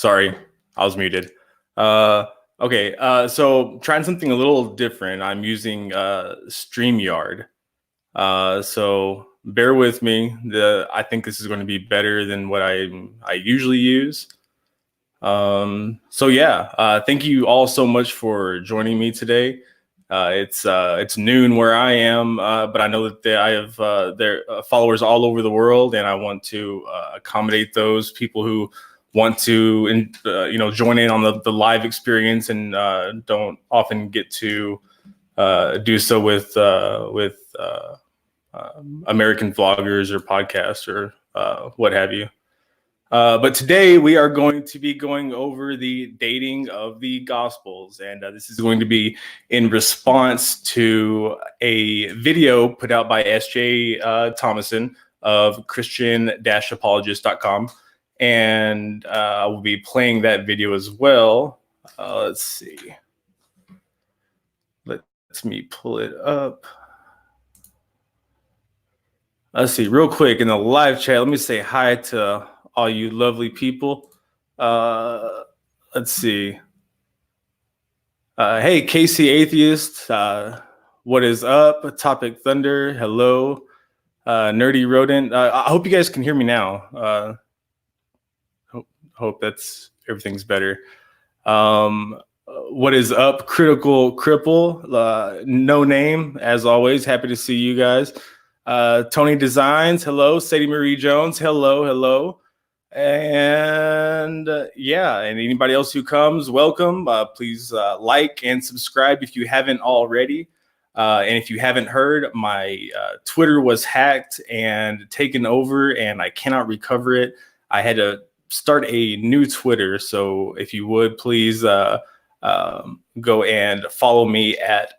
Sorry, I was muted. Okay, so trying something a little different. I'm using StreamYard. So bear with me. I think this is going to be better than what I usually use. So yeah, thank you all so much for joining me today. It's noon where I am, but I know that I have their followers all over the world, and I want to accommodate those people who want to join in on the live experience and don't often get to do so with American vloggers or podcasts or what have you. But today we are going to be going over the dating of the Gospels, and this is going to be in response to a video put out by SJ Thomason of Christian-Apologist.com, and I will be playing that video as well. Let's see. Let me pull it up. Let's see, real quick in the live chat, let me say hi to all you lovely people. Let's see. Hey, Casey Atheist, what is up? Topic Thunder, hello. Nerdy Rodent, I hope you guys can hear me now. Hope everything's better. What is up? Critical Cripple, no name, as always. Happy to see you guys. Tony Designs, hello. Sadie Marie Jones, hello. And yeah, and anybody else who comes, welcome. Please like and subscribe if you haven't already. And if you haven't heard, my Twitter was hacked and taken over, and I cannot recover it. I had to start a new Twitter, so if you would please go and follow me at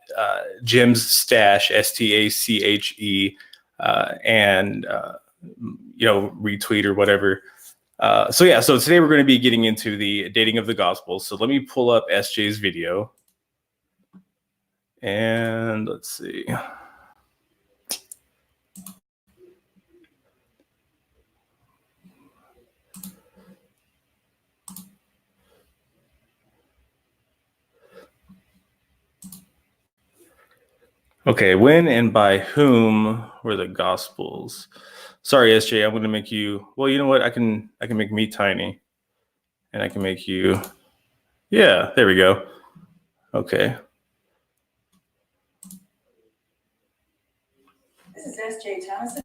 Jim's Stash, STACHE, and retweet or whatever. So today we're going to be getting into the dating of the Gospels. So let me pull up SJ's video, and let's see. Okay, when and by whom were the Gospels? Sorry, SJ, I'm going to make you. Well, you know what? I can make me tiny, and I can make you. Yeah, there we go. Okay. This is SJ Thomason.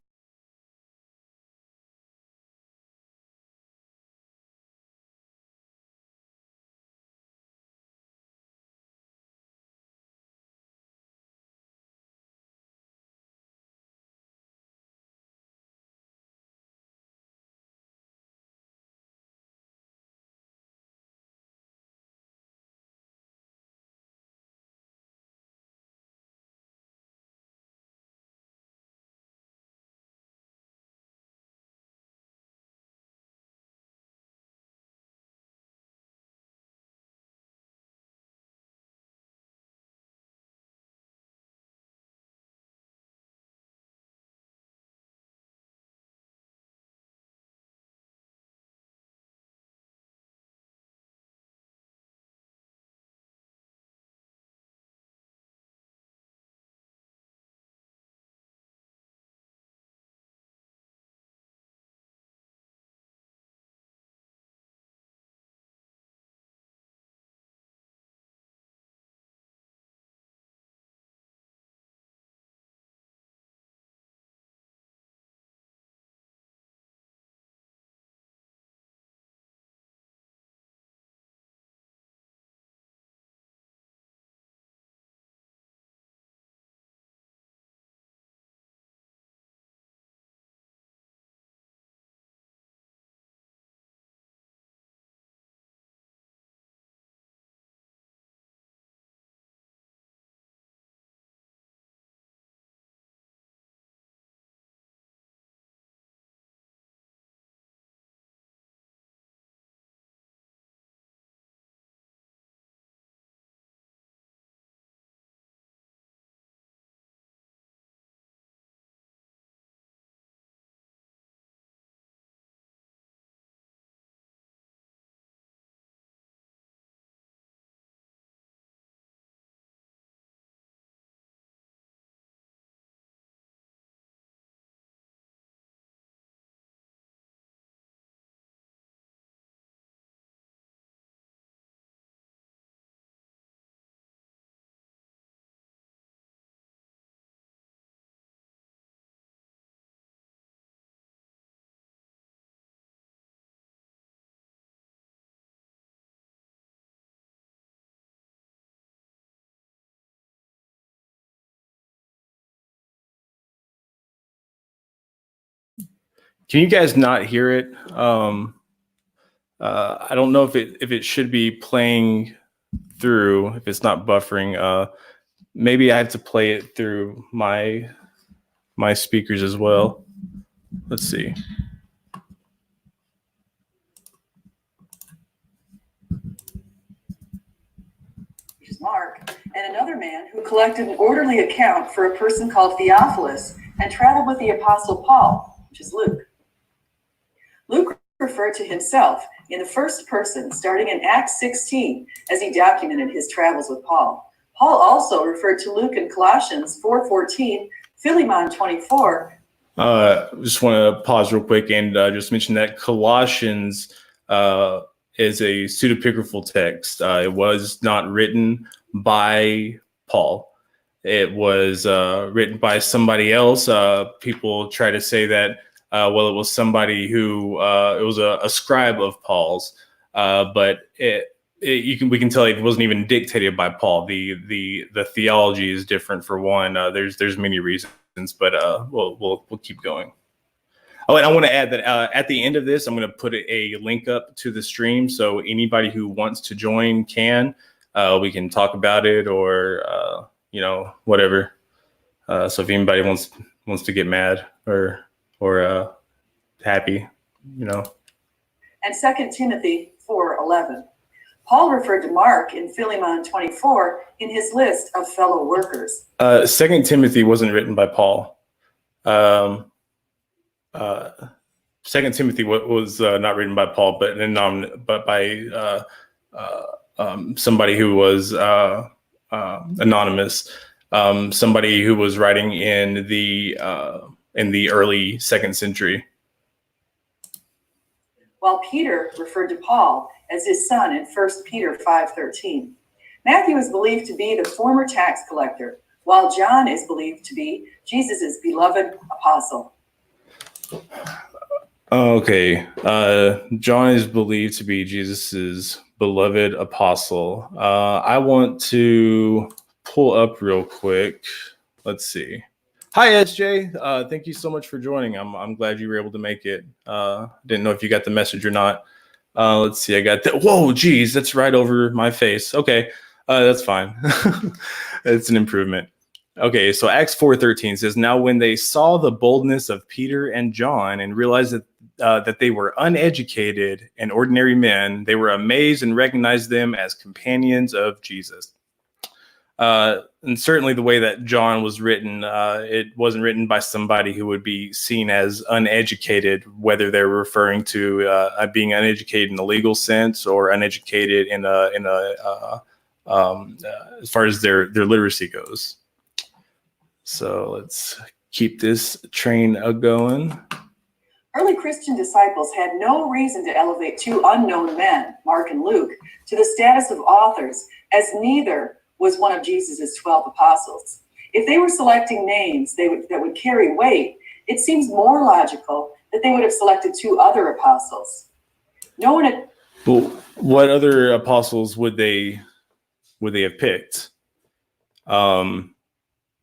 Can you guys not hear it? I don't know if it should be playing through, if it's not buffering. Maybe I have to play it through my speakers as well. Let's see. Which is Mark, and another man who collected an orderly account for a person called Theophilus and traveled with the apostle Paul, which is Luke. Luke referred to himself in the first person, starting in Acts 16, as he documented his travels with Paul. Paul also referred to Luke in Colossians 4:14, Philemon 24. Just want to pause real quick and just mention that Colossians is a pseudepigraphal text. It was not written by Paul. It was written by somebody else. People try to say that, well, it was somebody who it was a scribe of Paul's, but we can tell it wasn't even dictated by Paul. The theology is different for one. There's many reasons, but we'll keep going. Oh, and I want to add that at the end of this, I'm going to put a link up to the stream, so anybody who wants to join can. We can talk about it, or whatever. So if anybody wants to get mad or happy, And 2 Timothy 4:11. Paul referred to Mark in Philemon 24 in his list of fellow workers. 2 Timothy wasn't written by Paul. 2 Timothy was not written by Paul, but by somebody who was anonymous, somebody who was writing in the early 2nd century. While Peter referred to Paul as his son in 1 Peter 5:13. Matthew is believed to be the former tax collector, while John is believed to be Jesus' beloved apostle. Okay. John is believed to be Jesus's beloved apostle. I want to pull up real quick. Let's see. Hi, SJ. Thank you so much for joining. I'm glad you were able to make it. Didn't know if you got the message or not. Let's see. I got that. Whoa, geez, that's right over my face. Okay, that's fine. It's an improvement. Okay, so Acts 4:13 says, "Now when they saw the boldness of Peter and John and realized that they were uneducated and ordinary men, they were amazed and recognized them as companions of Jesus." And certainly the way that John was written, it wasn't written by somebody who would be seen as uneducated, whether they're referring to being uneducated in the legal sense or uneducated as far as their literacy goes. So let's keep this train going. Early Christian disciples had no reason to elevate two unknown men, Mark and Luke, to the status of authors, as neither was one of Jesus' 12 apostles. If they were selecting names that would carry weight, it seems more logical that they would have selected two other apostles. No one had... Well, what other apostles would they have picked?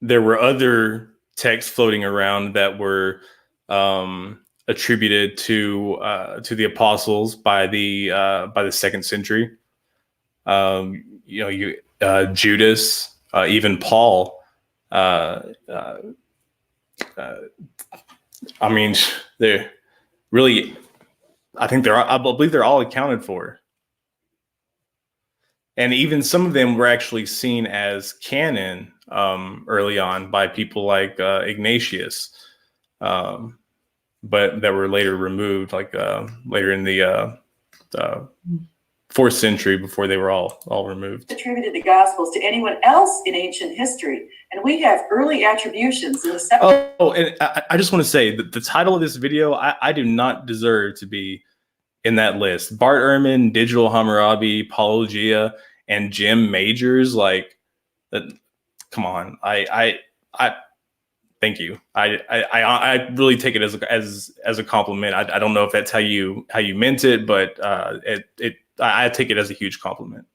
There were other texts floating around that were attributed to the apostles by the 2nd century. Judas, even Paul. I mean, they're really. I believe they're all accounted for, and even some of them were actually seen as canon early on by people like Ignatius, but that were later removed, like later in the 4th century, before they were all removed. Attributed the Gospels to anyone else in ancient history, and we have early attributions in the... Oh, and I just want to say that the title of this video, I do not deserve to be in that list. Bart Ehrman, Digital Hammurabi, Apologia, and Jim Majors, like that. Come on, I thank you. I really take it as a compliment. I don't know if that's how you meant it, but I take it as a huge compliment.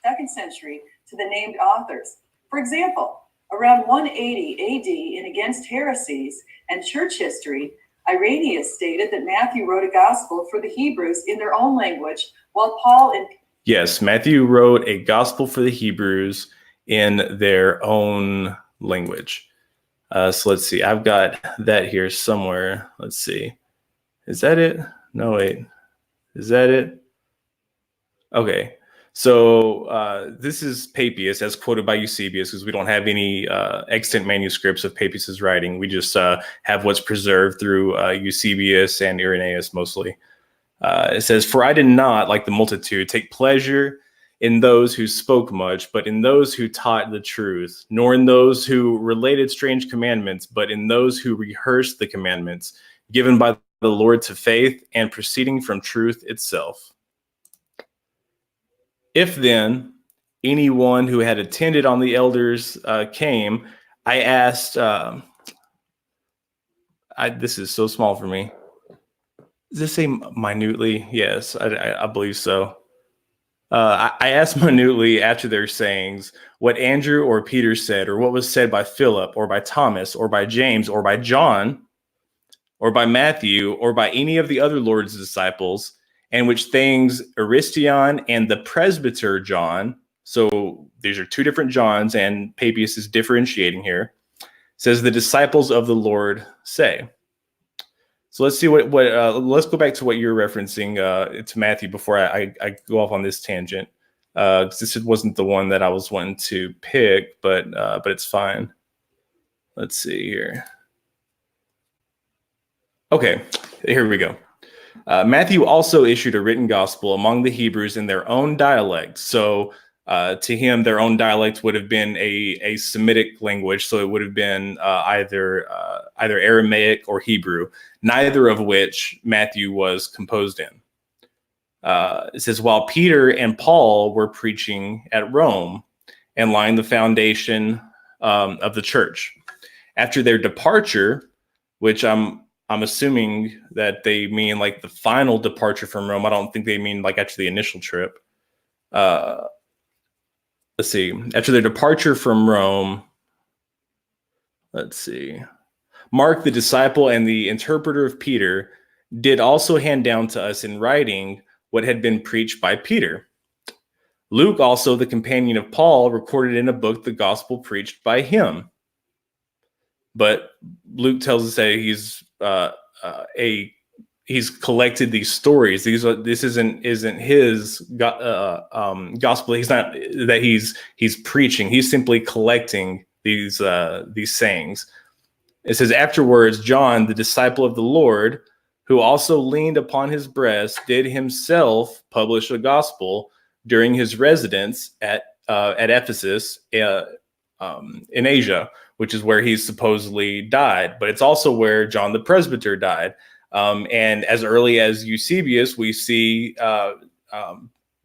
2nd century to the named authors. For example, around 180 AD in Against Heresies and Church History, Irenaeus stated that Matthew wrote a gospel for the Hebrews in their own language, while Paul and Yes, Matthew wrote a gospel for the Hebrews in their own language. So let's see. I've got that here somewhere. Let's see. Is that it? No, wait. Is that it? Okay. So this is Papias, as quoted by Eusebius, because we don't have any extant manuscripts of Papias's writing. We just have what's preserved through Eusebius and Irenaeus mostly. It says, "For I did not, like the multitude, take pleasure in those who spoke much, but in those who taught the truth, nor in those who related strange commandments, but in those who rehearsed the commandments, given by the Lord to faith and proceeding from truth itself. If then anyone who had attended on the elders came, I asked, this is so small for me. Does this say minutely? Yes, I believe so. I asked minutely after their sayings what Andrew or Peter said, or what was said by Philip, or by Thomas, or by James, or by John, or by Matthew, or by any of the other Lord's disciples, and which things Aristion and the presbyter John, so these are two different Johns, and Papias is differentiating here, says the disciples of the Lord say." So let's see let's go back to what you're referencing to Matthew before I go off on this tangent. This wasn't the one that I was wanting to pick, but it's fine. Let's see here. Okay, here we go. Matthew also issued a written gospel among the Hebrews in their own dialect. So to him, their own dialect would have been a Semitic language. So it would have been either Aramaic or Hebrew, neither of which Matthew was composed in. It says, while Peter and Paul were preaching at Rome and laying the foundation of the church. After their departure, which I'm assuming that they mean like the final departure from Rome. I don't think they mean like after the initial trip. Let's see. After their departure from Rome, let's see. Mark, the disciple and the interpreter of Peter, did also hand down to us in writing what had been preached by Peter. Luke, also the companion of Paul, recorded in a book the gospel preached by him. But Luke tells us that he's collected these stories. This isn't his gospel. He's not that he's preaching. He's simply collecting these sayings. It says, afterwards, John, the disciple of the Lord, who also leaned upon his breast, did himself publish a gospel during his residence at Ephesus in Asia, which is where he supposedly died. But it's also where John the Presbyter died. And as early as Eusebius, we see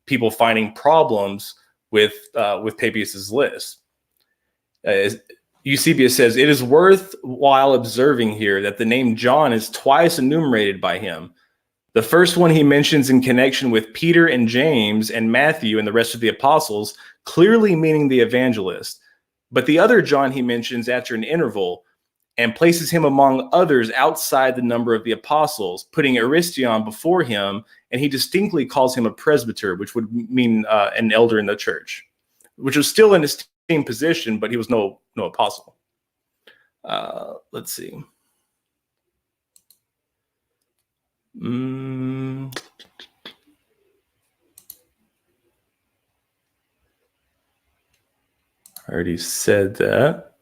people finding problems with Papias's list. Eusebius says, it is worthwhile observing here that the name John is twice enumerated by him. The first one he mentions in connection with Peter and James and Matthew and the rest of the apostles, clearly meaning the evangelist. But the other John he mentions after an interval and places him among others outside the number of the apostles, putting Aristion before him, and he distinctly calls him a presbyter, which would mean an elder in the church, which was still in his same position, but he was no apostle. Let's see. I already said that.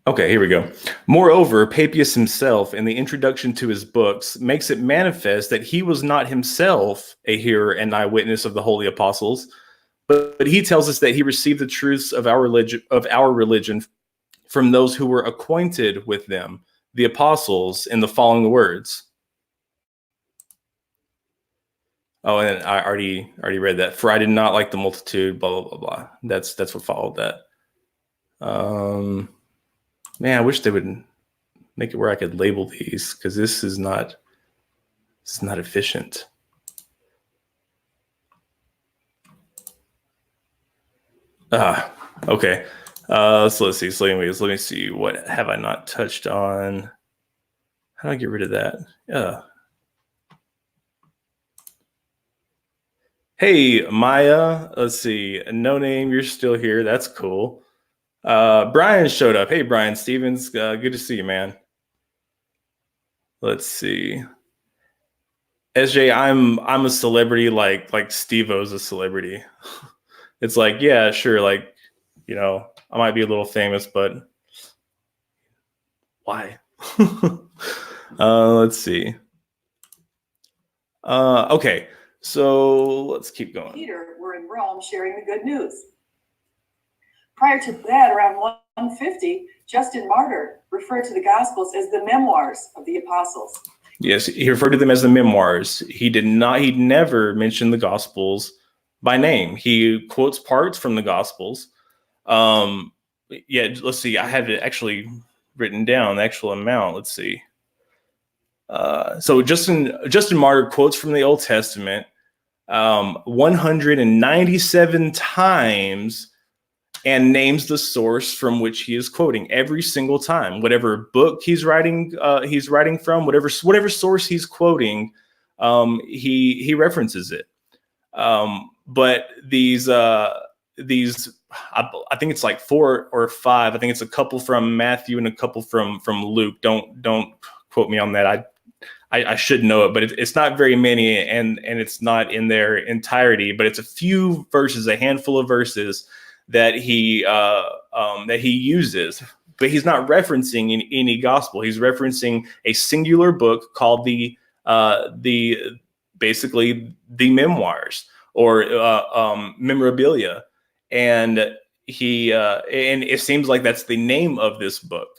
Okay, here we go. Moreover, Papias himself, in the introduction to his books, makes it manifest that he was not himself a hearer and eyewitness of the holy apostles, but he tells us that he received the truths of our religion from those who were acquainted with them, the apostles, in the following words. Oh, and I already read that. For I did not like the multitude, blah, blah, blah, blah. That's what followed that. Man, I wish they would make it where I could label these, because this is not efficient. Okay. So let's see. So anyways, let me see. What have I not touched on? How do I get rid of that? Hey, Maya. Let's see. No name. You're still here. That's cool. Brian showed up. Hey, Brian Stevens. Good to see you, man. Let's see. SJ, I'm a celebrity like Steve-O's a celebrity. It's like, yeah, sure, like, you know, I might be a little famous, but why? Let's see. Okay, so let's keep going. Peter were in Rome sharing the good news. Prior to that, around 150, Justin Martyr referred to the Gospels as the memoirs of the apostles. Yes, he referred to them as the memoirs. He never mentioned the Gospels by name. He quotes parts from the Gospels. Yeah, let's see. I have it actually written down, the actual amount. Let's see. So Justin Martyr quotes from the Old Testament 197 times and names the source from which he is quoting every single time. Whatever book he's writing from, whatever source he's quoting, he references it. But these I think it's like 4 or 5. I think it's a couple from Matthew and a couple from Luke. Don't quote me on that. I should know it, but it's not very many, and it's not in their entirety. But it's a few verses, a handful of verses that he uses. But he's not referencing in any gospel. He's referencing a singular book called basically the memoirs or memorabilia, and and it seems like that's the name of this book.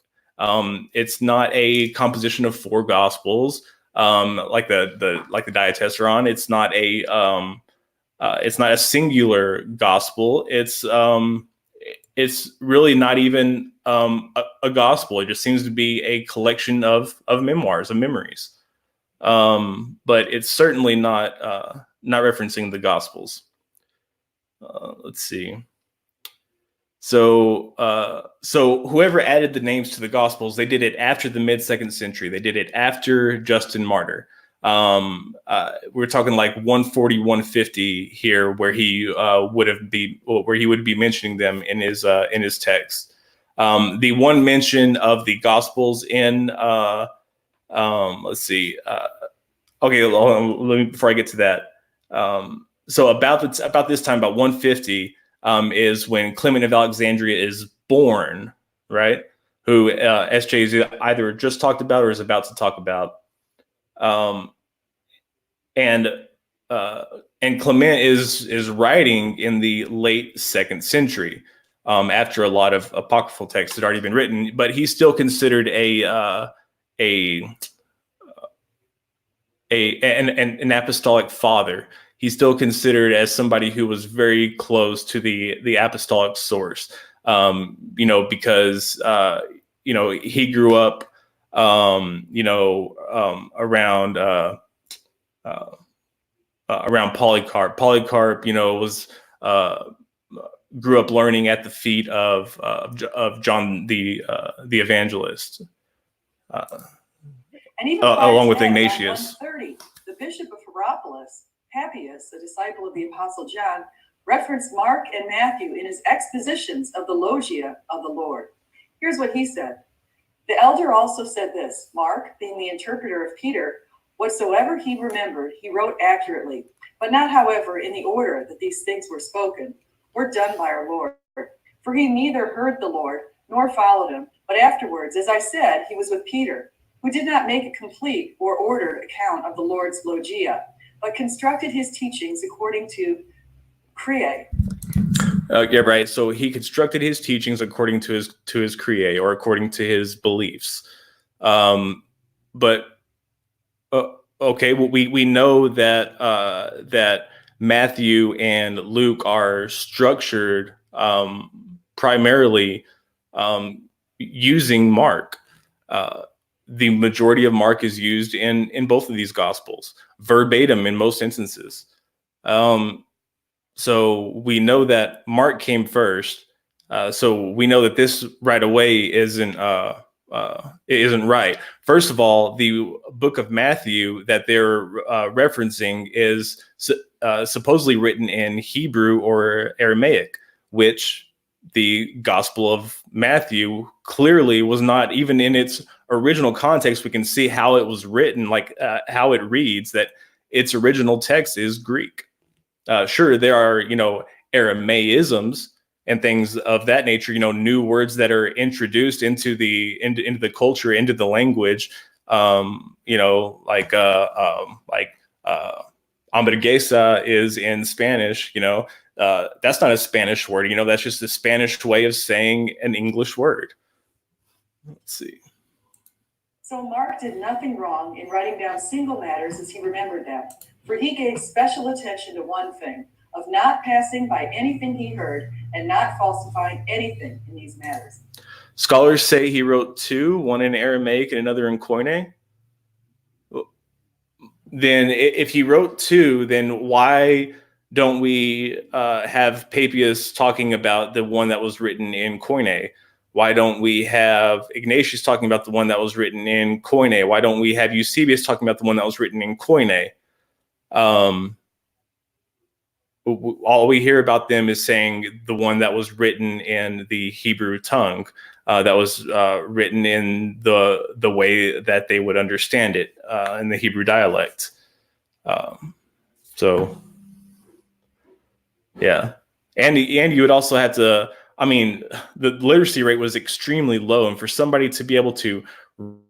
It's not a composition of 4 gospels, like the Diatessaron. It's not a singular gospel. It's really not even a gospel. It just seems to be a collection of memoirs, of memories. But it's certainly not referencing the gospels. Let's see. So whoever added the names to the Gospels, they did it after the mid-2nd century. They did it after Justin Martyr. We're talking like 140, 150 here, where he would be mentioning them in his text. The one mention of the Gospels in let's see. Okay, let me, before I get to that. So about this time, about 150. Is when Clement of Alexandria is born, right? Who SJ is either just talked about or is about to talk about. And Clement is writing in the late 2nd century, after a lot of apocryphal texts had already been written, but he's still considered an apostolic father. He's still considered as somebody who was very close to the apostolic source, because he grew up, around Polycarp. Polycarp, was grew up learning at the feet of John the Evangelist, and even along with Ignatius. The bishop of Hierapolis, Papias, a disciple of the Apostle John, referenced Mark and Matthew in his expositions of the logia of the Lord. Here's what he said. The elder also said this, Mark, being the interpreter of Peter, whatsoever he remembered, he wrote accurately, but not, however, in the order that these things were spoken, or done by our Lord. For he neither heard the Lord, nor followed him, but afterwards, as I said, he was with Peter, who did not make a complete or ordered account of the Lord's logia, but constructed his teachings according to Creae. Yeah, right. So he constructed his teachings according to his Creae, or according to his beliefs. But okay, well, we know that that Matthew and Luke are structured primarily using Mark. The majority of Mark is used in both of these gospels, verbatim in most instances. So we know that Mark came first. So we know that this right away isn't isn't right. First of all, the book of Matthew that they're referencing is supposedly written in Hebrew or Aramaic, which the Gospel of Matthew clearly was not. Even in its original context, we can see how it was written, like how it reads, that its original text is Greek. Sure, there are, Aramaisms and things of that nature, new words that are introduced into the culture, into the language, hamburguesa is in Spanish, that's not a Spanish word, that's just a Spanish way of saying an English word. Let's see. So Mark did nothing wrong in writing down single matters as he remembered them, for he gave special attention to one thing, of not passing by anything he heard and not falsifying anything in these matters. Scholars say he wrote two, one in Aramaic and another in Koine. Then if he wrote two, then why don't we have Papias talking about the one that was written in Koine? Why don't we have Ignatius talking about the one that was written in Koine? Why don't we have Eusebius talking about the one that was written in Koine? All we hear about them is saying the one that was written in the Hebrew tongue, that was written in the way that they would understand it, in the Hebrew dialect. So, yeah. And you would also have to, the literacy rate was extremely low. And for somebody to be able to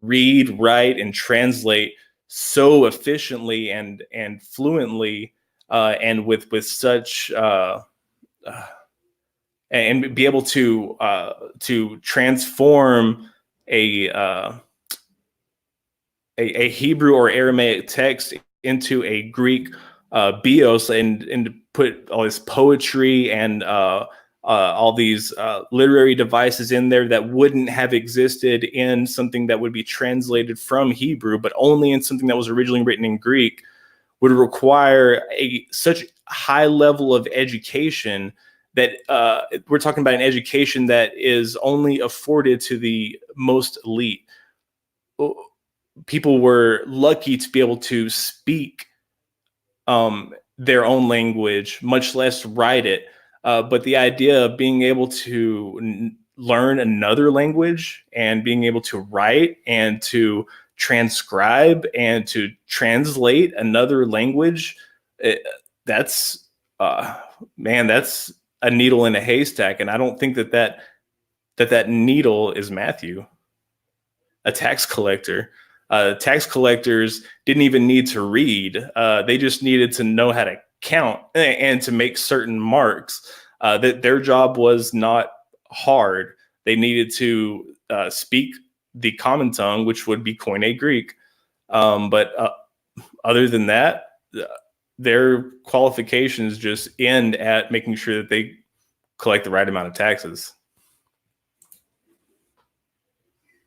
read, write, and translate so efficiently and fluently, and with such and be able to transform a Hebrew or Aramaic text into a Greek bios, and put all this poetry and all these literary devices in there that wouldn't have existed in something that would be translated from Hebrew, but only in something that was originally written in Greek, would require such high level of education that we're talking about an education that is only afforded to the most elite. People were lucky to be able to speak their own language, much less write it. But the idea of being able to learn another language and being able to write and to transcribe and to translate another language, that's a needle in a haystack. And I don't think that needle is Matthew, a tax collector. Tax collectors didn't even need to read. They just needed to know how to count and to make certain marks. That their job was not hard. They needed to speak the common tongue, which would be Koine Greek. But other than that, their qualifications just end at making sure that they collect the right amount of taxes.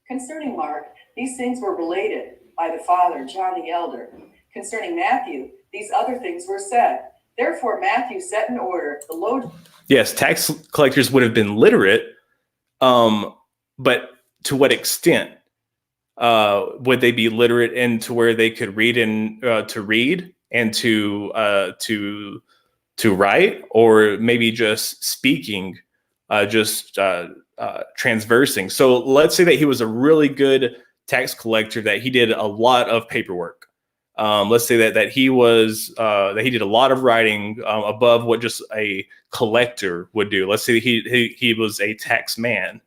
Concerning Mark, these things were related by the father, John the elder. Concerning Matthew, these other things were said. Therefore, Matthew set in order the load. Yes, tax collectors would have been literate, but to what extent would they be literate, and to where they could read and to read and to write, or maybe just speaking, transversing? So let's say that he was a really good tax collector, that he did a lot of paperwork. Let's say that he was that he did a lot of writing above what just a collector would do. Let's say he was a tax man.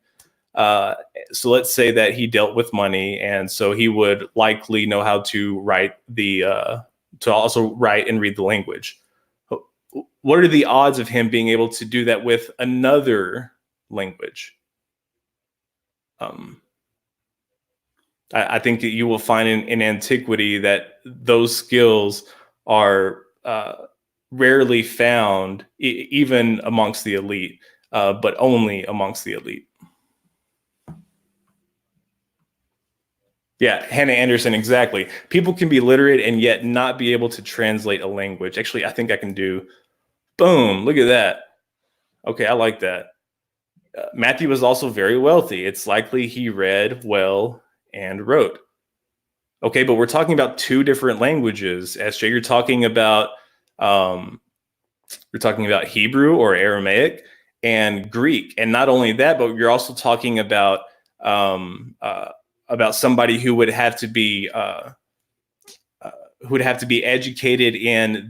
So let's say that he dealt with money, and so he would likely know how to write to also write and read the language. What are the odds of him being able to do that with another language? I think that you will find in antiquity that those skills are rarely found, even amongst the elite, but only amongst the elite. Yeah, Hannah Anderson, exactly. People can be literate and yet not be able to translate a language. Actually, I think I can do, boom, look at that. Okay, I like that. Matthew was also very wealthy. It's likely he read well and wrote. Okay, but we're talking about two different languages. SJ, you're talking about Hebrew or Aramaic and Greek, and not only that, but you're also talking about somebody who would have to be educated in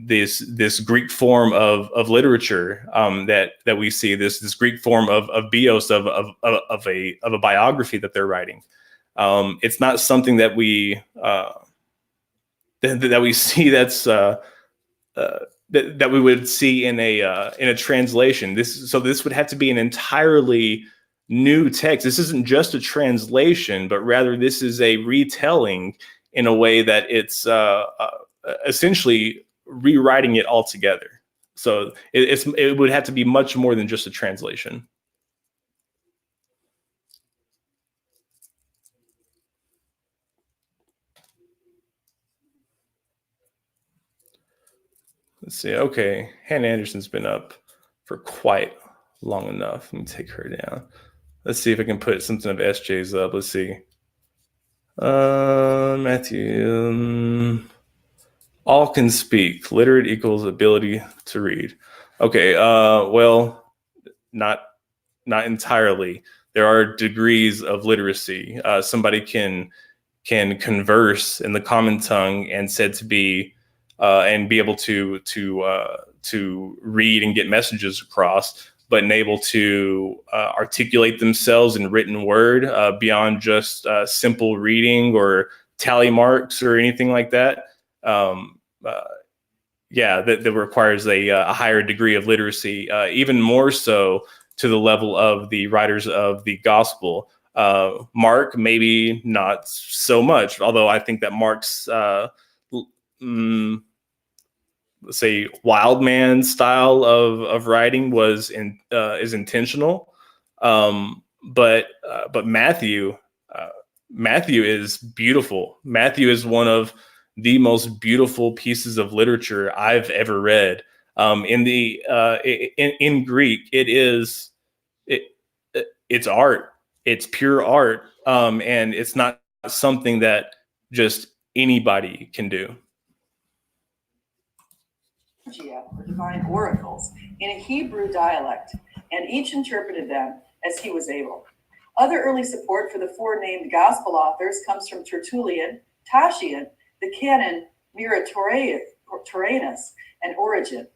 this Greek form of literature that we see, this Greek form of bios, of a biography that they're writing. It's not something that we see that we would see in a translation. This would have to be an entirely new text. This isn't just a translation, but rather this is a retelling in a way that it's essentially rewriting it altogether. So it would have to be much more than just a translation. Let's see. Okay, Hannah Anderson's been up for quite long enough. Let me take her down. Let's see if I can put something of SJ's up. Let's see. Matthew. All can speak. Literate equals ability to read. Okay. Well, not entirely. There are degrees of literacy. Somebody can converse in the common tongue and said to be and be able to read and get messages across, but unable to articulate themselves in written word beyond just simple reading or tally marks or anything like that. That requires a higher degree of literacy, even more so to the level of the writers of the gospel. Mark, maybe not so much, although I think that Mark's let's say wild man style of writing is intentional. But Matthew is beautiful. Matthew is one of the most beautiful pieces of literature I've ever read. In Greek, it's art. It's pure art, and it's not something that just anybody can do. Or divine oracles in a Hebrew dialect, and each interpreted them as he was able. Other early support for the four named gospel authors comes from Tertullian, Tatian, the Canon, Muratorianus, and Origen.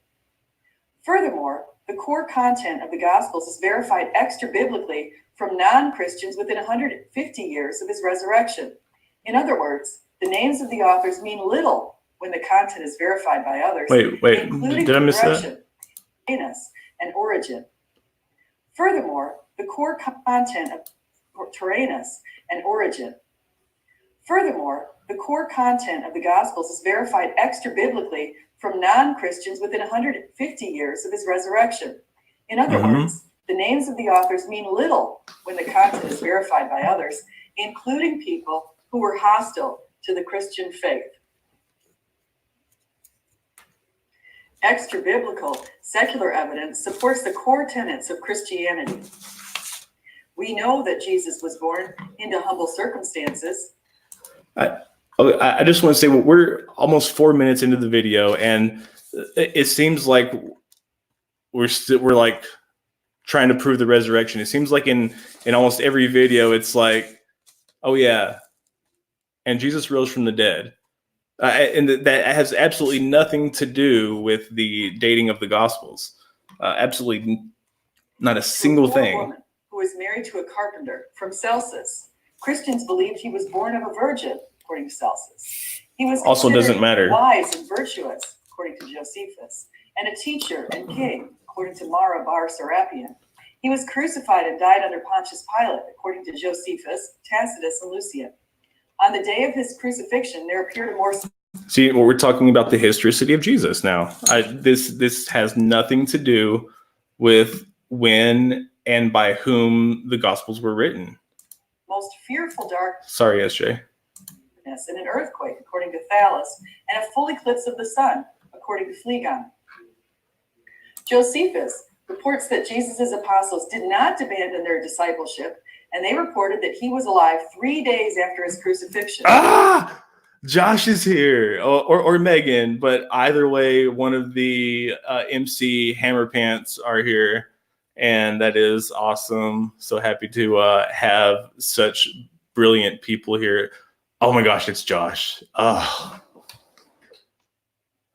Furthermore, the core content of the Gospels is verified extra-biblically from non-Christians within 150 years of his resurrection. In other words, the names of the authors mean little when the content is verified by others, including did I miss that? And Origen. Furthermore, the core content of Tyrannus and Origen. Furthermore, the core content of the Gospels is verified extra-biblically from non-Christians within 150 years of his resurrection. In other words, the names of the authors mean little when the content is verified by others, including people who were hostile to the Christian faith. Extra-biblical secular evidence supports the core tenets of Christianity. We know that Jesus was born into humble circumstances. I just want to say, we're almost 4 minutes into the video, and it seems like we're like trying to prove the resurrection. It seems like in almost every video, it's like, oh yeah, and Jesus rose from the dead. And that has absolutely nothing to do with the dating of the Gospels. Absolutely not a single thing. Woman who was married to a carpenter from Census. Christians believed he was born of a virgin, according to Celsus. He was also doesn't matter. Wise and virtuous, according to Josephus, and a teacher and king, according to Mara bar Serapion. He was crucified and died under Pontius Pilate, according to Josephus, Tacitus, and Lucian. On the day of his crucifixion, there appeared a more... See, well, we're talking about the historicity of Jesus now. This has nothing to do with when and by whom the Gospels were written. Most fearful darkness. Sorry, SJ. And an earthquake, according to Thales, and a full eclipse of the sun, according to Phlegon. Josephus reports that Jesus' apostles did not abandon their discipleship, and they reported that he was alive 3 days after his crucifixion. Ah! Josh is here, or Megan, but either way, one of the MC Hammer Pants are here, and that is awesome. So happy to have such brilliant people here. Oh my gosh, it's Josh. Oh.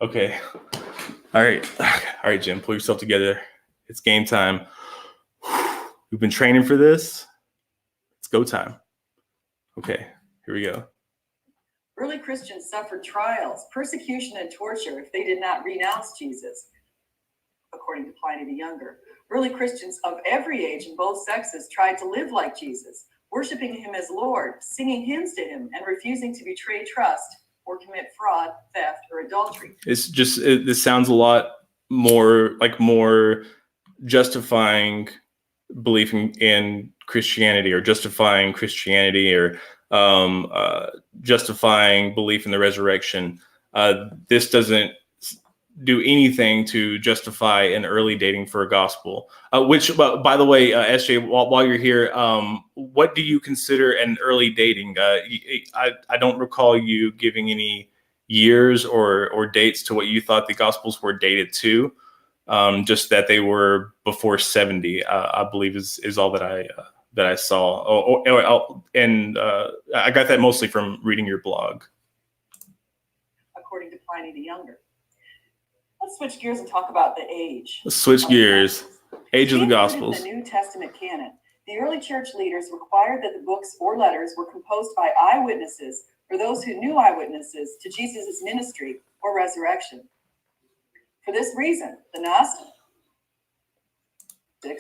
Okay. All right, Jim, pull yourself together. It's game time. We've been training for this. It's go time. Okay, here we go. Early Christians suffered trials, persecution, and torture if they did not renounce Jesus, according to Pliny the Younger. Early Christians of every age and both sexes tried to live like Jesus, worshiping him as Lord, singing hymns to him, and refusing to betray trust or commit fraud, theft, or adultery. It's just, this sounds a lot more justifying belief in Christianity, or justifying Christianity, or justifying belief in the resurrection. This doesn't do anything to justify an early dating for a gospel. Which, by the way, SJ, while you're here, what do you consider an early dating? I don't recall you giving any years or dates to what you thought the gospels were dated to. Just that they were before 70, I believe is all that I saw. And I got that mostly from reading your blog. According to Pliny the Younger. Let's switch gears and talk about the age. Let's switch gears. Age of the Gospels. In the New Testament canon, the early church leaders required that the books or letters were composed by eyewitnesses, or those who knew eyewitnesses, to Jesus' ministry or resurrection. For this reason, the Gnostics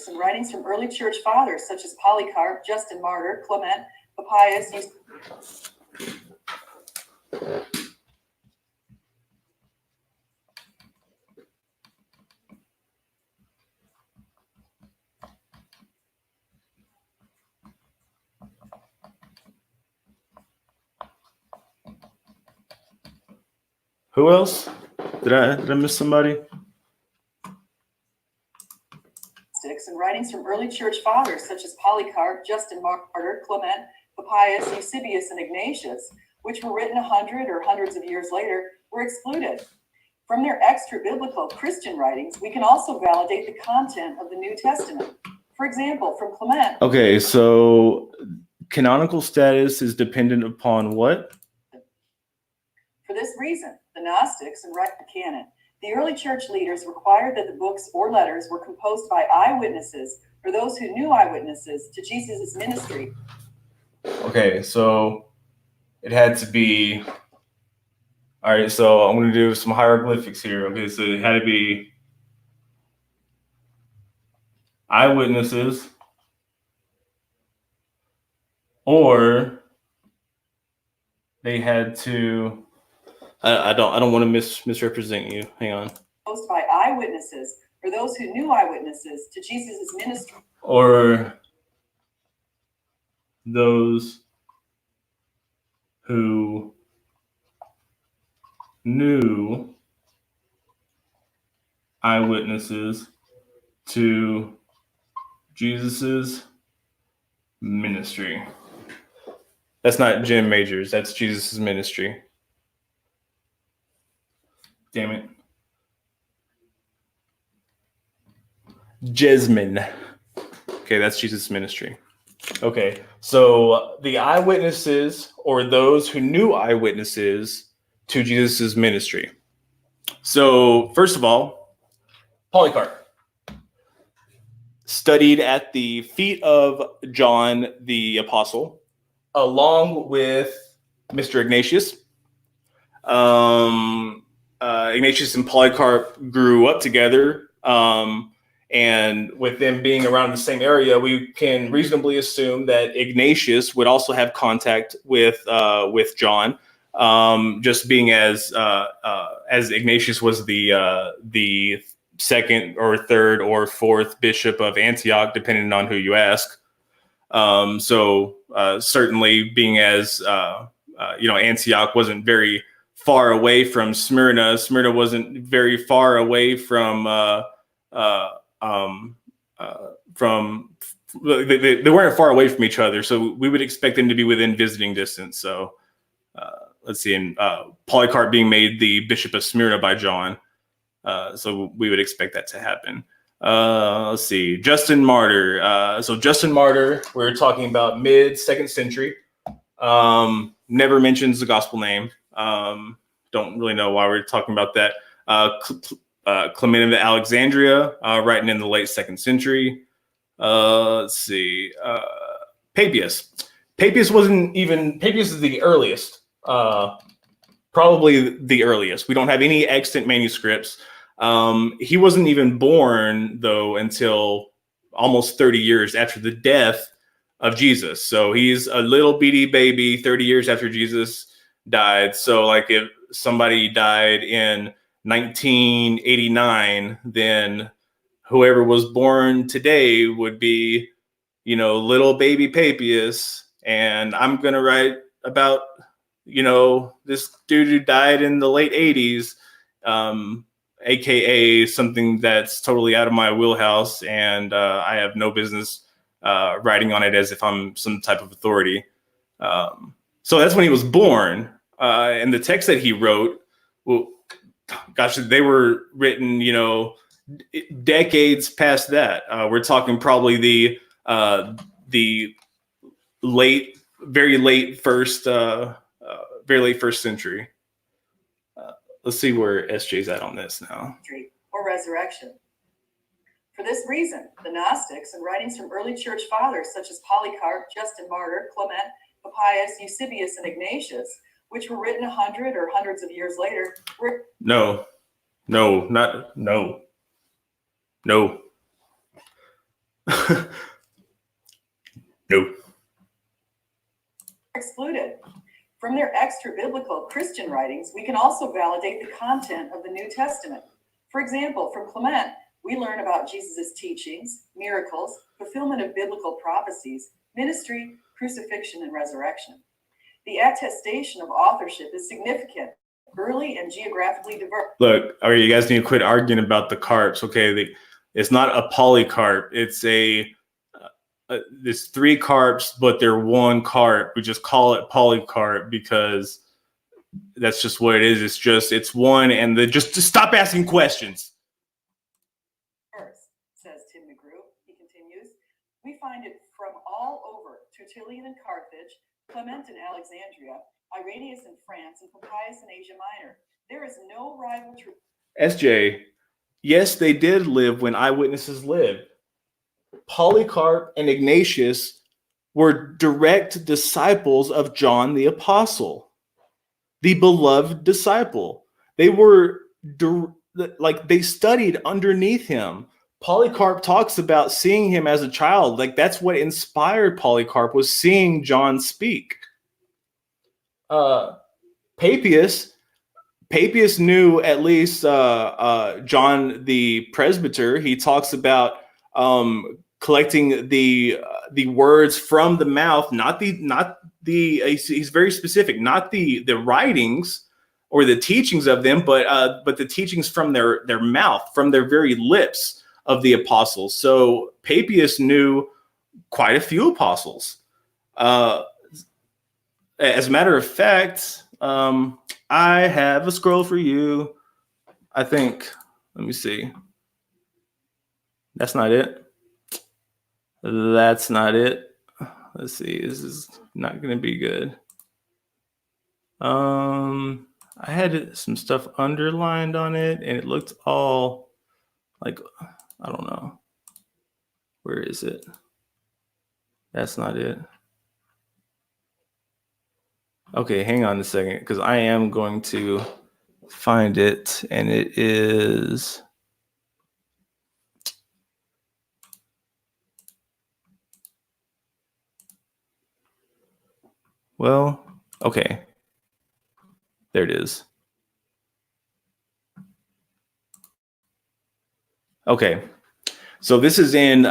and writings from early church fathers such as Polycarp, Justin Martyr, Clement, Papias, Who else? Did I miss somebody? And writings from early church fathers such as Polycarp, Justin Martyr, Clement, Papias, Eusebius, and Ignatius, which were written 100 or hundreds of years later, were excluded. From their extra-biblical Christian writings, we can also validate the content of the New Testament. For example, from Clement. Okay, so canonical status is dependent upon what? For this reason, the Gnostics and write the canon. The early church leaders required that the books or letters were composed by eyewitnesses, or those who knew eyewitnesses, to Jesus' ministry. Okay, so it had to be. All right, so I'm going to do some hieroglyphics here. Okay, so it had to be eyewitnesses, or they had to. I don't want to misrepresent you. Hang on. Composed by eyewitnesses, or those who knew eyewitnesses, to Jesus' ministry. Or those who knew eyewitnesses to Jesus's ministry. That's not Jim Majors. That's Jesus's ministry. Damn it. Jasmine. Okay, that's Jesus' ministry. Okay, so the eyewitnesses, or those who knew eyewitnesses to Jesus' ministry. So first of all, Polycarp studied at the feet of John the Apostle, along with Mr. Ignatius. Ignatius and Polycarp grew up together, and with them being around the same area, we can reasonably assume that Ignatius would also have contact with John, just being as Ignatius was the second or third or fourth bishop of Antioch, depending on who you ask. So certainly, being as Antioch wasn't very far away from Smyrna. Smyrna wasn't very far away from from they weren't far away from each other, so we would expect them to be within visiting distance. So let's see, and Polycarp being made the Bishop of Smyrna by John, so we would expect that to happen. Let's see, Justin Martyr. So Justin Martyr, we're talking about mid-2nd century. Never mentions the gospel name. Don't really know why we're talking about that. Clement of Alexandria, writing in the late 2nd century. Let's see, Papias. Papias is the earliest, probably the earliest. We don't have any extant manuscripts. He wasn't even born, though, until almost 30 years after the death of Jesus. So he's a little bitty baby 30 years after Jesus died. So like if somebody died in 1989, then whoever was born today would be, little baby Papias. And I'm going to write about, this dude who died in the late 80s, AKA something that's totally out of my wheelhouse. And I have no business writing on it as if I'm some type of authority. So that's when he was born. And the text that he wrote, well, gosh, they were written, decades past that. We're talking probably the very late first century. Let's see where SJ's at on this now. Or resurrection. For this reason, the Gnostics and writings from early church fathers such as Polycarp, Justin Martyr, Clement, Papias, Eusebius, and Ignatius, which were written 100 or hundreds of years later, were no excluded. From their extra-biblical Christian writings, we can also validate the content of the New Testament. For example, from Clement, we learn about Jesus' teachings, miracles, fulfillment of biblical prophecies, ministry, crucifixion, and resurrection. The attestation of authorship is significant, early, and geographically diverse. Look, all right, you guys need to quit arguing about the carps, okay? It's not a polycarp. It's there's 3 carps, but they're 1 carp. We just call it polycarp because that's just what it is. It's one, and just stop asking questions. First, says Tim McGrew, he continues, we find it from all over Tertullian in Carthage, Clement in Alexandria, Irenaeus in France, and Papias in Asia Minor. There is no rival truth. SJ, yes, they did live when eyewitnesses lived. Polycarp and Ignatius were direct disciples of John the Apostle, the beloved disciple. They were they studied underneath him. Polycarp talks about seeing him as a child. Like that's what inspired Polycarp, was seeing John speak. Papias knew at least John the presbyter. He talks about collecting the words from the mouth, he's very specific, not the writings or the teachings of them, but the teachings from their mouth, from their very lips of the apostles. So Papias knew quite a few apostles. As a matter of fact, I have a scroll for you. I think, let me see. That's not it. Let's see. This is not going to be good. I had some stuff underlined on it, and it looked all like, I don't know. Where is it? That's not it. Okay, hang on a second, because I am going to find it, and it is... Well, okay. There it is. Okay. So this is in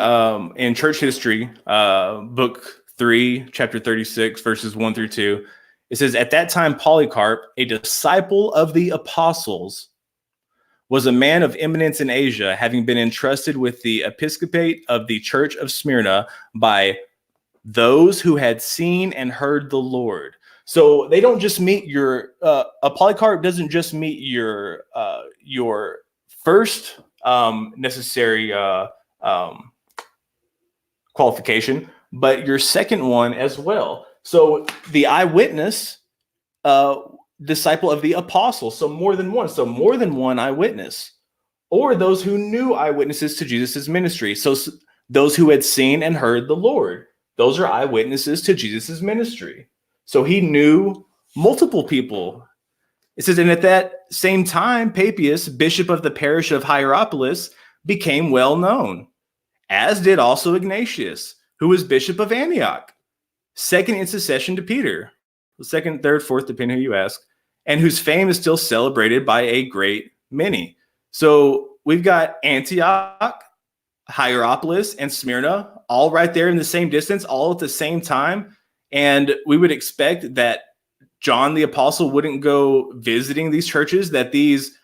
church history, book 3, chapter 36, verses 1 through 2. It says, at that time, Polycarp, a disciple of the apostles, was a man of eminence in Asia, having been entrusted with the episcopate of the church of Smyrna by those who had seen and heard the Lord. So they don't just meet your a Polycarp doesn't just meet your first necessary qualification, but your second one as well. So the eyewitness, disciple of the apostle. So more than one. So more than one eyewitness, or those who knew eyewitnesses to Jesus's ministry. So those who had seen and heard the Lord. Those are eyewitnesses to Jesus's ministry. So he knew multiple people. It says, and at that same time, Papias, bishop of the parish of Hierapolis, became well known, as did also Ignatius, who was bishop of Antioch, second in succession to Peter, second, third, fourth, depending who you ask, and whose fame is still celebrated by a great many. So we've got Antioch, Hierapolis, and Smyrna, all right there in the same distance, all at the same time. And we would expect that John the Apostle wouldn't go visiting these churches, that these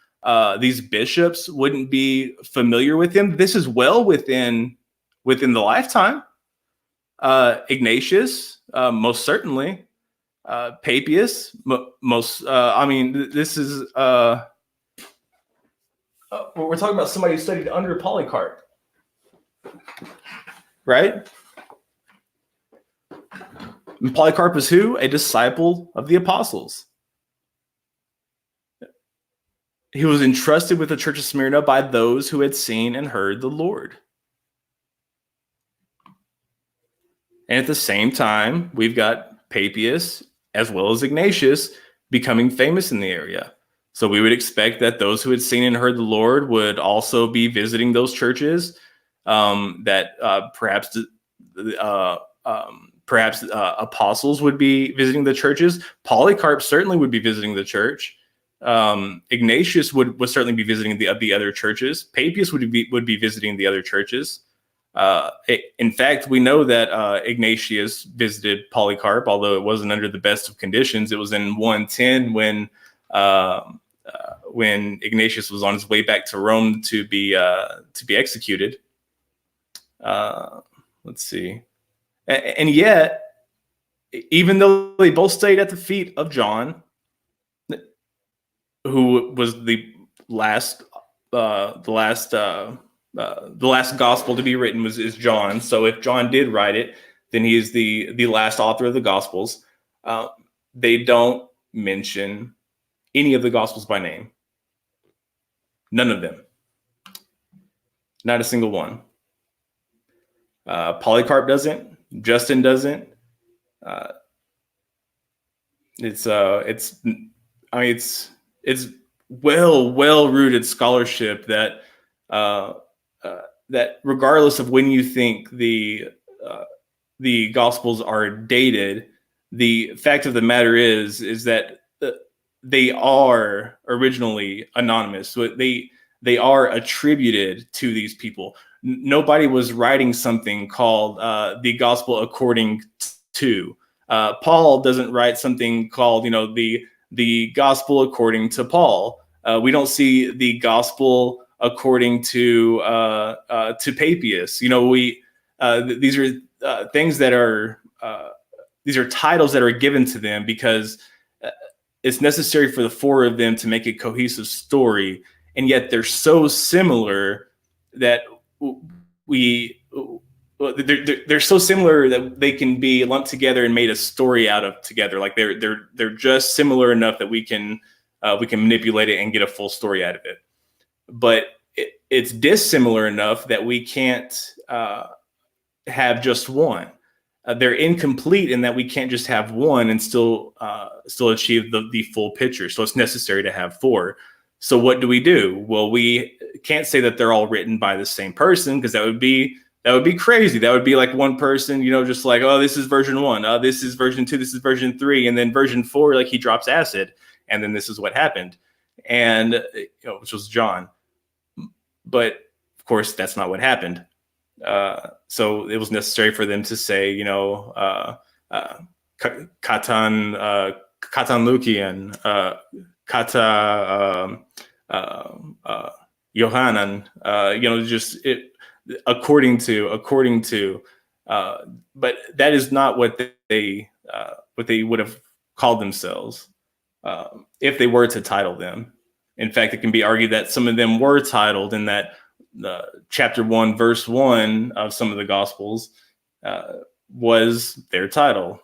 bishops wouldn't be familiar with him. This is well within the lifetime. Ignatius, most certainly. Papias, this is we're talking about somebody who studied under Polycarp, right? And Polycarp is who? A disciple of the apostles. He was entrusted with the church of Smyrna by those who had seen and heard the Lord. And at the same time, we've got Papias as well as Ignatius becoming famous in the area. So we would expect that those who had seen and heard the Lord would also be visiting those churches, perhaps apostles would be visiting the churches. Polycarp certainly would be visiting the church. Ignatius would certainly be visiting the other churches. Papias would be visiting the other churches. In fact, we know that Ignatius visited Polycarp, although it wasn't under the best of conditions. It was in 110 when Ignatius was on his way back to Rome to be executed. Let's see. And yet, even though they both stayed at the feet of John, who was the last gospel to be written is John. So if John did write it, then he is the last author of the gospels. They don't mention any of the gospels by name. None of them. Not a single one. Polycarp doesn't. Justin doesn't. It's well rooted scholarship that that regardless of when you think the gospels are dated, the fact of the matter is that they are originally anonymous. So they are attributed to these people. Nobody was writing something called the gospel according to. Paul doesn't write something called, the gospel according to Paul. We don't see the gospel according to Papias. These are things that are these are titles that are given to them because it's necessary for the four of them to make a cohesive story, and yet they're so similar that they're so similar that they can be lumped together and made a story out of together. Like they're just similar enough that we can manipulate it and get a full story out of it. But it's dissimilar enough that we can't have just one. They're incomplete in that we can't just have one and still achieve the full picture. So it's necessary to have four. So what do? Well, we can't say that they're all written by the same person, because that would be crazy. That would be like one person, just like, oh, this is version 1, this is version 2, this is version 3, and then version 4, like he drops acid, and then this is what happened, and which was John. But of course, that's not what happened. So it was necessary for them to say, Katan Lukian, Kata Yohanan, just it according to, but that is not what they would have called themselves if they were to title them. In fact, it can be argued that some of them were titled in that chapter 1, verse 1 of some of the Gospels was their title.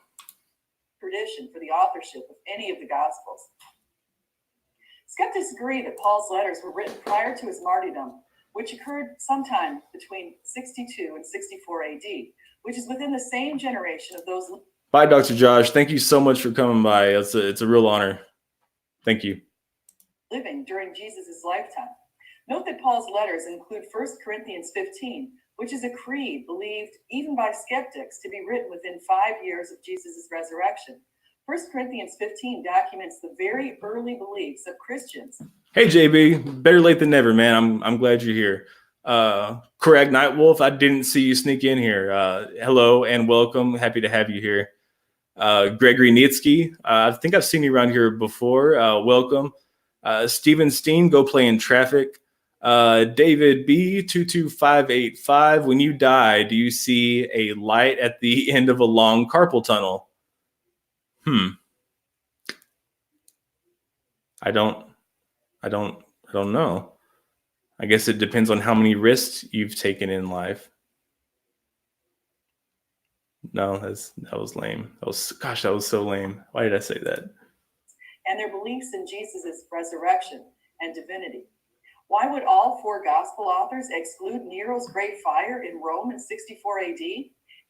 Tradition for the authorship of any of the Gospels. Skeptics agree that Paul's letters were written prior to his martyrdom, which occurred sometime between 62 and 64 AD, which is within the same generation of those. Bye, Dr. Josh. Thank you so much for coming by. It's a real honor. Thank you. Living during Jesus' lifetime. Note that Paul's letters include 1 Corinthians 15, which is a creed believed even by skeptics to be written within 5 years of Jesus' resurrection. 1 Corinthians 15 documents the very early beliefs of Christians. Hey, JB, better late than never, man. I'm glad you're here. Correct, Nightwolf, I didn't see you sneak in here. Hello and welcome. Happy to have you here. Gregory Nietzsche, I think I've seen you around here before. Welcome. Steven Steen, go play in traffic. David B22585, when you die, do you see a light at the end of a long carpal tunnel? I don't know. I guess it depends on how many risks you've taken in life. No, that was lame. That was so lame. Why did I say that? And their beliefs in Jesus' resurrection and divinity. Why would all 4 gospel authors exclude Nero's great fire in Rome in 64 AD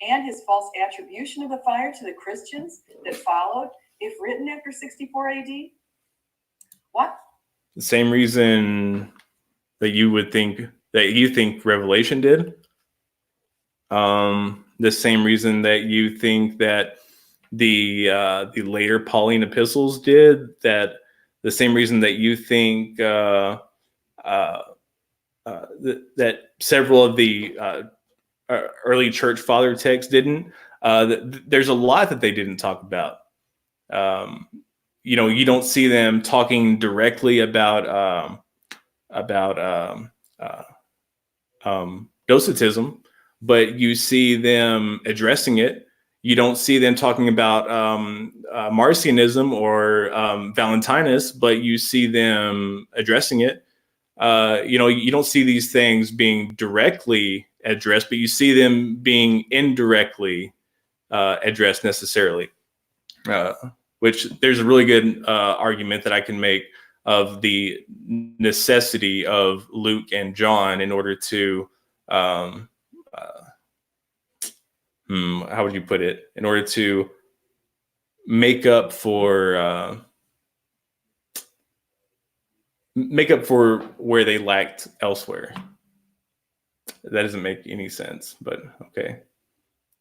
and his false attribution of the fire to the Christians that followed, if written after 64 AD? What? The same reason that you think Revelation did. The same reason that you think that the later Pauline epistles did. That the same reason that you think that several of the early church father texts didn't. There's a lot that they didn't talk about. You don't see them talking directly about docetism, but you see them addressing it. You don't see them talking about Marcionism or Valentinus, but you see them addressing it. You don't see these things being directly addressed, but you see them being indirectly addressed necessarily. Which there's a really good argument that I can make of the necessity of Luke and John in order to, how would you put it? In order to make up for where they lacked elsewhere. That doesn't make any sense, but okay.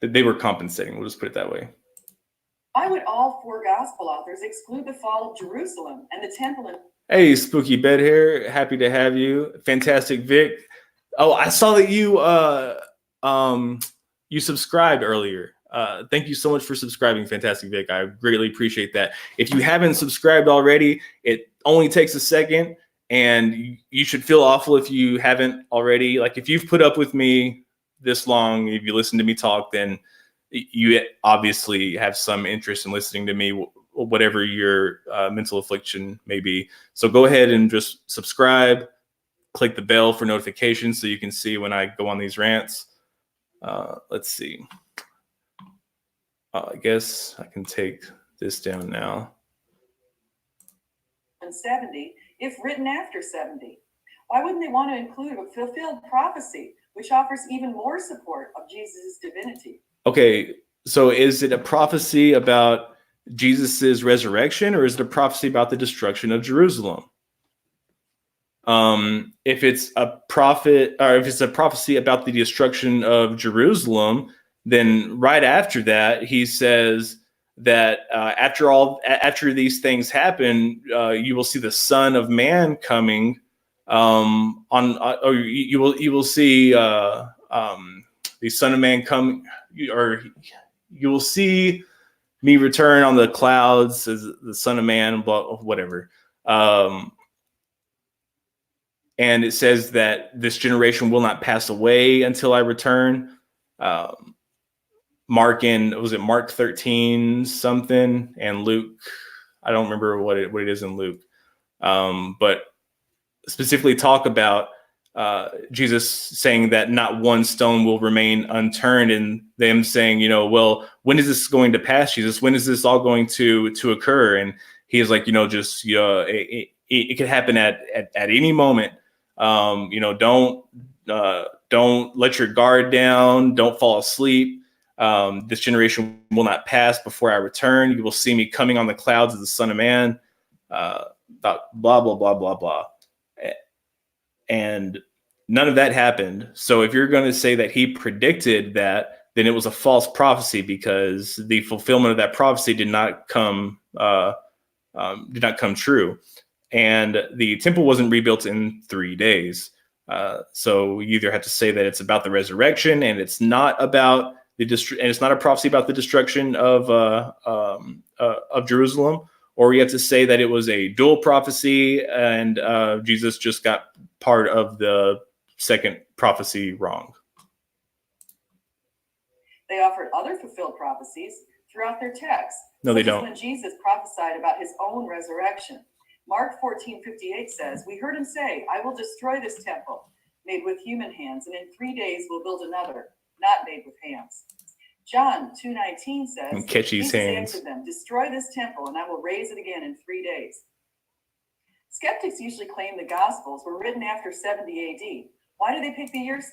They were compensating. We'll just put it that way. Why would all 4 gospel authors exclude the fall of Jerusalem and the temple? Hey, Spooky Bed Hair, happy to have you. Fantastic Vic. Oh, I saw that you subscribed earlier. Thank you so much for subscribing, Fantastic Vic. I greatly appreciate that. If you haven't subscribed already, it only takes a second, and you should feel awful if you haven't already. Like, if you've put up with me this long, if you listen to me talk, then you obviously have some interest in listening to me, whatever your mental affliction may be. So go ahead and just subscribe, click the bell for notifications so you can see when I go on these rants. Let's see. I guess I can take this down now. 70, if written after 70. Why wouldn't they want to include a fulfilled prophecy, which offers even more support of Jesus' divinity? Okay, so is it a prophecy about Jesus's resurrection, or is it a prophecy about the destruction of Jerusalem? If it's a prophecy about the destruction of Jerusalem, then right after that, he says that after these things happen, you will see the Son of Man coming. You will see the Son of Man come, or you will see me return on the clouds as the Son of Man, whatever. And it says that this generation will not pass away until I return. Mark 13 something, and Luke, I don't remember what it is in Luke, but specifically talk about Jesus saying that not one stone will remain unturned, and them saying, well, when is this going to pass, Jesus? When is this all going to occur? And he is like, it could happen at any moment. Don't let your guard down. Don't fall asleep. This generation will not pass before I return. You will see me coming on the clouds of the Son of Man. Blah, blah, blah, blah, blah. And none of that happened. So if you're going to say that he predicted that, then it was a false prophecy, because the fulfillment of that prophecy did not come true. And the temple wasn't rebuilt in 3 days. So you either have to say that it's about the resurrection, and it's not about and it's not a prophecy about the destruction of Jerusalem, or you have to say that it was a dual prophecy, and Jesus just got part of the second prophecy wrong. They offered other fulfilled prophecies throughout their text. No, they don't. When Jesus prophesied about his own resurrection. Mark 14:58 says, "We heard him say, I will destroy this temple made with human hands, and in 3 days we'll build another, not made with hands." John 2:19 says, and catch these hands. Answered them, "Destroy this temple, and I will raise it again in 3 days." Skeptics usually claim the Gospels were written after 70 AD. Why do they pick the years?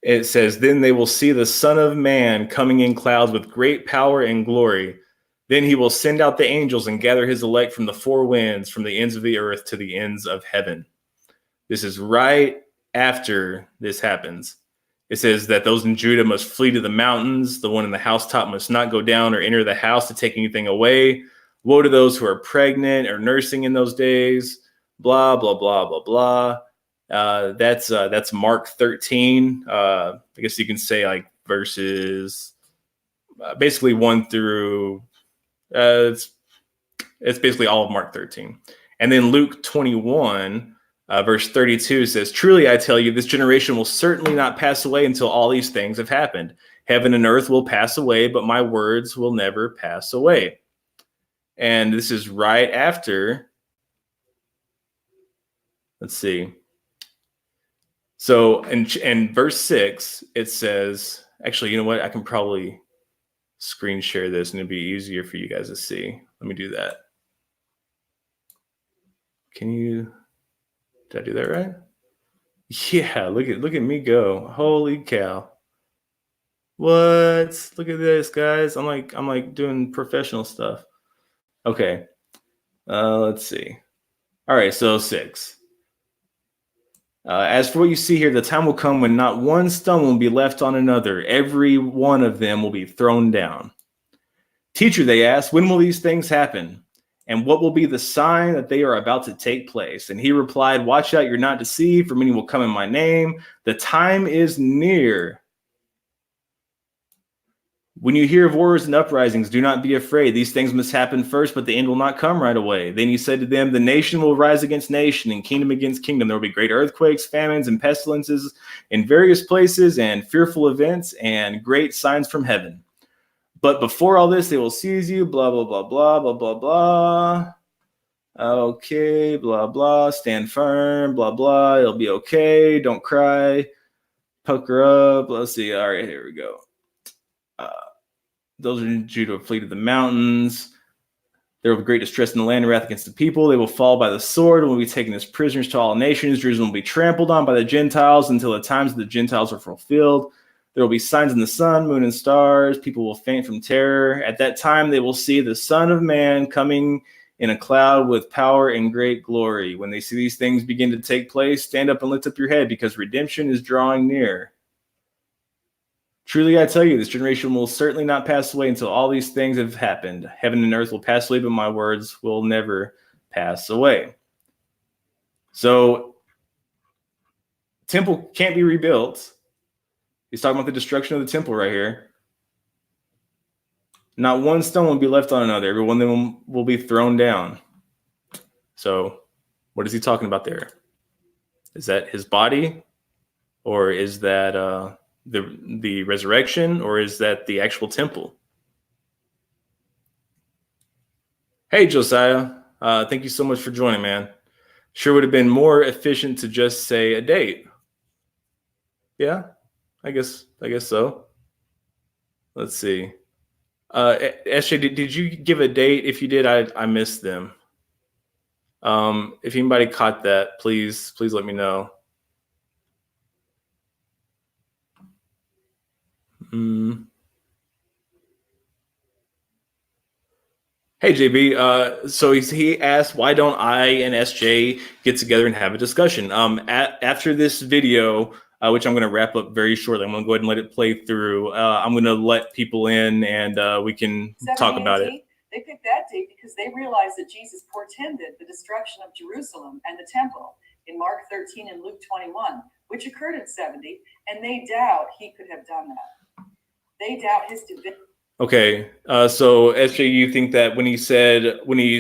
It says, "Then they will see the Son of Man coming in clouds with great power and glory. Then he will send out the angels and gather his elect from the four winds, from the ends of the earth to the ends of heaven." This is right after this happens. It says that those in Judah must flee to the mountains. The one in the housetop must not go down or enter the house to take anything away. Woe to those who are pregnant or nursing in those days. Blah, blah, blah, blah, blah. That's Mark 13. I guess you can say like verses basically 1 through it's basically all of Mark 13. And then Luke 21 verse 32 says, "Truly I tell you, this generation will certainly not pass away until all these things have happened. Heaven and earth will pass away, but my words will never pass away." And this is right after, let's see. So in verse 6, it says, actually, you know what? I can probably screen share this and it'd be easier for you guys to see. Let me do that. Did I do that right? Yeah, look at me go. Holy cow. What? Look at this, guys. I'm like doing professional stuff. Okay. Let's see. All right, so 6. "As for what you see here, the time will come when not one stone will be left on another. Every one of them will be thrown down." "Teacher," they asked, "when will these things happen? And what will be the sign that they are about to take place?" And he replied, "Watch out, you're not deceived, for many will come in my name. The time is near. When you hear of wars and uprisings, do not be afraid. These things must happen first, but the end will not come right away." Then he said to them, "The nation will rise against nation and kingdom against kingdom. There will be great earthquakes, famines, and pestilences in various places, and fearful events and great signs from heaven. But before all this, they will seize you, blah, blah, blah, blah, blah, blah, blah. Okay, blah, blah. Stand firm, blah, blah. It'll be okay. Don't cry. Pucker up. Let's see. All right, here we go. Those are in Judah flee to the mountains. There will be great distress in the land and wrath against the people. They will fall by the sword and will be taken as prisoners to all nations. Jerusalem will be trampled on by the Gentiles until the times of the Gentiles are fulfilled. There will be signs in the sun, moon, and stars. People will faint from terror. At that time, they will see the Son of Man coming in a cloud with power and great glory. When they see these things begin to take place, stand up and lift up your head, because redemption is drawing near. Truly, I tell you, this generation will certainly not pass away until all these things have happened. Heaven and earth will pass away, but my words will never pass away. So, temple can't be rebuilt. He's talking about the destruction of the temple right here. Not one stone will be left on another. Every one of them will be thrown down. So, what is he talking about there? Is that his body, or is that the resurrection, or is that the actual temple? Hey, Josiah, thank you so much for joining, man. Sure would have been more efficient to just say a date. Yeah, I guess so. Let's see. SJ, did you give a date? If you did, I missed them. If anybody caught that, please let me know. Hey JB, so he asked, why don't I and SJ get together and have a discussion? After this video, which I'm going to wrap up very shortly, I'm going to go ahead and let it play through. I'm going to let people in, and we can talk about it. They picked that date because they realized that Jesus portended the destruction of Jerusalem and the temple in Mark 13 and Luke 21, which occurred in 70, and they doubt he could have done that. They doubt his divinity. Okay, so SJ, you think that when he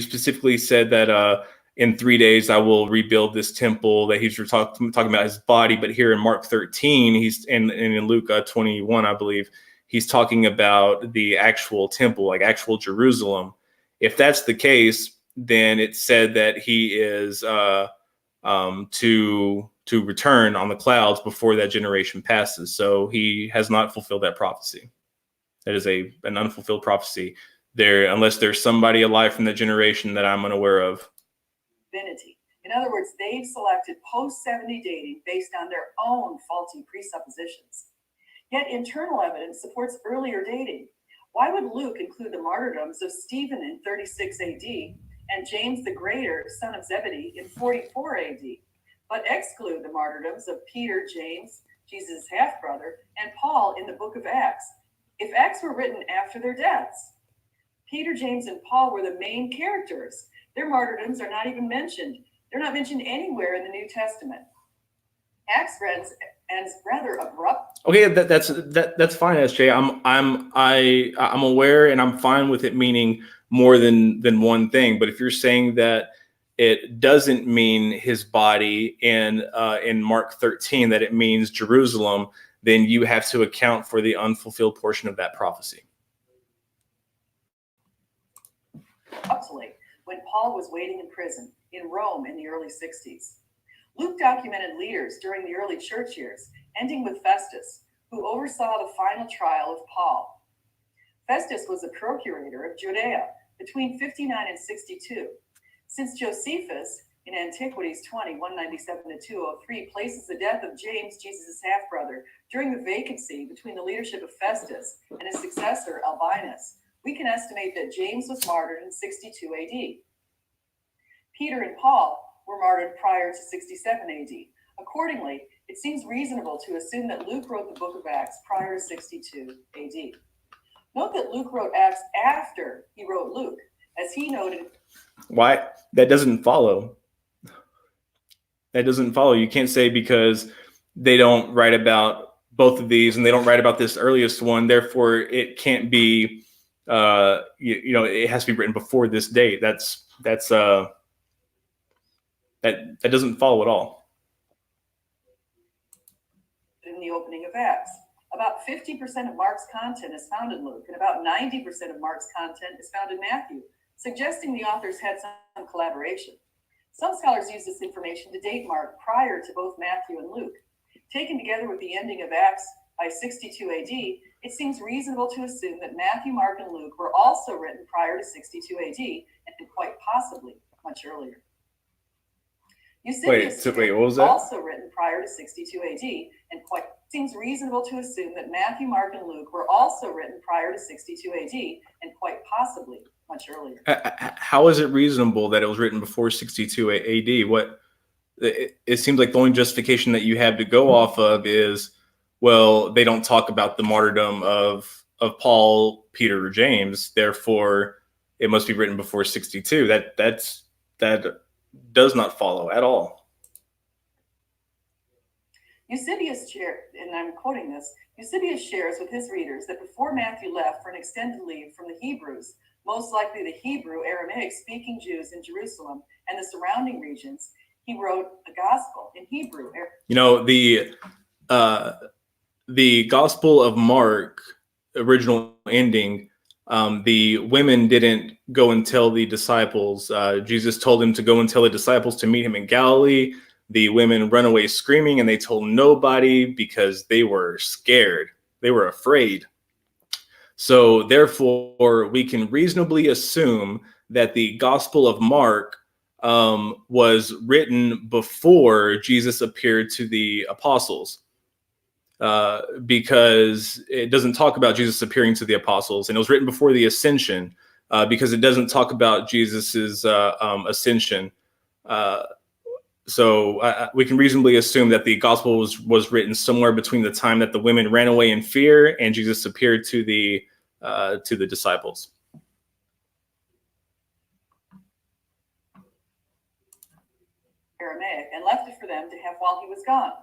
specifically said that in 3 days I will rebuild this temple, that he's talking about his body, but here in Mark 13, he's in Luke 21, I believe, he's talking about the actual temple, like actual Jerusalem. If that's the case, then it said that he is to return on the clouds before that generation passes. So he has not fulfilled that prophecy. That is an unfulfilled prophecy there, unless there's somebody alive from that generation that I'm unaware of. Divinity. In other words, they've selected post-70 dating based on their own faulty presuppositions. Yet internal evidence supports earlier dating. Why would Luke include the martyrdoms of Stephen in 36 AD and James the Greater, son of Zebedee, in 44 AD, but exclude the martyrdoms of Peter, James, Jesus' half-brother, and Paul in the book of Acts? If Acts were written after their deaths, Peter, James, and Paul were the main characters. Their martyrdoms are not even mentioned. They're not mentioned anywhere in the New Testament. Acts ends rather abrupt. Okay, that's fine, SJ. I'm aware, and I'm fine with it meaning more than one thing. But if you're saying that it doesn't mean his body in Mark 13, that it means Jerusalem, then you have to account for the unfulfilled portion of that prophecy. When Paul was waiting in prison in Rome in the early 60s. Luke documented leaders during the early church years, ending with Festus, who oversaw the final trial of Paul. Festus was the procurator of Judea between 59 and 62. Since Josephus, in Antiquities 20, 197 to 203, places the death of James, Jesus' half-brother, during the vacancy between the leadership of Festus and his successor, Albinus, we can estimate that James was martyred in 62 AD. Peter and Paul were martyred prior to 67 AD. Accordingly, it seems reasonable to assume that Luke wrote the book of Acts prior to 62 AD. Note that Luke wrote Acts after he wrote Luke, as he noted. Why? That doesn't follow. That doesn't follow. You can't say because they don't write about both of these and they don't write about this earliest one, therefore it can't be, it has to be written before this date. That doesn't follow at all. In the opening of Acts, about 50% of Mark's content is found in Luke, and about 90% of Mark's content is found in Matthew, suggesting the authors had some collaboration. Some scholars use this information to date Mark prior to both Matthew and Luke. Taken together with the ending of Acts by 62 AD, it seems reasonable to assume that Matthew, Mark, and Luke were also written prior to 62 AD, and quite possibly much earlier. Wait, what was that? Also written prior to 62 AD, and quite seems reasonable to assume that Matthew, Mark, and Luke were also written prior to 62 AD, and quite possibly much earlier. How is it reasonable that it was written before 62 AD? It seems like the only justification that you have to go off of is, well, they don't talk about the martyrdom of Paul, Peter, or James, therefore it must be written before 62. That does not follow at all. Eusebius shared, and I'm quoting this, Eusebius shares with his readers that before Matthew left for an extended leave from the Hebrews, most likely the Hebrew Aramaic speaking Jews in Jerusalem and the surrounding regions, He wrote the gospel in Hebrew. You know, the Gospel of Mark original ending, the women didn't go and tell the disciples. Jesus told them to go and tell the disciples to meet him in Galilee. The women run away screaming, and they told nobody because they were scared. They were afraid. So therefore, we can reasonably assume that the Gospel of Mark was written before Jesus appeared to the apostles, because it doesn't talk about Jesus appearing to the apostles, and it was written before the ascension, because it doesn't talk about Jesus's ascension. So we can reasonably assume that the gospel was written somewhere between the time that the women ran away in fear and Jesus appeared to the disciples. Aramaic, and left it for them to have while he was gone.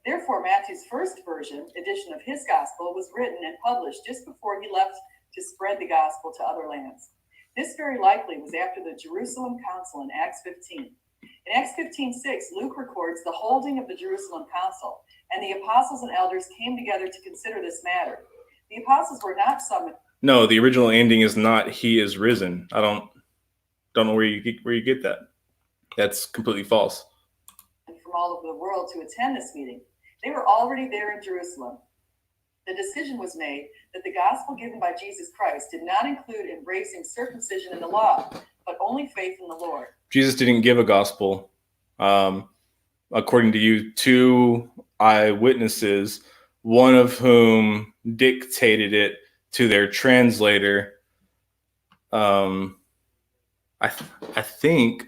Therefore, Matthew's first edition of his gospel was written and published just before he left to spread the gospel to other lands. This very likely was after the Jerusalem Council in Acts 15. In Acts 15:6, Luke records the holding of the Jerusalem Council, and the apostles and elders came together to consider this matter. The apostles were not summoned. No, the original ending is not "He is risen." I don't know where you get that. That's completely false. From all over the world to attend this meeting. They were already there in Jerusalem. The decision was made that the gospel given by Jesus Christ did not include embracing circumcision in the law, but only faith in the Lord. Jesus didn't give a gospel. According to you, 2 eyewitnesses, one of whom dictated it to their translator. I think,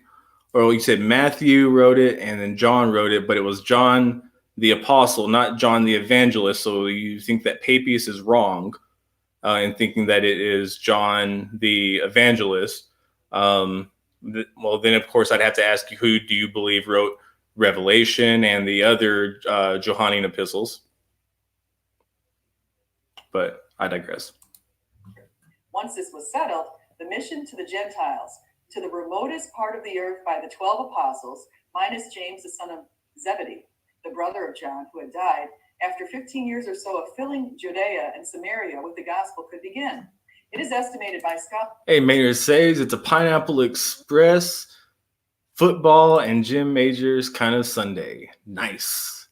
or you said Matthew wrote it and then John wrote it, but it was John the apostle, not John the evangelist. So you think that Papias is wrong in thinking that it is John the evangelist. Well, then, of course, I'd have to ask you, who do you believe wrote Revelation and the other Johannine epistles? But I digress. Once this was settled, the mission to the Gentiles, to the remotest part of the earth by the 12 apostles, minus James, the son of Zebedee, the brother of John, who had died, after 15 years or so of filling Judea and Samaria with the gospel, could begin. It is estimated by scholars. Hey, Maynard says it's a Pineapple Express football and gym majors kind of Sunday. Nice.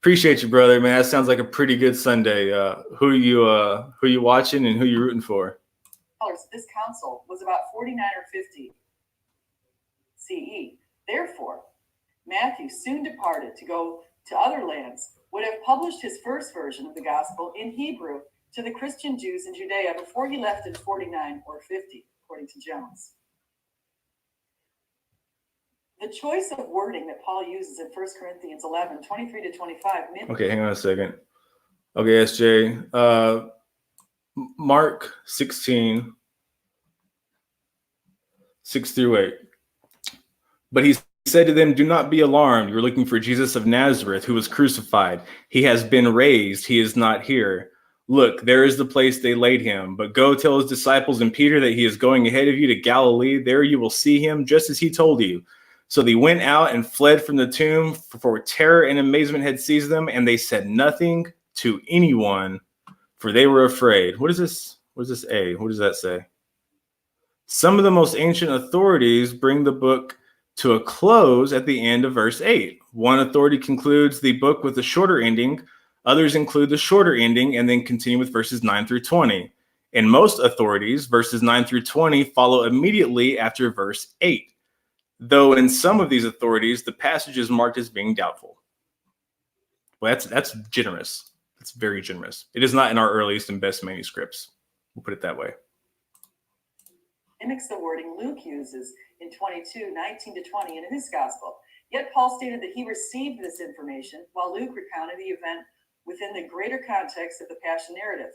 Appreciate you, brother, man. That sounds like a pretty good Sunday. Who are you watching and who you rooting for? This council was about 49 or 50 CE. Therefore, Matthew soon departed to go to other lands, would have published his first version of the gospel in Hebrew to the Christian Jews in Judea before he left in 49 or 50, according to Jones. The choice of wording that Paul uses in 1 Corinthians 11, 23 to 25. Okay, hang on a second. Okay, SJ. Mark 16, 6-8. But he said to them, "Do not be alarmed. You're looking for Jesus of Nazareth, who was crucified. He has been raised. He is not here. Look, there is the place they laid him. But go tell his disciples and Peter that he is going ahead of you to Galilee. There you will see him, just as he told you." So they went out and fled from the tomb, for terror and amazement had seized them, and they said nothing to anyone, for they were afraid. What is this? What is this A? What does that say? Some of the most ancient authorities bring the book to a close at the end of verse 8. One authority concludes the book with a shorter ending. Others include the shorter ending and then continue with verses 9 through 20. In most authorities, verses 9 through 20 follow immediately after verse 8. Though in some of these authorities, the passage is marked as being doubtful. Well, that's generous. That's very generous. It is not in our earliest and best manuscripts. We'll put it that way. Mimics the wording Luke uses in 22, 19 to 20 in his gospel. Yet Paul stated that he received this information while Luke recounted the event within the greater context of the Passion narrative.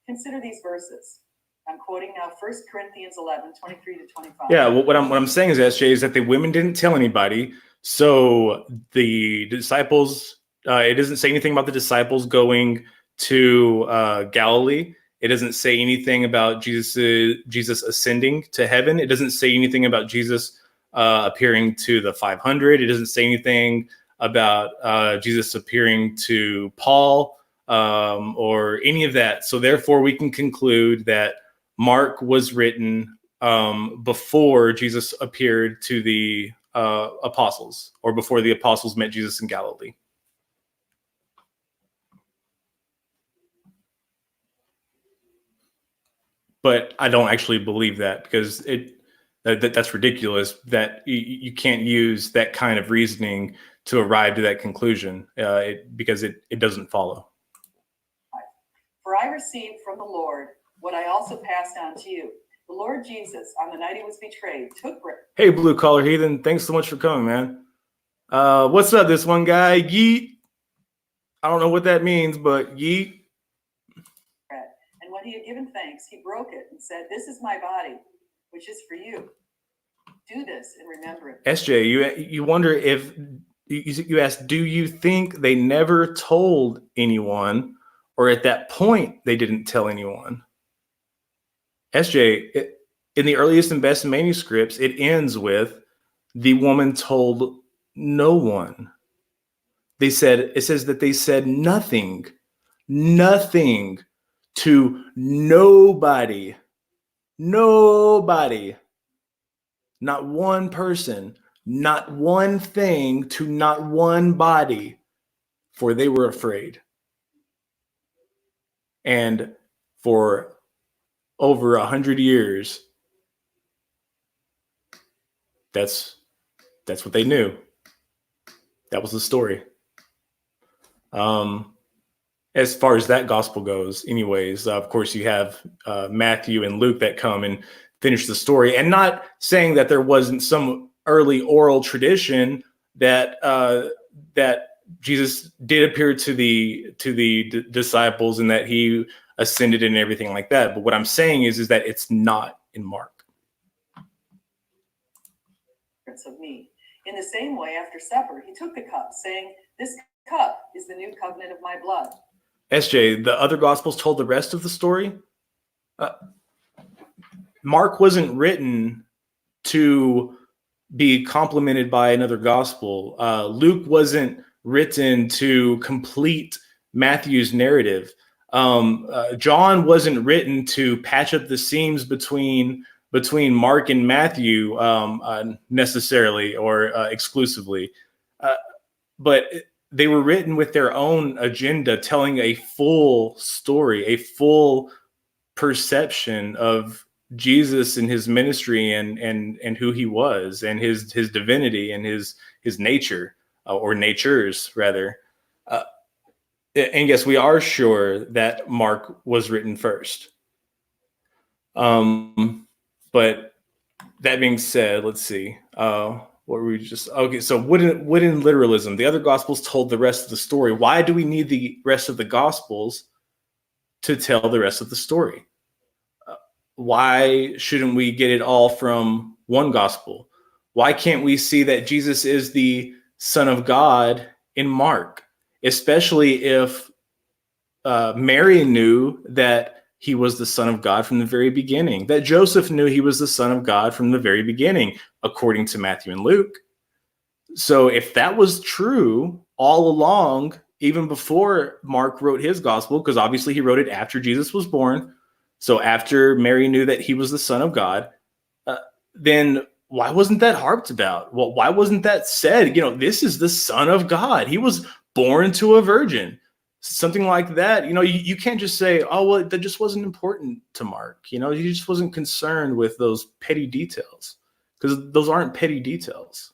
Consider these verses. I'm quoting now 1 Corinthians 11, 23 to 25. Yeah, well, what I'm saying is, SJ, is that the women didn't tell anybody. So the disciples, it doesn't say anything about the disciples going to Galilee. It doesn't say anything about Jesus ascending to heaven. It doesn't say anything about Jesus appearing to the 500. It doesn't say anything about Jesus appearing to Paul or any of that. So therefore, we can conclude that Mark was written before Jesus appeared to the apostles, or before the apostles met Jesus in Galilee. But I don't actually believe that, because that's ridiculous. That you can't use that kind of reasoning to arrive to that conclusion, because it doesn't follow. For I received from the Lord what I also passed on to you. The Lord Jesus, on the night he was betrayed, took bread. Hey, blue collar heathen, thanks so much for coming, man. What's up, this one guy? Yeet. I don't know what that means, but yeet. And when he had given thanks, he broke it and said, "This is my body, which is for you. Do this in remembrance." SJ, you wonder if you asked, do you think they never told anyone, or at that point they didn't tell anyone? SJ, in the earliest and best manuscripts, it ends with the woman told no one. It says that they said nothing to nobody, not one person, not one thing, to not one body, for they were afraid. And for over 100 years, that's what they knew. That was the story. As far as that gospel goes, anyways, of course, you have Matthew and Luke that come and finish the story, and not saying that there wasn't some early oral tradition that that Jesus did appear to the disciples and that he ascended and everything like that. But what I'm saying is that it's not in Mark. Of me. In the same way, after supper, he took the cup, saying, "This cup is the new covenant of my blood." SJ, the other gospels told the rest of the story. Mark wasn't written to be complemented by another gospel. Luke wasn't written to complete Matthew's narrative. John wasn't written to patch up the seams between Mark and Matthew necessarily or exclusively. But they were written with their own agenda, telling a full story, a full perception of Jesus and his ministry and who he was, and his divinity and his nature, or natures rather. And yes, we are sure that Mark was written first. But that being said, let's see. What were we just? Okay, so wooden literalism. The other gospels told the rest of the story. Why do we need the rest of the gospels to tell the rest of the story? Why shouldn't we get it all from one gospel? Why can't we see that Jesus is the Son of God in Mark? Especially if Mary knew that he was the Son of God from the very beginning, that Joseph knew he was the Son of God from the very beginning, according to Matthew and Luke. So if that was true all along, even before Mark wrote his gospel, because obviously he wrote it after Jesus was born, so after Mary knew that he was the Son of God, then why wasn't that harped about? Well, why wasn't that said? This is the Son of God. He was born to a virgin. Something like that. You can't just say, oh, well, that just wasn't important to Mark. He just wasn't concerned with those petty details, because those aren't petty details.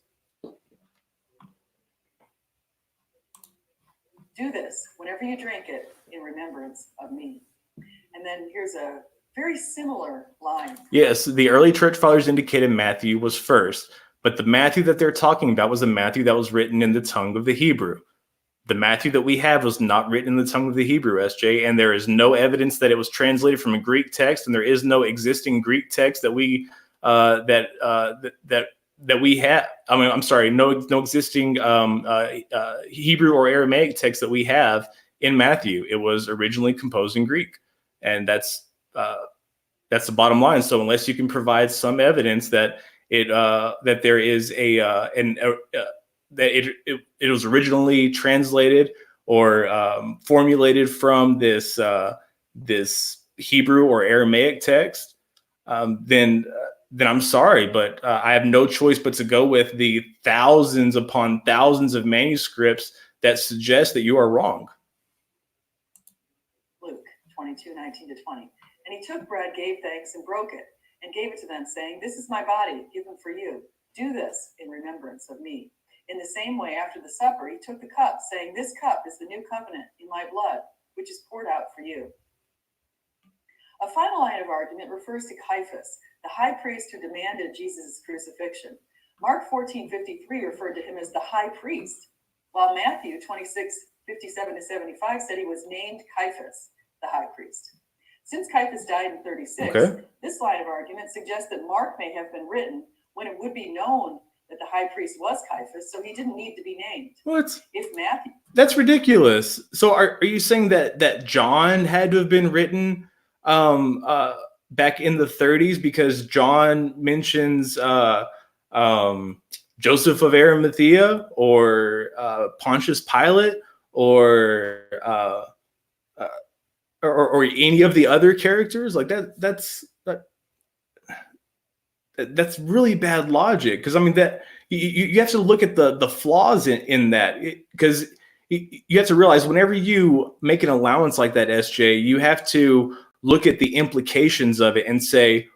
Do this whenever you drink it in remembrance of me. And then here's a very similar line. Yes, the early church fathers indicated Matthew was first, but the Matthew that they're talking about was a Matthew that was written in the tongue of the Hebrew. The Matthew that we have was not written in the tongue of the Hebrew, SJ, and there is no evidence that it was translated from a Greek text, and there is no existing Greek text that we that we have. I mean, I'm sorry, no existing Hebrew or Aramaic text that we have in Matthew. It was originally composed in Greek, and that's the bottom line. So unless you can provide some evidence that that there is that it was originally translated or formulated from this Hebrew or Aramaic text, then I'm sorry, but I have no choice but to go with the thousands upon thousands of manuscripts that suggest that you are wrong. Luke 22:19-20. And he took bread, gave thanks, and broke it, and gave it to them, saying, "This is my body, given for you. Do this in remembrance of me." In the same way, after the supper, he took the cup, saying, "This cup is the new covenant in my blood, which is poured out for you." A final line of argument refers to Caiaphas, the high priest who demanded Jesus' crucifixion. Mark 14:53 referred to him as the high priest, while Matthew 26:57-75 said he was named Caiaphas, the high priest. Since Caiaphas died in 36, this line of argument suggests that Mark may have been written when it would be known that the high priest was Caiaphas, so he didn't need to be named. What? If Matthew... That's ridiculous. So are you saying that John had to have been written back in the 30s because John mentions Joseph of Arimathea or Pontius Pilate or any of the other characters? Like that's really bad logic, because I mean that you have to look at the flaws in that, because you have to realize whenever you make an allowance like that, SJ, you have to look at the implications of it and say,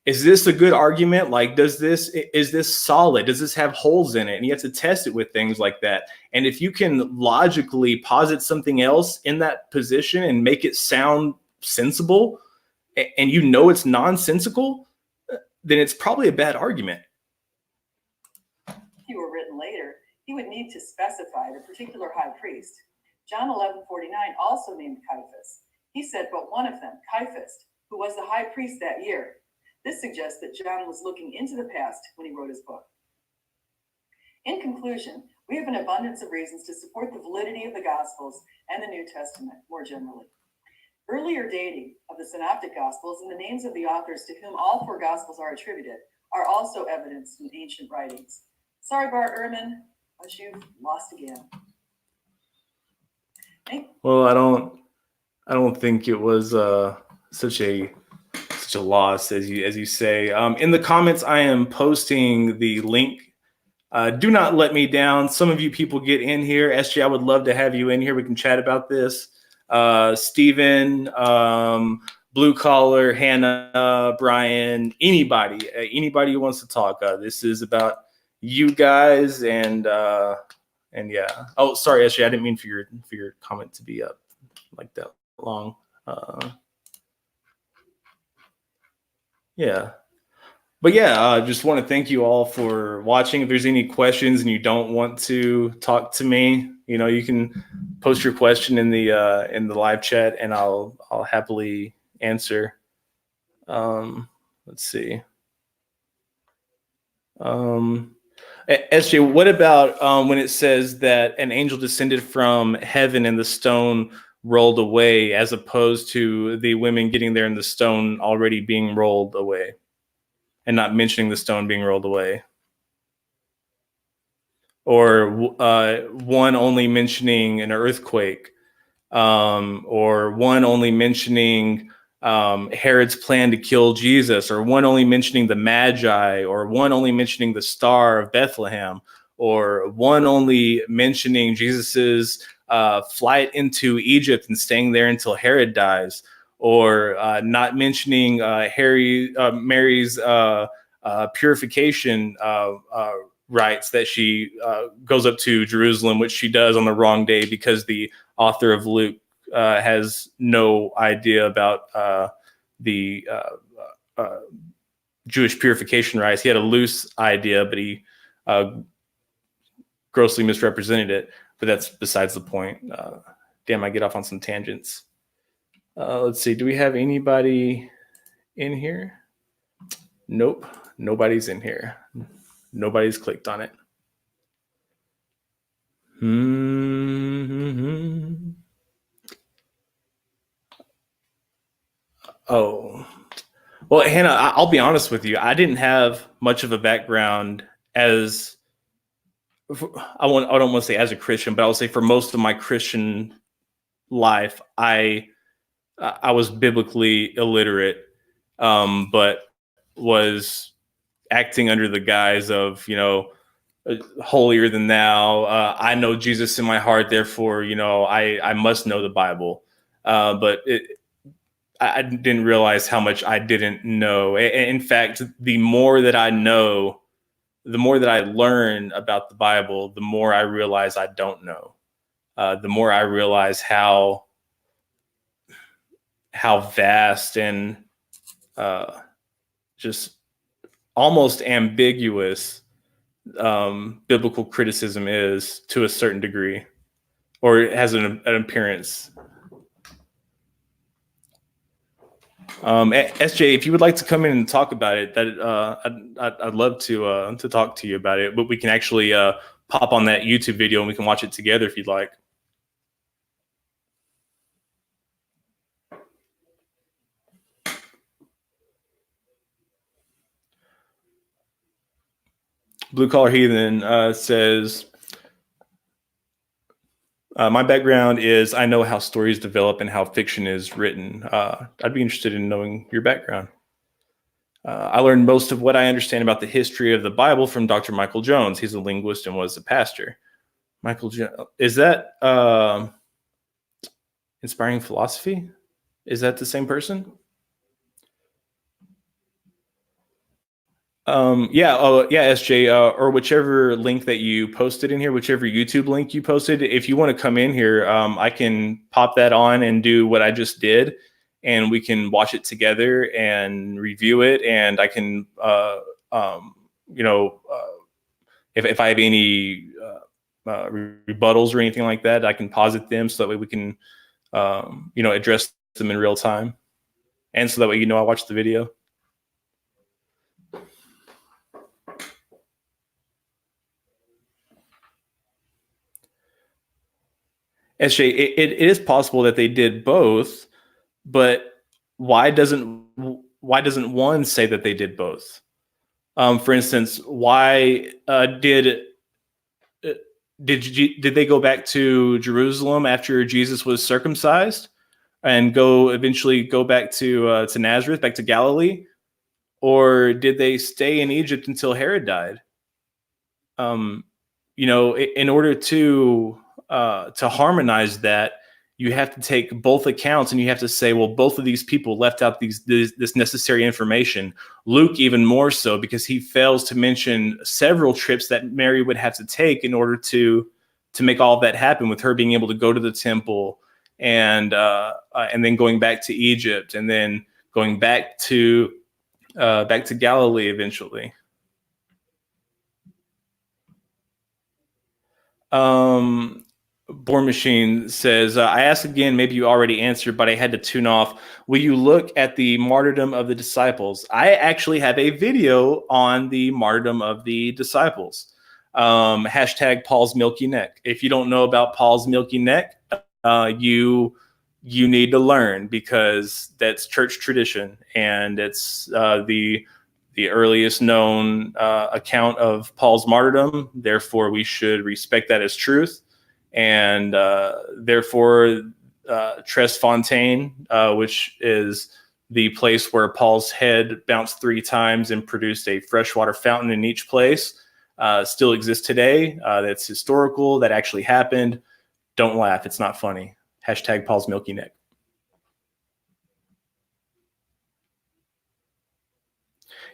is this a good argument? Like, is this solid? Does this have holes in it? And you have to test it with things like that. And if you can logically posit something else in that position and make it sound sensible, and you know it's nonsensical, then it's probably a bad argument. If he were written later, he would need to specify the particular high priest. John 11:49 also named Caiaphas. He said, but one of them, Caiaphas, who was the high priest that year. This suggests that John was looking into the past when he wrote his book. In conclusion, we have an abundance of reasons to support the validity of the Gospels and the New Testament more generally. Earlier dating of the Synoptic Gospels and the names of the authors to whom all four Gospels are attributed are also evidenced in ancient writings. Sorry, Bart Ehrman, but you've lost again. Well, I don't think it was such a loss as you say. In the comments, I am posting the link. Do not let me down. Some of you people get in here. SJ, I would love to have you in here. We can chat about this. Steven, Blue Collar, Hannah, Brian, anybody who wants to talk. This is about you guys, and yeah. Oh, sorry, SJ, I didn't mean for your comment to be up like that long. Yeah. But yeah, just want to thank you all for watching. If there's any questions and you don't want to talk to me, you can post your question in the live chat, and I'll happily answer. Let's see. SJ, what about when it says that an angel descended from heaven and the stone rolled away, as opposed to the women getting there and the stone already being rolled away, and not mentioning the stone being rolled away? Or one only mentioning an earthquake, or one only mentioning Herod's plan to kill Jesus, or one only mentioning the Magi, or one only mentioning the Star of Bethlehem, or one only mentioning Jesus's flight into Egypt and staying there until Herod dies, or not mentioning Mary's purification rites that she goes up to Jerusalem, which she does on the wrong day because the author of Luke has no idea about the Jewish purification rites. He had a loose idea, but he grossly misrepresented it. But that's besides the point. Damn, I get off on some tangents. Let's see. Do we have anybody in here? Nope. Nobody's in here. Nobody's clicked on it. Oh, Well, Hannah, I'll be honest with you. I didn't have much of a background as I don't want to say as a Christian, but I will say for most of my Christian life, I was biblically illiterate, but was acting under the guise of, holier than thou. I know Jesus in my heart, therefore, I must know the Bible. But I didn't realize how much I didn't know. In fact, the more that I know, the more that I learn about the Bible, the more I realize I don't know. The more I realize how vast and just almost ambiguous biblical criticism is to a certain degree, or it has an appearance. SJ, if you would like to come in and talk about it, I'd love to talk to you about it. But we can actually pop on that YouTube video and we can watch it together if you'd like. Blue Collar Heathen says, my background is I know how stories develop and how fiction is written. I'd be interested in knowing your background. I learned most of what I understand about the history of the Bible from Dr. Michael Jones. He's a linguist and was a pastor. Michael Jones, is that Inspiring Philosophy? Is that the same person? SJ, or whichever link that you posted in here, whichever YouTube link you posted, if you want to come in here, I can pop that on and do what I just did, and we can watch it together and review it. And I can, if I have any rebuttals or anything like that, I can posit them so that way we can, address them in real time, and so that way I watched the video. SJ, it is possible that they did both, but why doesn't one say that they did both? For instance, why did they go back to Jerusalem after Jesus was circumcised, and eventually go back to Nazareth, back to Galilee, or did they stay in Egypt until Herod died? In order to harmonize that, you have to take both accounts and you have to say, well, both of these people left out this necessary information. Luke even more so, because he fails to mention several trips that Mary would have to take in order to make all of that happen, with her being able to go to the temple and then going back to Egypt and then going back to Galilee eventually. Born Machine says, I asked again, maybe you already answered, but I had to tune off. Will you look at the martyrdom of the disciples? I actually have a video on the martyrdom of the disciples. Hashtag Paul's milky neck. If you don't know about Paul's milky neck, you need to learn, because that's church tradition, and it's the earliest known account of Paul's martyrdom. Therefore, we should respect that as truth. And therefore, Tres Fontaine, which is the place where Paul's head bounced 3 times and produced a freshwater fountain in each place, still exists today. That's historical. That actually happened. Don't laugh. It's not funny. Hashtag Paul's milky neck.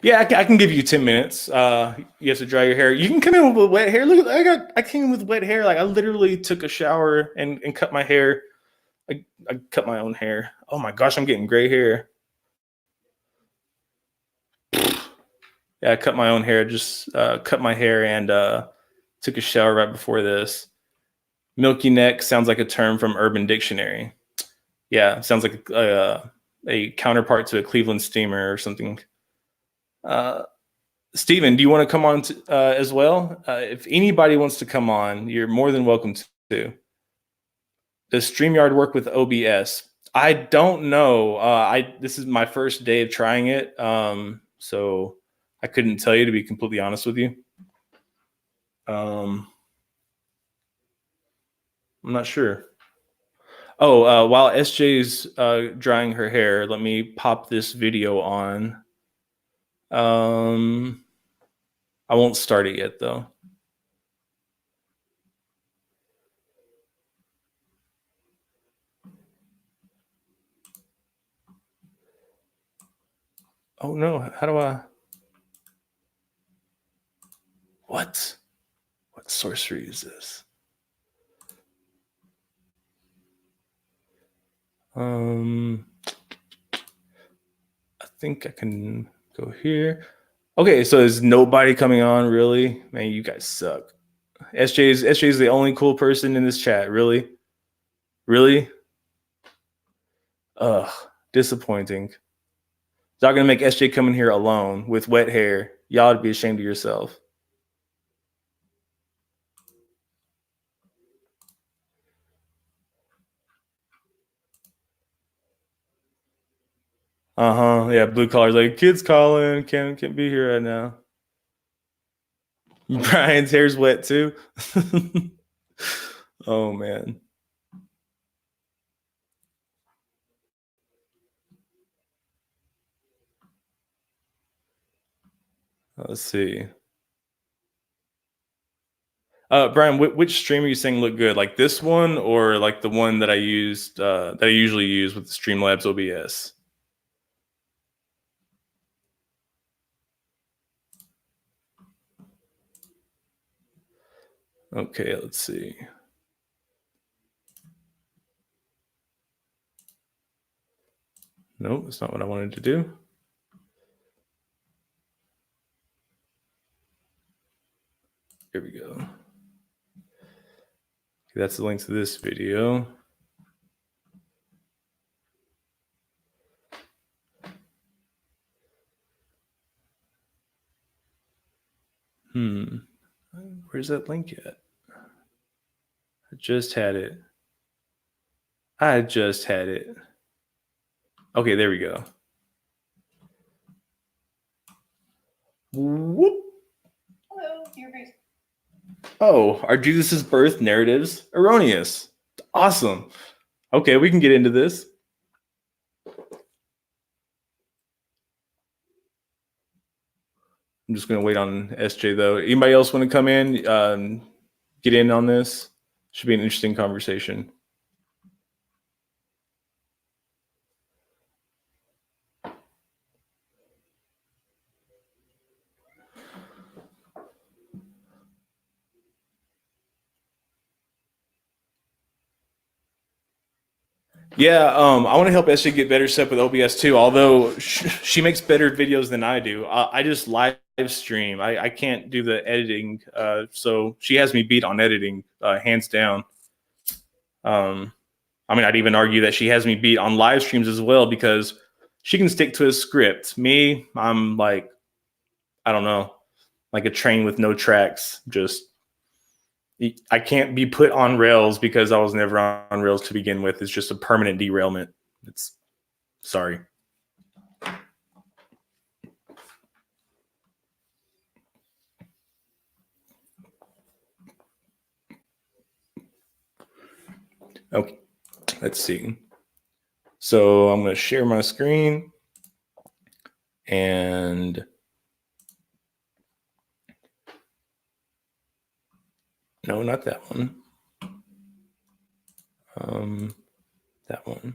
Yeah, I can give you 10 minutes. You have to dry your hair. You can come in with wet hair. Look, I came in with wet hair. Like, I literally took a shower and cut my hair. I cut my own hair. Oh my gosh, I'm getting gray hair. Yeah, I cut my own hair. Just cut my hair and took a shower right before this. Milky neck sounds like a term from Urban Dictionary. Yeah, sounds like a counterpart to a Cleveland steamer or something. Steven, do you want to come on as well? If anybody wants to come on, you're more than welcome to. Does StreamYard work with OBS? I don't know. This is my first day of trying it, so I couldn't tell you, to be completely honest with you. I'm not sure. Oh, while SJ's drying her hair, let me pop this video on. I won't start it yet, though. Oh no, how do I? What? What sorcery is this? I think I can go here. Okay, so is nobody coming on, really? Man, you guys suck. SJ's the only cool person in this chat, really? Really? Ugh, disappointing. Y'all gonna make SJ come in here alone with wet hair. Y'all would be ashamed of yourself. Yeah, blue collar's like, kids calling, can't be here right now. Brian's hair's wet too. Oh man. Let's see. Brian, which stream are you saying look good? Like this one, or like the one that I used, that I usually use with the Streamlabs OBS? Okay, let's see. Nope, that's not what I wanted to do. Here we go. Okay, that's the link to this video. Where's that link at? I just had it. Okay, there we go. Whoop. Hello, your face. Oh, are Jesus' birth narratives erroneous? Awesome. Okay, we can get into this. I'm just going to wait on SJ, though. Anybody else want to come in, get in on this? Should be an interesting conversation. Yeah, I want to help SJ get better set with OBS too. Although she makes better videos than I do. I just live stream. I can't do the editing, so she has me beat on editing, hands down. I mean, I'd even argue that she has me beat on live streams as well, because she can stick to a script. Me, I'm like, I don't know, like a train with no tracks. Just, I can't be put on rails because I was never on rails to begin with. It's just a permanent derailment. It's, sorry. Okay, let's see. So I'm going to share my screen, and no, not that one. That one.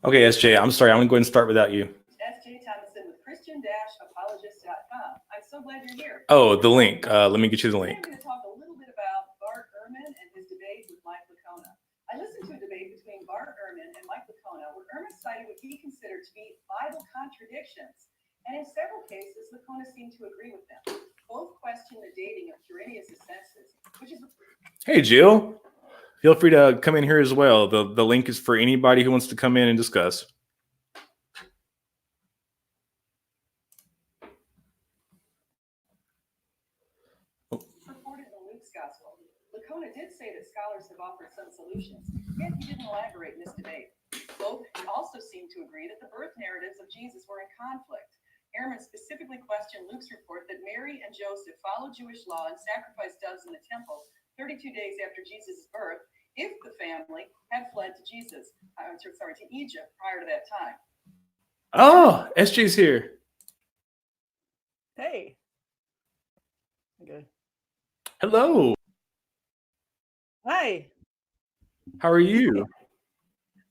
Okay, SJ, I'm sorry. I'm going to go ahead and start without you. SJ Thomason with Christian-Apologist.com. I'm so glad you're here. Oh, the link. Let me get you the link. I'm going to talk a little bit about Bart Ehrman and his debate with Mike Licona. I listened to a debate between Bart Ehrman and Mike Licona, where Ehrman cited what he considered to be Bible contradictions. And in several cases, Licona seemed to agree with them. Both questioned the dating of Quirinius' Census, which is... Hey, Jill. Feel free to come in here as well. The link is for anybody who wants to come in and discuss. gospel. Lacona did say that scholars have offered some solutions, yet he didn't elaborate in this debate. Both also seemed to agree that the birth narratives of Jesus were in conflict. Ehrman specifically questioned Luke's report that Mary and Joseph followed Jewish law and sacrificed doves in the temple 32 days after Jesus' birth, if the family had fled to to Egypt prior to that time. Oh, SJ's here. Hey. Good. Hello. Hi. How are you?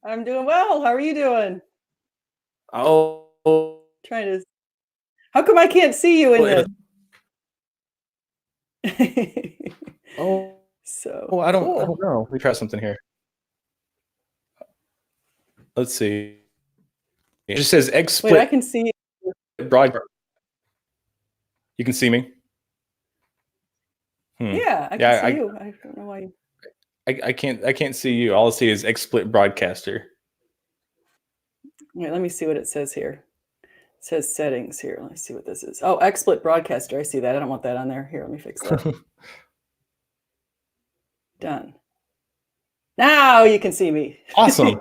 I'm doing well. How are you doing? Oh. Trying to. How come I can't see you in this? Oh. So. I don't know. Let me try something here. Let's see. It just says XSplit. Wait, I can see you. Broadcast. You can see me? Yeah, I can see you. I don't know why you... I can't see you. All I see is XSplit Broadcaster. Wait, let me see what it says here. It says settings here. Let me see what this is. Oh, XSplit Broadcaster. I see that. I don't want that on there. Here, let me fix that. Done. Now you can see me. Awesome.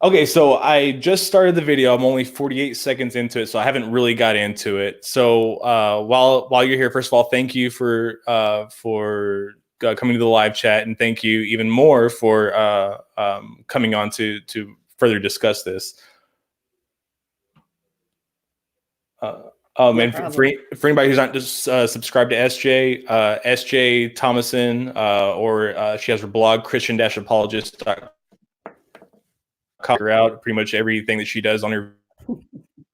Okay, so I just started the video. I'm only 48 seconds into it, so I haven't really got into it. So while you're here, first of all, thank you for coming to the live chat, and thank you even more for coming on to further discuss this. And for anybody who's not just subscribed to SJ, SJ Thomason, or she has her blog, Christian-Apologist.com. Her out pretty much everything that she does on her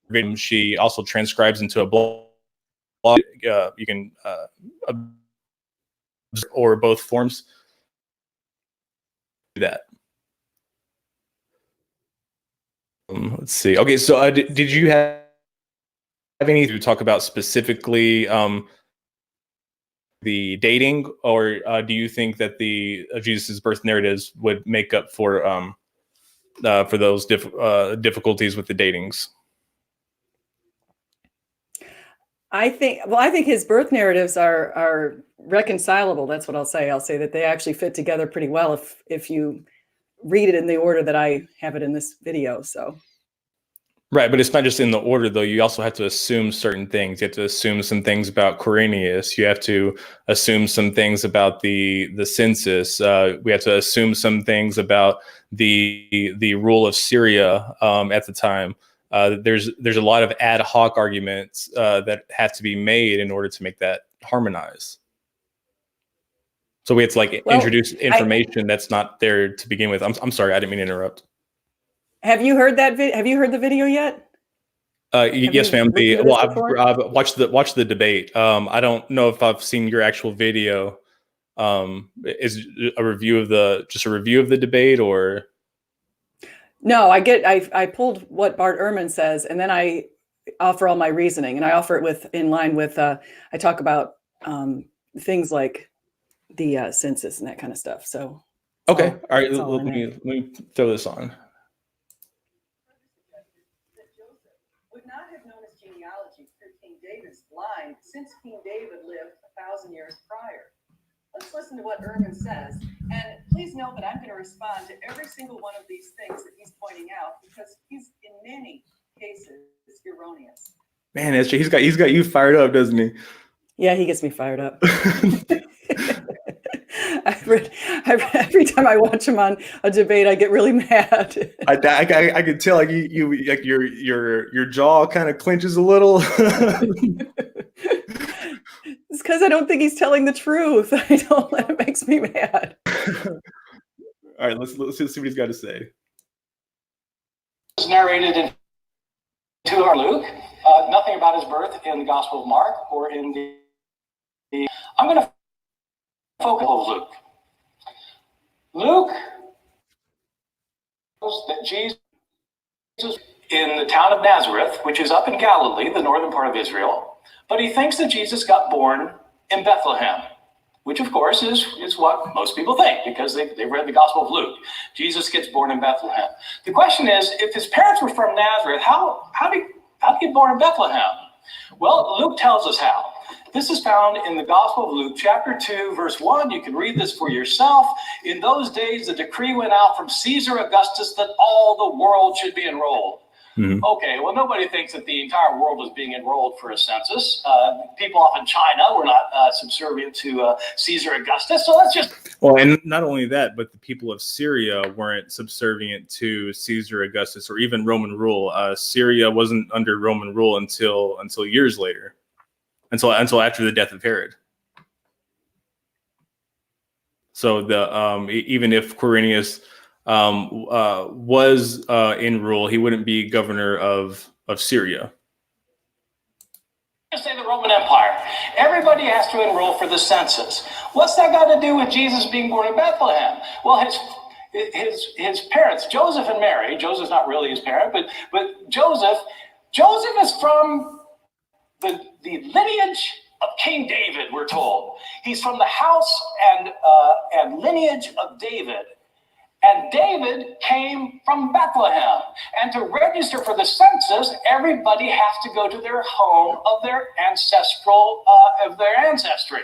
video. She also transcribes into a blog. You can or both forms do that. Let's see. Okay, so did you have anything to talk about specifically the dating, or do you think that the Jesus' birth narratives would make up for those difficulties with the datings? I think his birth narratives are reconcilable. That's what I'll say. I'll say that they actually fit together pretty well if you read it in the order that I have it in this video. So. Right, but it's not just in the order, though. You also have to assume certain things. You have to assume some things about Quirinius. You have to assume some things about the census. We have to assume some things about the rule of Syria at the time. There's a lot of ad hoc arguments that have to be made in order to make that harmonize. So we have to introduce information that's not there to begin with. I'm sorry, I didn't mean to interrupt. Have you heard that? Have you heard the video yet? Yes, ma'am. I've watched the debate. I don't know if I've seen your actual video. Is a review of the debate, or? No, I pulled what Bart Ehrman says, and then I offer all my reasoning, and I offer it in line with I talk about things like the census and that kind of stuff. So okay, all right. Let me throw this on. David's line since King David lived 1,000 years prior. Let's listen to what Ehrman says, and please note that I'm going to respond to every single one of these things that he's pointing out, because he's in many cases erroneous. Man, SJ, he's got you fired up, doesn't he? Yeah, he gets me fired up. Every time I watch him on a debate, I get really mad. I can tell, like your jaw kind of clenches a little. It's because I don't think he's telling the truth. It makes me mad. All right, let's see what he's got to say. It's narrated in to Luke. Nothing about his birth in the Gospel of Mark or in the. I'm going to focus on Luke. Luke knows that Jesus in the town of Nazareth, which is up in Galilee, the northern part of Israel, but he thinks that Jesus got born in Bethlehem, which of course is what most people think, because they read the Gospel of Luke. Jesus gets born in Bethlehem. The question is, if his parents were from Nazareth, how did he get born in Bethlehem? Well, Luke tells us how. This is found in the Gospel of Luke, chapter 2, verse 1. You can read this for yourself. In those days, the decree went out from Caesar Augustus that all the world should be enrolled. Mm-hmm. Okay, well, nobody thinks that the entire world is being enrolled for a census. People off in China were not subservient to Caesar Augustus, so let's just... Well, and not only that, but the people of Syria weren't subservient to Caesar Augustus or even Roman rule. Syria wasn't under Roman rule until years later. Until after the death of Herod. So even if Quirinius was in rule, he wouldn't be governor of Syria. Say the Roman Empire. Everybody has to enroll for the census. What's that got to do with Jesus being born in Bethlehem? Well, his parents, Joseph and Mary. Joseph's not really his parent, but Joseph is from the lineage of King David, we're told. He's from the house and lineage of David. And David came from Bethlehem. And to register for the census, everybody has to go to their home of their ancestry.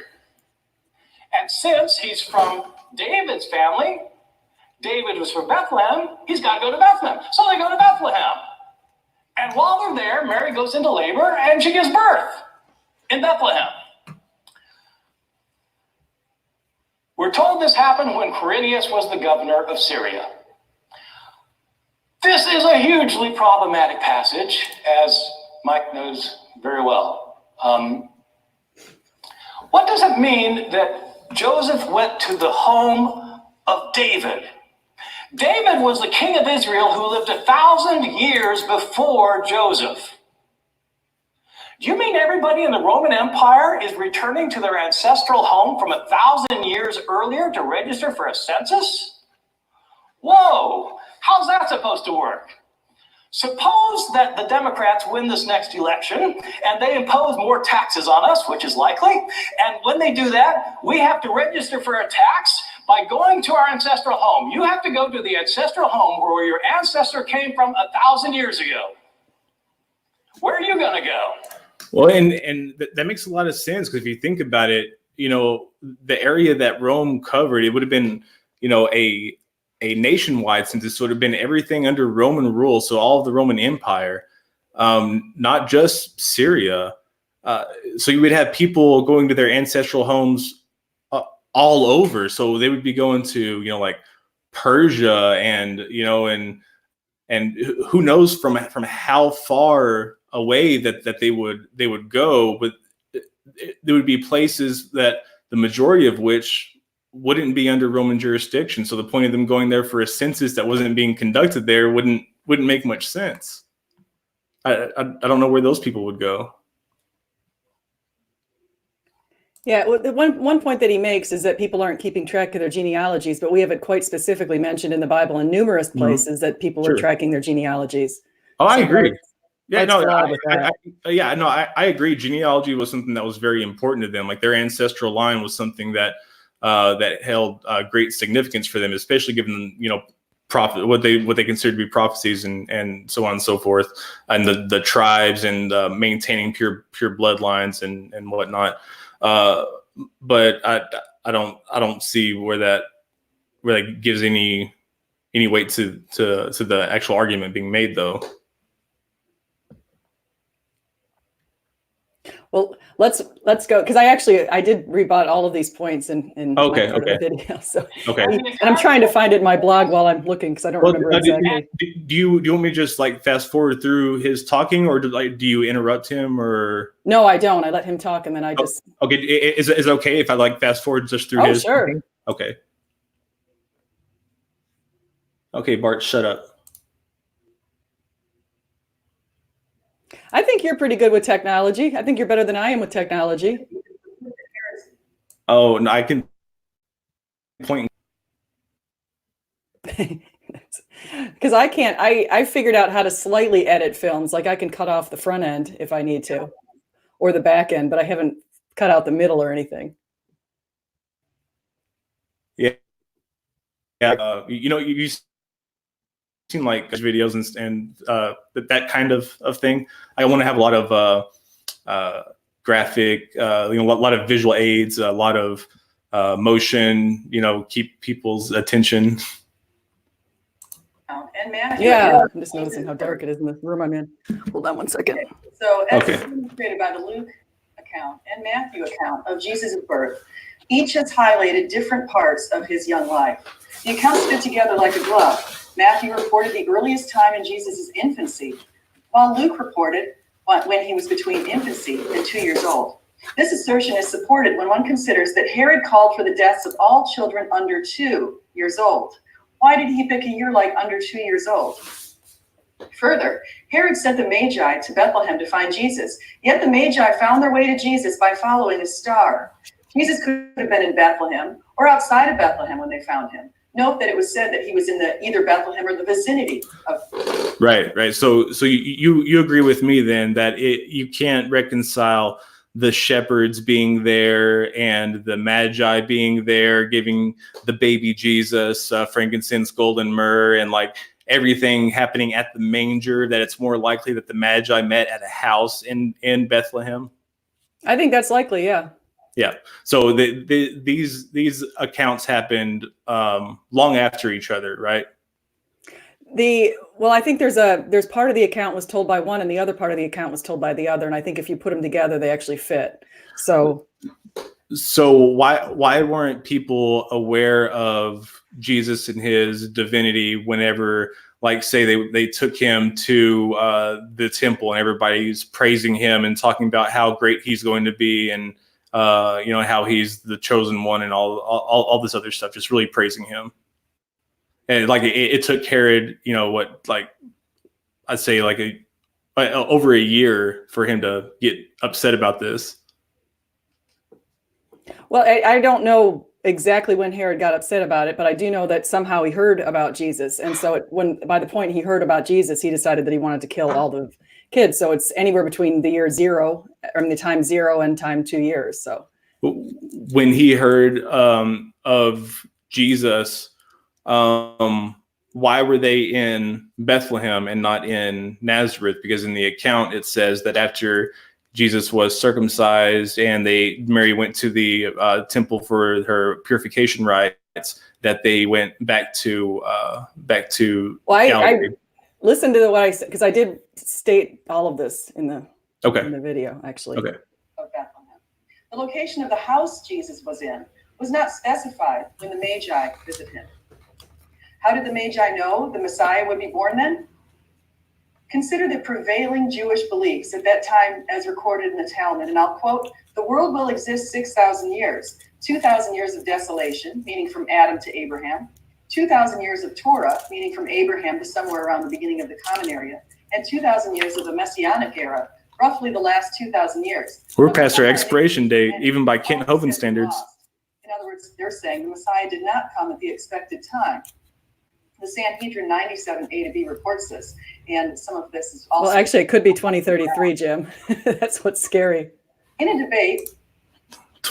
And since he's from David's family, David was from Bethlehem, he's got to go to Bethlehem. So they go to Bethlehem. And while they're there, Mary goes into labor and she gives birth in Bethlehem. We're told this happened when Quirinius was the governor of Syria. This is a hugely problematic passage, as Mike knows very well. What does it mean that Joseph went to the home of David? David was the king of Israel who lived 1,000 years before Joseph. Do you mean everybody in the Roman Empire is returning to their ancestral home from 1,000 years earlier to register for a census? Whoa, how's that supposed to work? Suppose that the Democrats win this next election and they impose more taxes on us, which is likely. And when they do that, we have to register for a tax by going to our ancestral home. You have to go to the ancestral home where your ancestor came from 1,000 years ago. Where are you going to go? Well, and that makes a lot of sense, because if you think about it, the area that Rome covered, it would have been, a nationwide census. So it would have been everything under Roman rule. So all of the Roman Empire, not just Syria. So you would have people going to their ancestral homes all over. So they would be going to, like Persia and who knows from how far away that they would go, but there would be places that the majority of which wouldn't be under Roman jurisdiction. So the point of them going there for a census that wasn't being conducted there wouldn't make much sense. I don't know where those people would go. Yeah, well, the one point that he makes is that people aren't keeping track of their genealogies, but we have it quite specifically mentioned in the Bible in numerous places that people are tracking their genealogies. Oh, I agree. Yeah, I agree. Genealogy was something that was very important to them. Like their ancestral line was something that held great significance for them, especially given what they considered to be prophecies and so on and so forth, and the tribes and maintaining pure bloodlines and whatnot. But I don't see where that gives any weight to the actual argument being made, though. Well, let's go, because I did rebut all of these points in the video. So and I'm trying to find it in my blog while I'm looking, because I don't remember exactly. Do you want me to just fast forward through his talking, or do you interrupt him, or? No, I don't. I let him talk, and then I just. Okay, is it okay if I fast forward just through his? Sure. Talking? Okay. Okay, Bart, shut up. I think you're pretty good with technology. I think you're better than I am with technology. Oh, no, I can point. Because I can't. I figured out how to slightly edit films. Like I can cut off the front end if I need to, or the back end, but I haven't cut out the middle or anything. Yeah. You seen videos and that kind of thing. I want to have a lot of graphic, a lot of visual aids, a lot of motion, keep people's attention. And Matthew. Yeah, I'm just noticing how dark it is in the room I'm in. Hold on one second. Okay. So as Okay. demonstrated by the Luke account and Matthew account of Jesus' birth, each has highlighted different parts of his young life. The accounts fit together like a glove. Matthew reported the earliest time in Jesus' infancy, while Luke reported when he was between infancy and 2 years old. This assertion is supported when one considers that Herod called for the deaths of all children under 2 years old. Why did he pick a year like under 2 years old? Further, Herod sent the Magi to Bethlehem to find Jesus, yet the Magi found their way to Jesus by following a star. Jesus could have been in Bethlehem or outside of Bethlehem when they found him. Note that it was said that he was in either Bethlehem or the vicinity of. Right. So you agree with me then that you can't reconcile the shepherds being there and the Magi being there, giving the baby Jesus frankincense, gold, and myrrh, and like everything happening at the manger, that it's more likely that the Magi met at a house in Bethlehem? I think that's likely, yeah. Yeah. So these accounts happened long after each other, right? Well, I think there's part of the account was told by one and the other part of the account was told by the other. And I think if you put them together, they actually fit. So why weren't people aware of Jesus and his divinity whenever, like, say they took him to the temple and everybody's praising him and talking about how great he's going to be, and how he's the chosen one and all this other stuff, just really praising him. And like it took Herod, I'd say over a year for him to get upset about this. Well, I don't know exactly when Herod got upset about it, but I do know that somehow he heard about Jesus. And so by the point he heard about Jesus, he decided that he wanted to kill all the kids. So it's anywhere between the year 0, or the time 0 and time 2 years. So when he heard of Jesus, why were they in Bethlehem and not in Nazareth? Because in the account it says that after Jesus was circumcised and Mary went to the temple for her purification rites, that they went back to well, Galilee. I listened to what I said, because I did state all of this in the video, actually. Okay. Of Bethlehem. The location of the house Jesus was in was not specified when the Magi visited him. How did the Magi know the Messiah would be born then? Consider the prevailing Jewish beliefs at that time as recorded in the Talmud, and I'll quote, "The world will exist 6,000 years, 2,000 years of desolation, meaning from Adam to Abraham, 2,000 years of Torah, meaning from Abraham to somewhere around the beginning of the Common Era, and 2,000 years of the Messianic era, roughly the last 2,000 years." We're past our expiration date, even by Kent Hovind standards. In other words, they're saying the Messiah did not come at the expected time. The Sanhedrin 97 A to B reports this, and some of this is also. Well, actually, it could be 2033, Jim. That's what's scary. In a debate.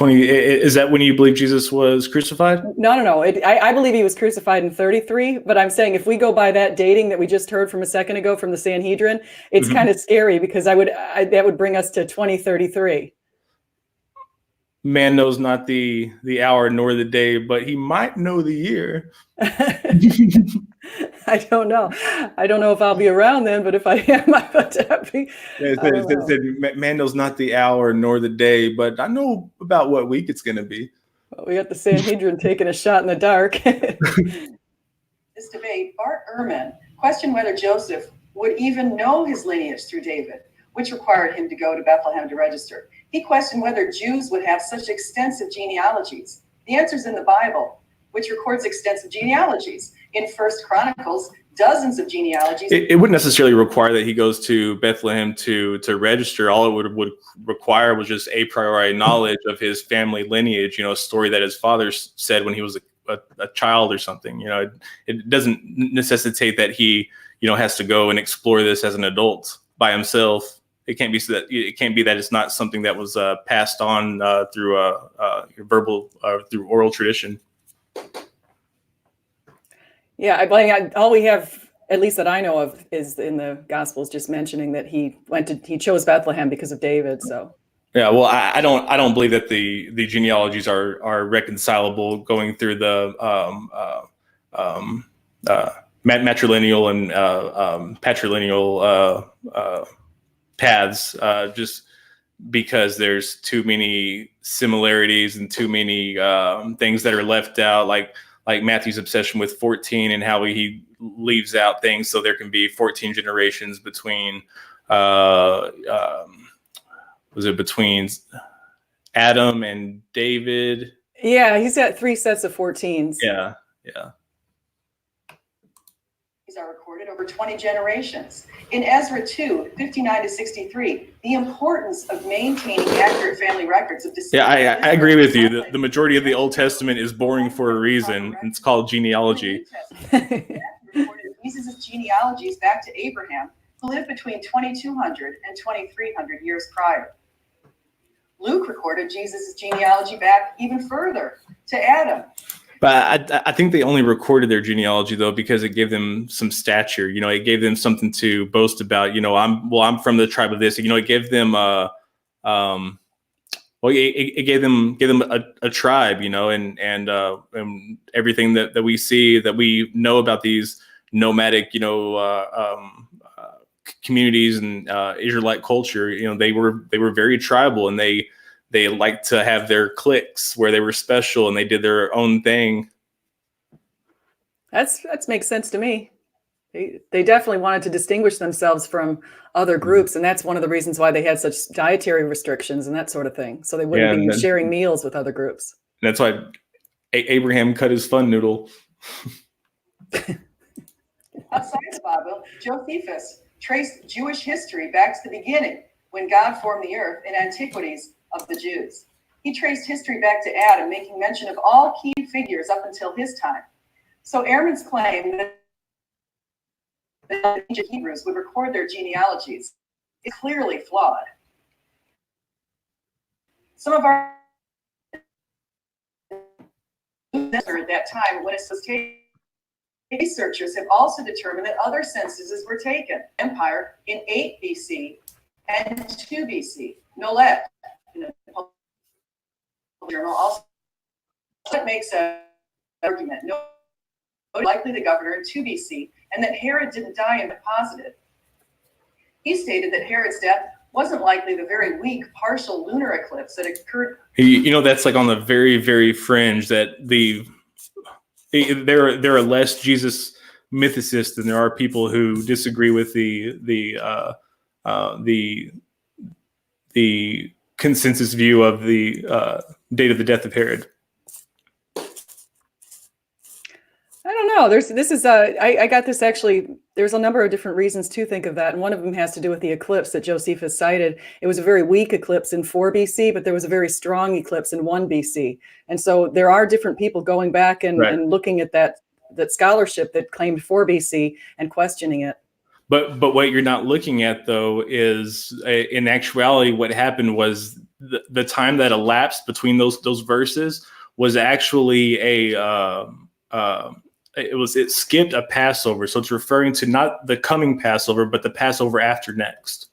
Is that when you believe Jesus was crucified? No. I believe he was crucified in 33, but I'm saying if we go by that dating that we just heard from a second ago from the Sanhedrin, it's kind of scary, because that would bring us to 2033. Man knows not the hour nor the day, but he might know the year. I don't know. I don't know if I'll be around then, but if I am, I would be. It said, man knows not the hour nor the day, but I know about what week it's going to be. Well, we got the Sanhedrin taking a shot in the dark. This debate, Bart Ehrman questioned whether Joseph would even know his lineage through David, which required him to go to Bethlehem to register. He questioned whether Jews would have such extensive genealogies. The answer's in the Bible, which records extensive genealogies. In First Chronicles, dozens of genealogies. It wouldn't necessarily require that he goes to Bethlehem to register. All it would require was just a priori knowledge of his family lineage, a story that his father said when he was a child or something. It doesn't necessitate that he, has to go and explore this as an adult by himself. It can't be that it's not something that was passed on through verbal through oral tradition. Yeah, all we have, at least that I know of, is in the Gospels just mentioning that he chose Bethlehem because of David. So Yeah, well, I don't believe that the genealogies are reconcilable going through the matrilineal and patrilineal paths, just because there's too many similarities and too many things that are left out, like Matthew's obsession with 14 and how he leaves out things so there can be 14 generations between was it between Adam and David? Yeah, he's got 3 sets of 14s. Yeah. These are recorded over 20 generations. In Ezra 2, 59 to 63, the importance of maintaining accurate family records of Yeah, I agree with you. The majority of the Old Testament is boring for a reason. It's called genealogy. Recorded Jesus' genealogies back to Abraham, who lived between 2200 and 2300 years prior. Luke recorded Jesus' genealogy back even further to Adam. But I think they only recorded their genealogy though because it gave them some stature. You know, it gave them something to boast about. You know, I'm from the tribe of this. You know, it gave them it gave them a tribe. You know, and everything that we see, that we know about these nomadic, you know, communities and Israelite culture. You know, they were very tribal, and they liked to have their cliques where they were special and they did their own thing. That makes sense to me. They definitely wanted to distinguish themselves from other groups, and that's one of the reasons why they had such dietary restrictions and that sort of thing. So they wouldn't be sharing meals with other groups. And that's why Abraham cut his fun noodle. Outside the Bible, Josephus traced Jewish history back to the beginning, when God formed the earth and antiquities of the Jews. He traced history back to Adam, making mention of all key figures up until his time. So Ehrman's claim that the ancient Hebrews would record their genealogies is clearly flawed. Some of our at that time, when it was taken, researchers have also determined that other censuses were taken. Empire in 8 BC and 2 BC. No less. In the journal also makes an argument. No, likely the governor in 2 BC, and that Herod didn't die and deposited. He stated that Herod's death wasn't likely the very weak partial lunar eclipse that occurred. You know, that's like on the very, very fringe, that there are less Jesus mythicists than there are people who disagree with the consensus view of the date of the death of Herod. I don't know. I got this actually. There's a number of different reasons to think of that. And one of them has to do with the eclipse that Josephus cited. It was a very weak eclipse in 4 BC, but there was a very strong eclipse in 1 BC. And so there are different people going back and looking at that scholarship that claimed 4 BC and questioning it. But what you're not looking at, though, is in actuality, what happened was the time that elapsed between those verses was actually it skipped a Passover. So it's referring to not the coming Passover, but the Passover after next.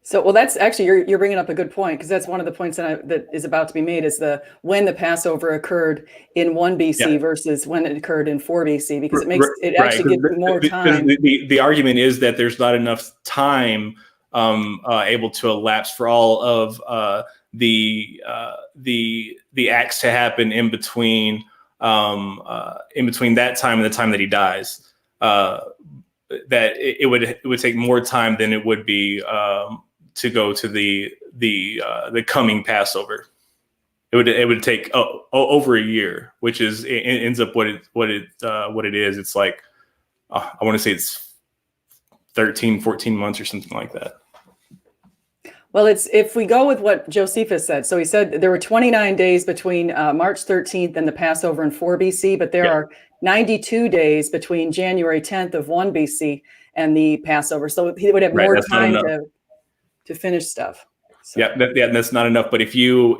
So, well, that's actually, you're bringing up a good point, because that's one of the points that is about to be made, is when the Passover occurred in 1 BC versus when it occurred in 4 BC, because it actually gives you more time. The argument is that there's not enough time able to elapse for all of the acts to happen in between that time and the time that he dies. That it would take more time than it would be to go to the coming Passover. It would take over a year, which ends up what it is. It's like I want to say it's 13, 14 months or something like that. Well, if we go with what Josephus said, so he said there were 29 days between March 13th and the Passover in 4 BC, but there are 92 days between January 10th of 1 BC and the Passover. So he would have more time to finish stuff. So. Yeah, that's not enough. But if you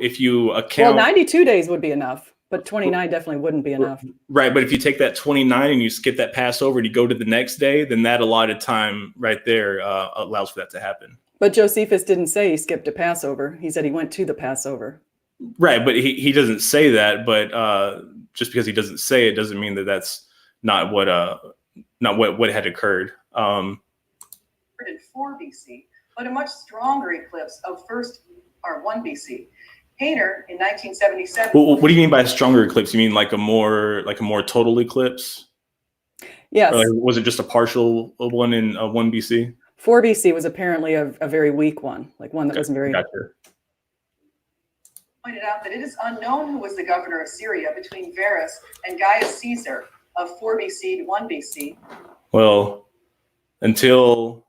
account, well, 92 days would be enough, but 29 definitely wouldn't be enough. Right, but if you take that 29 and you skip that Passover and you go to the next day, then that allotted time right there allows for that to happen. But Josephus didn't say he skipped a Passover. He said he went to the Passover. Right, but he doesn't say that. But just because he doesn't say it doesn't mean that that's not what had occurred. In 4 BC, but a much stronger eclipse of 1 BC. Hayner in 1977. What do you mean by a stronger eclipse? You mean like a more total eclipse? Yes. Or was it just a partial one in 1 BC? 4 BC was apparently a very weak one, like one that wasn't very. Gotcha. Pointed out that it is unknown who was the governor of Syria between Varus and Gaius Caesar of 4 BC to 1 BC. Well, until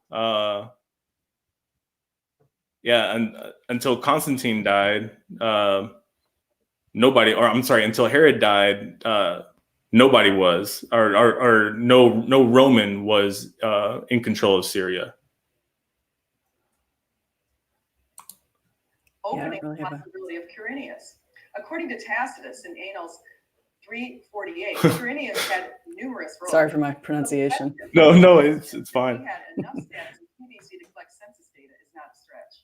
until Constantine died, until Herod died, nobody was, or no Roman was in control of Syria. Opening the possibility of Quirinius. According to Tacitus in Annals 348, Quirinius had numerous roles. Sorry for my pronunciation. No, it's fine. He had enough stats in PBC to collect census data is not a stretch.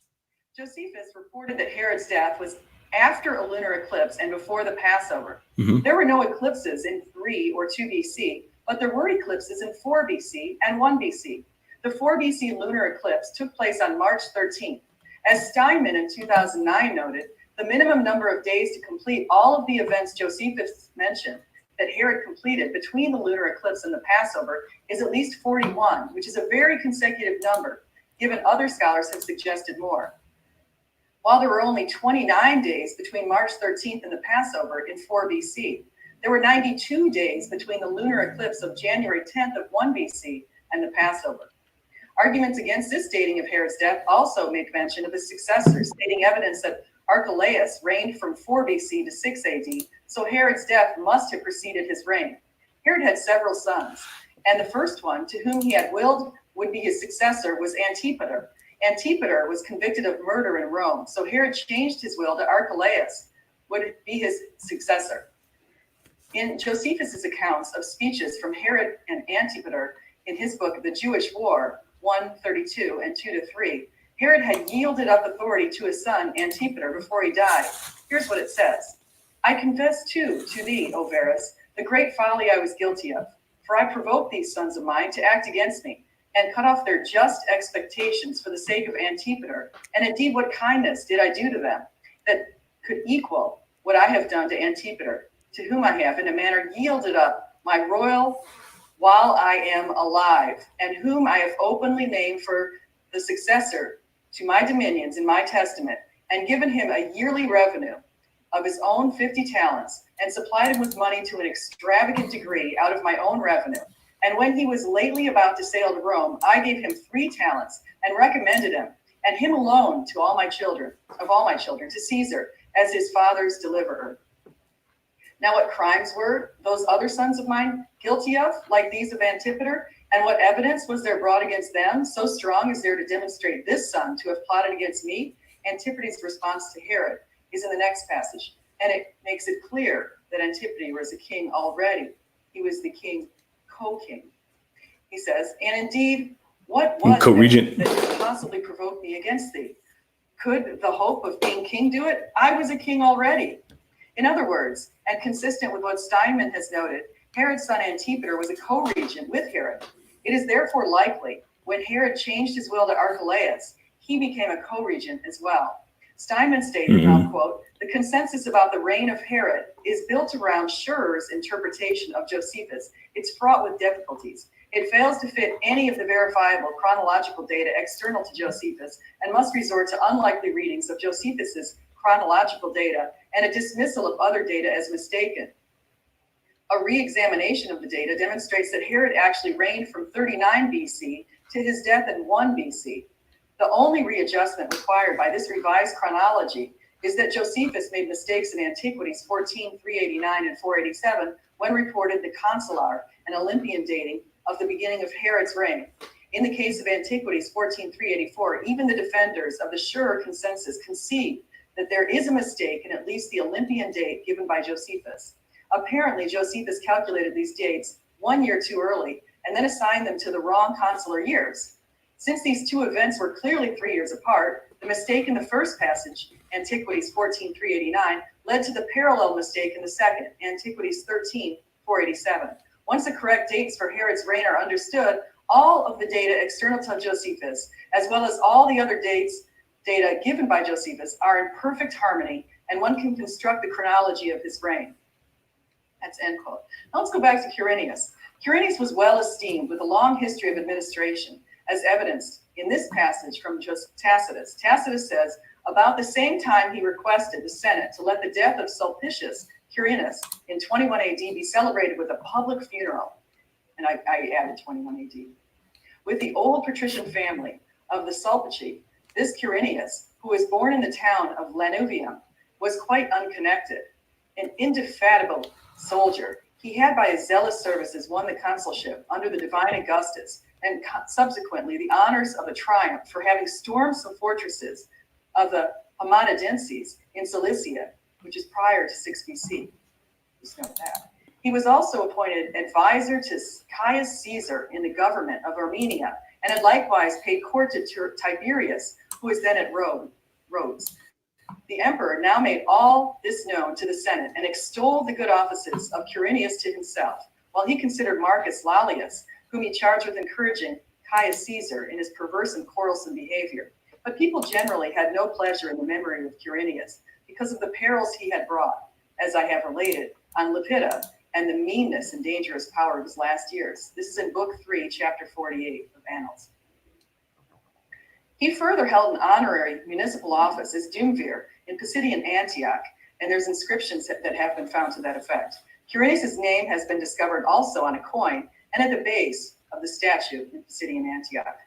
Josephus reported that Herod's death was after a lunar eclipse and before the Passover. Mm-hmm. There were no eclipses in 3 or 2 BC, but there were eclipses in 4 BC and 1 BC. The 4 BC lunar eclipse took place on March 13th. As Steinman in 2009 noted, the minimum number of days to complete all of the events Josephus mentioned that Herod completed between the lunar eclipse and the Passover is at least 41, which is a very consecutive number, given other scholars have suggested more. While there were only 29 days between March 13th and the Passover in 4 BC, there were 92 days between the lunar eclipse of January 10th of 1 BC and the Passover. Arguments against this dating of Herod's death also make mention of his successors, stating evidence that Archelaus reigned from 4 BC to 6 AD, so Herod's death must have preceded his reign. Herod had several sons, and the first one, to whom he had willed would be his successor, was Antipater. Antipater was convicted of murder in Rome, so Herod changed his will to Archelaus would be his successor. In Josephus's accounts of speeches from Herod and Antipater in his book, The Jewish War, 1:32 and 2-3, Herod had yielded up authority to his son Antipater before he died. Here's what it says. I confess too to thee, O Varus, the great folly I was guilty of, for I provoked these sons of mine to act against me, and cut off their just expectations for the sake of Antipater. And indeed, what kindness did I do to them that could equal what I have done to Antipater, to whom I have in a manner yielded up my royal while I am alive, and whom I have openly named for the successor to my dominions in my testament, and given him a yearly revenue of his own 50 talents, and supplied him with money to an extravagant degree out of my own revenue. And when he was lately about to sail to Rome, I gave him 3 talents and recommended him, and him alone to all my children, to Caesar, as his father's deliverer. Now what crimes were those other sons of mine guilty of, like these of Antipater? And what evidence was there brought against them, so strong as there to demonstrate this son to have plotted against me? Antipater's response to Herod is in the next passage, and it makes it clear that Antipater was a king already. He was the king, co-king. He says, and indeed, what was co-regent that could possibly provoke me against thee? Could the hope of being king do it? I was a king already. In other words, and consistent with what Steinman has noted, Herod's son Antipater was a co-regent with Herod. It is therefore likely, when Herod changed his will to Archelaus, he became a co-regent as well. Steinman stated, and I'll quote, the consensus about the reign of Herod is built around Schur's interpretation of Josephus. It's fraught with difficulties. It fails to fit any of the verifiable chronological data external to Josephus and must resort to unlikely readings of Josephus's chronological data and a dismissal of other data as mistaken. A re-examination of the data demonstrates that Herod actually reigned from 39 BC to his death in 1 BC. The only readjustment required by this revised chronology is that Josephus made mistakes in Antiquities 14, 389 and 487 when reported the consular and Olympian dating of the beginning of Herod's reign. In the case of Antiquities 14, 384, even the defenders of the Schur consensus concede that there is a mistake in at least the Olympian date given by Josephus. Apparently, Josephus calculated these dates 1 year too early and then assigned them to the wrong consular years. Since these two events were clearly 3 years apart, the mistake in the first passage, Antiquities 14:389, led to the parallel mistake in the second, Antiquities 13:487. Once the correct dates for Herod's reign are understood, all of the data external to Josephus, as well as all the other data given by Josephus, are in perfect harmony, and one can construct the chronology of his reign. That's end quote. Now let's go back to Quirinius. Quirinius was well esteemed with a long history of administration, as evidenced in this passage from Tacitus. Tacitus says, about the same time he requested the Senate to let the death of Sulpicius Quirinius in 21 AD be celebrated with a public funeral. And I added 21 AD. With the old patrician family of the Sulpici, this Quirinius, who was born in the town of Lanuvium, was quite unconnected. An indefatigable soldier, he had by his zealous services won the consulship under the divine Augustus, and subsequently the honors of a triumph for having stormed some fortresses of the Hamadadenses in Cilicia, which is prior to 6 BC. Just note that. He was also appointed advisor to Caius Caesar in the government of Armenia, and had likewise paid court to Tiberius, who was then at Rhodes. The emperor now made all this known to the Senate and extolled the good offices of Quirinius to himself, while he considered Marcus Lalius, whom he charged with encouraging Caius Caesar in his perverse and quarrelsome behavior. But people generally had no pleasure in the memory of Quirinius because of the perils he had brought, as I have related, on Lepida and the meanness and dangerous power of his last years. This is in Book 3, Chapter 48 of Annals. He further held an honorary municipal office as Duumvir in Pisidian Antioch, and there's inscriptions that have been found to that effect. Quirinius' name has been discovered also on a coin and at the base of the statue in Pisidian Antioch.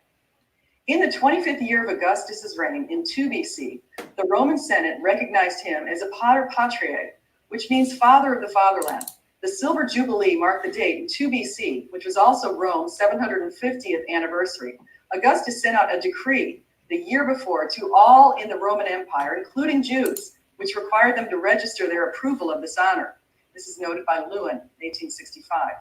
In the 25th year of Augustus's reign in 2 BC, the Roman Senate recognized him as a pater patriae, which means father of the fatherland. The Silver Jubilee marked the date in 2 BC, which was also Rome's 750th anniversary. Augustus sent out a decree the year before to all in the Roman Empire, including Jews, which required them to register their approval of this honor. This is noted by Lewin, 1865.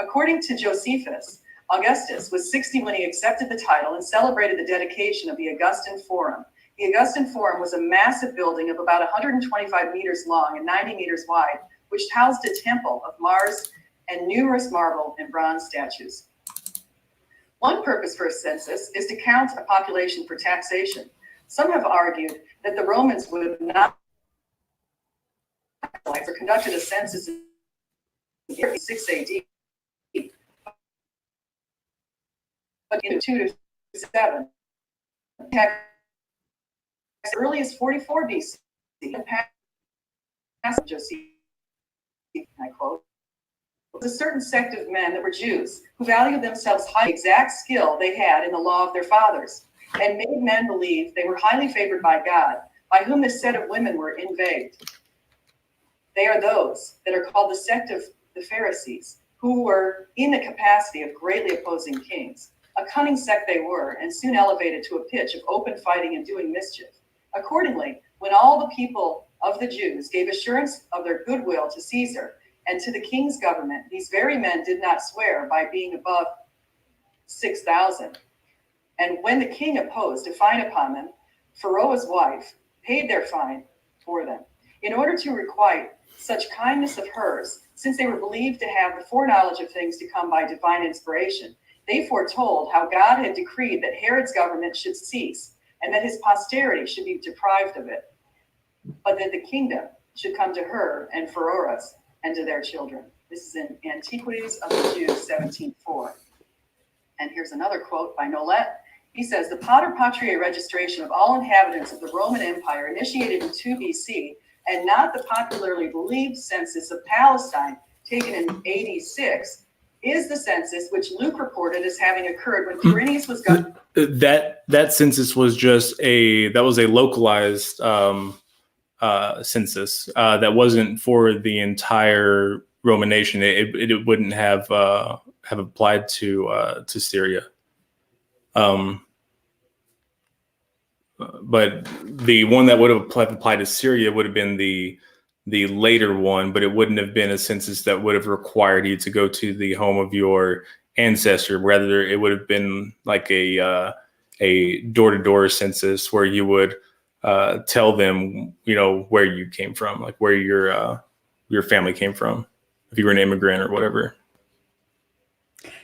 According to Josephus, Augustus was 60 when he accepted the title and celebrated the dedication of the Augustan Forum. The Augustan Forum was a massive building of about 125 meters long and 90 meters wide, which housed a temple of Mars and numerous marble and bronze statues. One purpose for a census is to count a population for taxation. Some have argued that the Romans would not or conducted a census in 6 AD, but in 2 to 7, as early as 44 BC, and I quote, was a certain sect of men that were Jews who valued themselves highly, exact skill they had in the law of their fathers, and made men believe they were highly favored by God, by whom this set of women were inveigled. They are those that are called the sect of the Pharisees, who were in the capacity of greatly opposing kings. A cunning sect they were, and soon elevated to a pitch of open fighting and doing mischief. Accordingly, when all the people of the Jews gave assurance of their goodwill to Caesar and to the king's government, these very men did not swear by being above 6,000. And when the king imposed a fine upon them, Pharaoh's wife paid their fine for them. In order to requite such kindness of hers, since they were believed to have the foreknowledge of things to come by divine inspiration, they foretold how God had decreed that Herod's government should cease and that his posterity should be deprived of it, but that the kingdom should come to her and Pharoras and to their children. This is in Antiquities of the Jews 17:4. And here's another quote by Nolet. He says, the pater patriae registration of all inhabitants of the Roman Empire initiated in 2 BC, and not the popularly believed census of Palestine taken in AD 6, is the census which Luke reported as having occurred when Quirinius was governor. That census was just a localized census that wasn't for the entire Roman nation. It wouldn't have applied to Syria. But the one that would have applied to Syria would have been the later one, but it wouldn't have been a census that would have required you to go to the home of your ancestor. Rather, it would have been like a a door-to-door census where you would tell them, where you came from, like where your family came from, if you were an immigrant or whatever.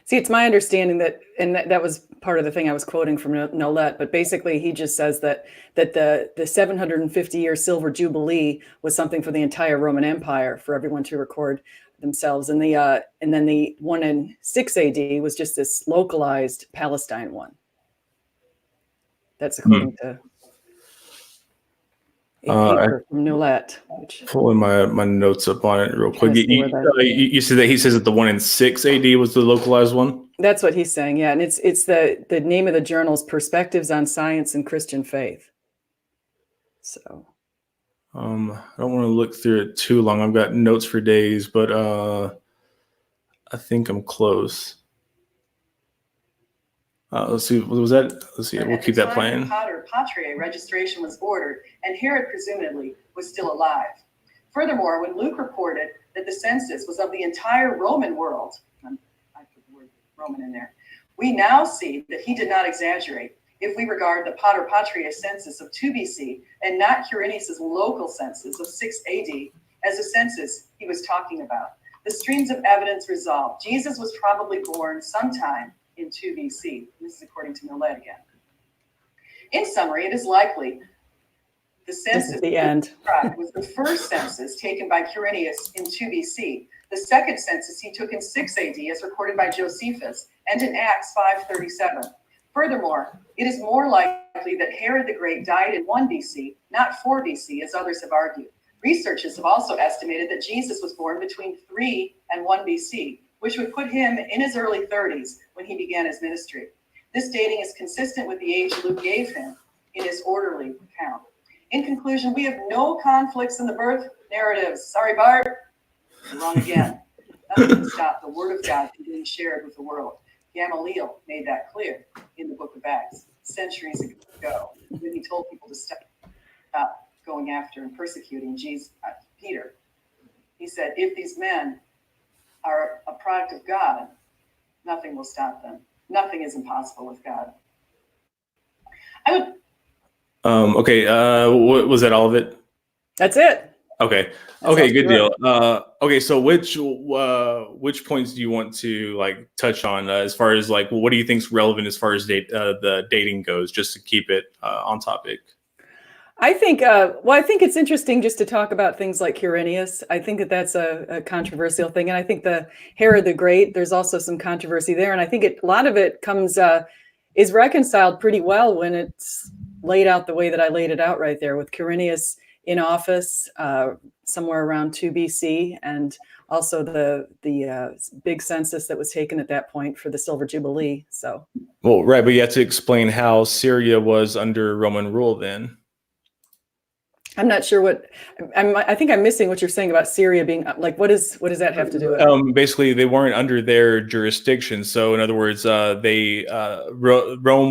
See, it's my understanding that, and that was part of the thing I was quoting from Nolette, but basically he just says that the 750-year silver jubilee was something for the entire Roman Empire, for everyone to record themselves, and then the one in 6 AD was just this localized Palestine one. That's according to a paper from Nolette. Pulling my notes up on it real quick. You said that he says that the one in 6 AD was the localized one? That's what he's saying, yeah. And it's the name of the journal's Perspectives on Science and Christian Faith. So I don't want to look through it too long. I've got notes for days, but I think I'm close. Let's see. What was that? Let's see. We'll keep that playing. Patria registration was ordered, and Herod presumably was still alive. Furthermore, when Luke reported that the census was of the entire Roman world, I put the word Roman in there, we now see that he did not exaggerate if we regard the Pater Patria census of 2 BC and not Quirinius's local census of 6 AD as a census he was talking about. The streams of evidence resolve. Jesus was probably born sometime in 2 BC. This is according to Nolette again. In summary, it is likely the census was the first census taken by Quirinius in 2 BC. The second census he took in 6 AD as recorded by Josephus and in Acts 5:37. Furthermore, it is more likely that Herod the Great died in 1 BC, not 4 BC, as others have argued. Researchers have also estimated that Jesus was born between 3 and 1 BC, which would put him in his early 30s when he began his ministry. This dating is consistent with the age Luke gave him in his orderly account. In conclusion, we have no conflicts in the birth narratives. Sorry, Bart. You're wrong again. Nothing can stop the word of God from being shared with the world. Gamaliel made that clear in the book of Acts centuries ago when he told people to stop going after and persecuting Peter. He said, if these men are a product of God, nothing will stop them. Nothing is impossible with God. Okay. Was that all of it? That's it. Okay. Okay. Good deal. Okay. So which points do you want to touch on as far as what do you think is relevant as far as the dating goes, just to keep it on topic? I think it's interesting just to talk about things like Quirinius. I think that's a controversial thing. And I think the Herod the Great, there's also some controversy there. And I think a lot of it is reconciled pretty well when it's laid out the way that I laid it out right there, with Quirinius in office somewhere around 2 BC, and also the big census that was taken at that point for the Silver Jubilee. So, well, right, but you have to explain how Syria was under Roman rule then. I'm not sure I think I'm missing what you're saying about Syria being what does that have to do with it? Basically, they weren't under their jurisdiction. So in other words, Rome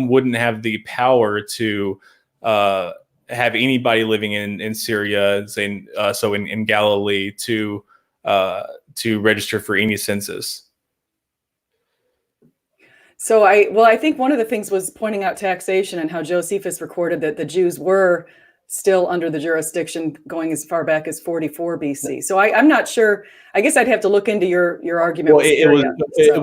wouldn't have the power to have anybody living in Syria, in Galilee, to register for any census. So I think one of the things was pointing out taxation and how Josephus recorded that the Jews were still under the jurisdiction going as far back as 44 BC. So I'm not sure. I guess I'd have to look into your argument. Well, it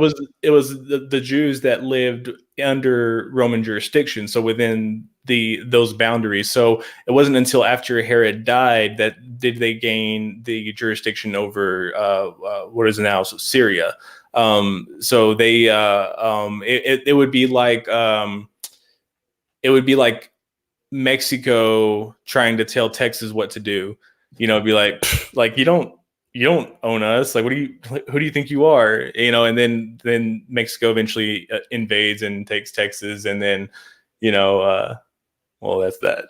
was the Jews that lived under Roman jurisdiction, so within those boundaries. So it wasn't until after Herod died that did they gain the jurisdiction over what is now Syria. So they it would be like Mexico trying to tell Texas what to do. It'd be like you don't own us. Who do you think you are? And then Mexico eventually invades and takes Texas, and then well, that's that.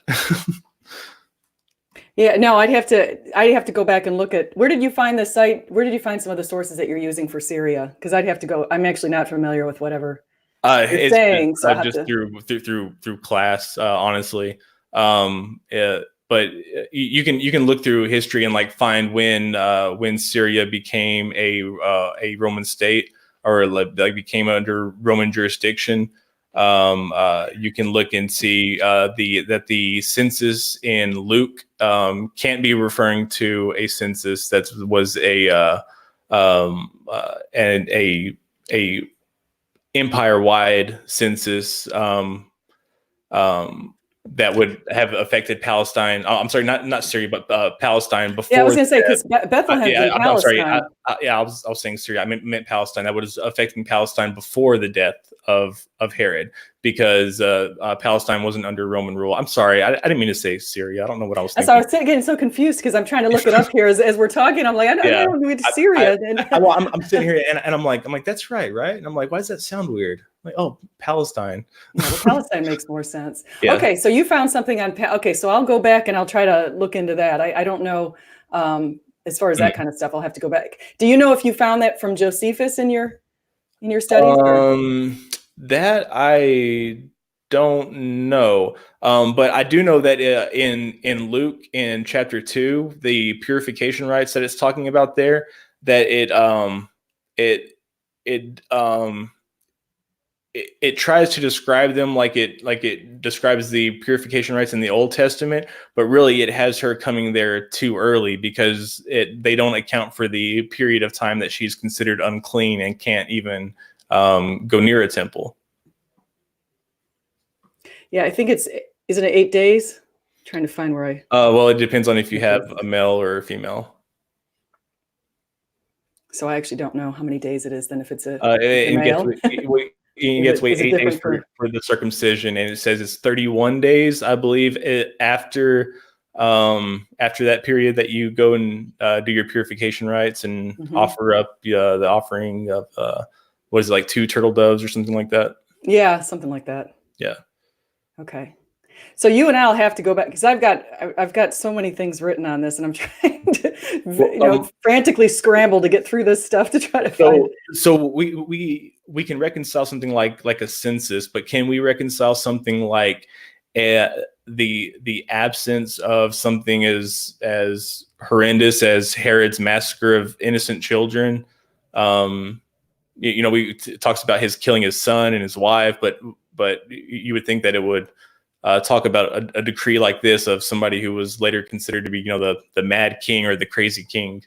Yeah, no, I'd have to go back and look at, where did you find the site? Where did you find some of the sources that you're using for Syria? Because I'd have to go. I'm actually not familiar with whatever you're saying. So just through class, honestly. But you can look through history and find when Syria became a Roman state, or became under Roman jurisdiction. You can look and see that the census in Luke can't be referring to a census that was a empire-wide census that would have affected Palestine. Oh, I'm sorry, not Syria, but Palestine before. Yeah, I was going to say, because Bethlehem's in I'm sorry. Palestine. I was saying Syria. I meant Palestine. That was affecting Palestine before the death of Herod, because Palestine wasn't under Roman rule. I'm sorry. I didn't mean to say Syria. I don't know what I was thinking. So I was getting so confused because I'm trying to look it up here as we're talking. I'm like, I don't know to Syria. I'm sitting here and I'm like, that's right. And I'm like, why does that sound weird? I'm like, oh, Palestine. Yeah, well, Palestine makes more sense. Yeah. Okay, so you found something on. Okay, so I'll go back and I'll try to look into that. I don't know as far as that kind of stuff. I'll have to go back. Do you know if you found that from Josephus in your studies? That I don't know, but I do know that in Luke in chapter 2, the purification rites that it's talking about there, that it tries to describe them like it describes the purification rites in the Old Testament, but really it has her coming there too early, because they don't account for the period of time that she's considered unclean and can't even go near a temple. Yeah, I think isn't it 8 days? I'm trying to find where I. Well, it depends on if you have a male or a female. So I actually don't know how many days it is then if it's a male. You get to wait 8 days for the circumcision, and it says it's 31 days, I believe, after that period that you go and do your purification rites and offer up the offering of what is it, like 2 turtle doves or something like that? Yeah, something like that. Yeah. Okay. So you and I'll have to go back, because I've got so many things written on this, and I'm trying to frantically scramble to get through this stuff to try to find. So we can reconcile something like a census, but can we reconcile something like the absence of something as horrendous as Herod's massacre of innocent children? Talks about his killing his son and his wife, but you would think that it would talk about a decree like this of somebody who was later considered to be, the mad king or the crazy king.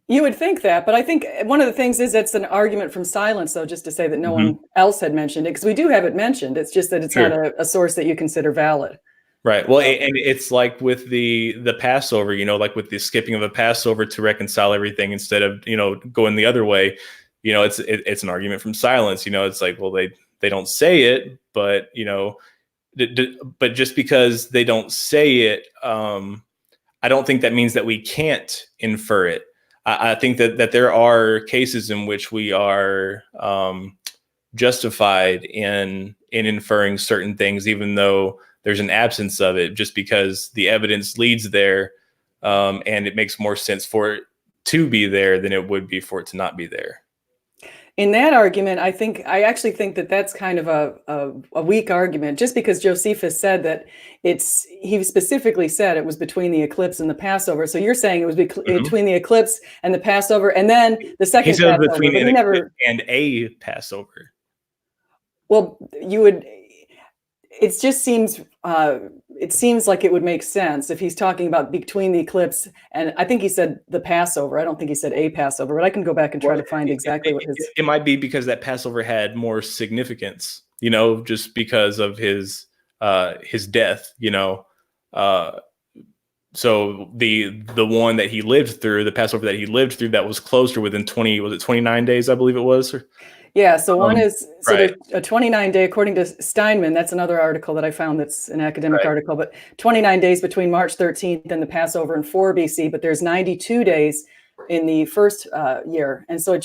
You would think that, but I think one of the things is it's an argument from silence, though, just to say that no one else had mentioned it, because we do have it mentioned. It's just that it's not a source that you consider valid. Right. Well, and it's like with the Passover, like with the skipping of a Passover to reconcile everything instead of, going the other way, it's an argument from silence. It's like, well, they don't say it, but, but just because they don't say it, I don't think that means that we can't infer it. I think that there are cases in which we are justified in inferring certain things, even though there's an absence of it, just because the evidence leads there, and it makes more sense for it to be there than it would be for it to not be there. In that argument, I actually think that that's kind of a weak argument, just because Josephus said that he specifically said it was between the eclipse and the Passover. So you're saying it was between the eclipse and the Passover, and then the second he said Passover. Between an eclipse and a Passover. Well, it just seems it seems like it would make sense if he's talking about between the eclipse, and I think he said the Passover. I don't think he said a Passover, but I can go back and try to find exactly what his. It might be because that Passover had more significance, just because of his death, So the one that he lived through, the Passover that he lived through, that was closer within 29 days, I believe it was. Yeah, so one is right. A 29-day, according to Steinman, that's another article that I found that's an academic article, but 29 days between March 13th and the Passover in 4 BC, but there's 92 days in the first year. And so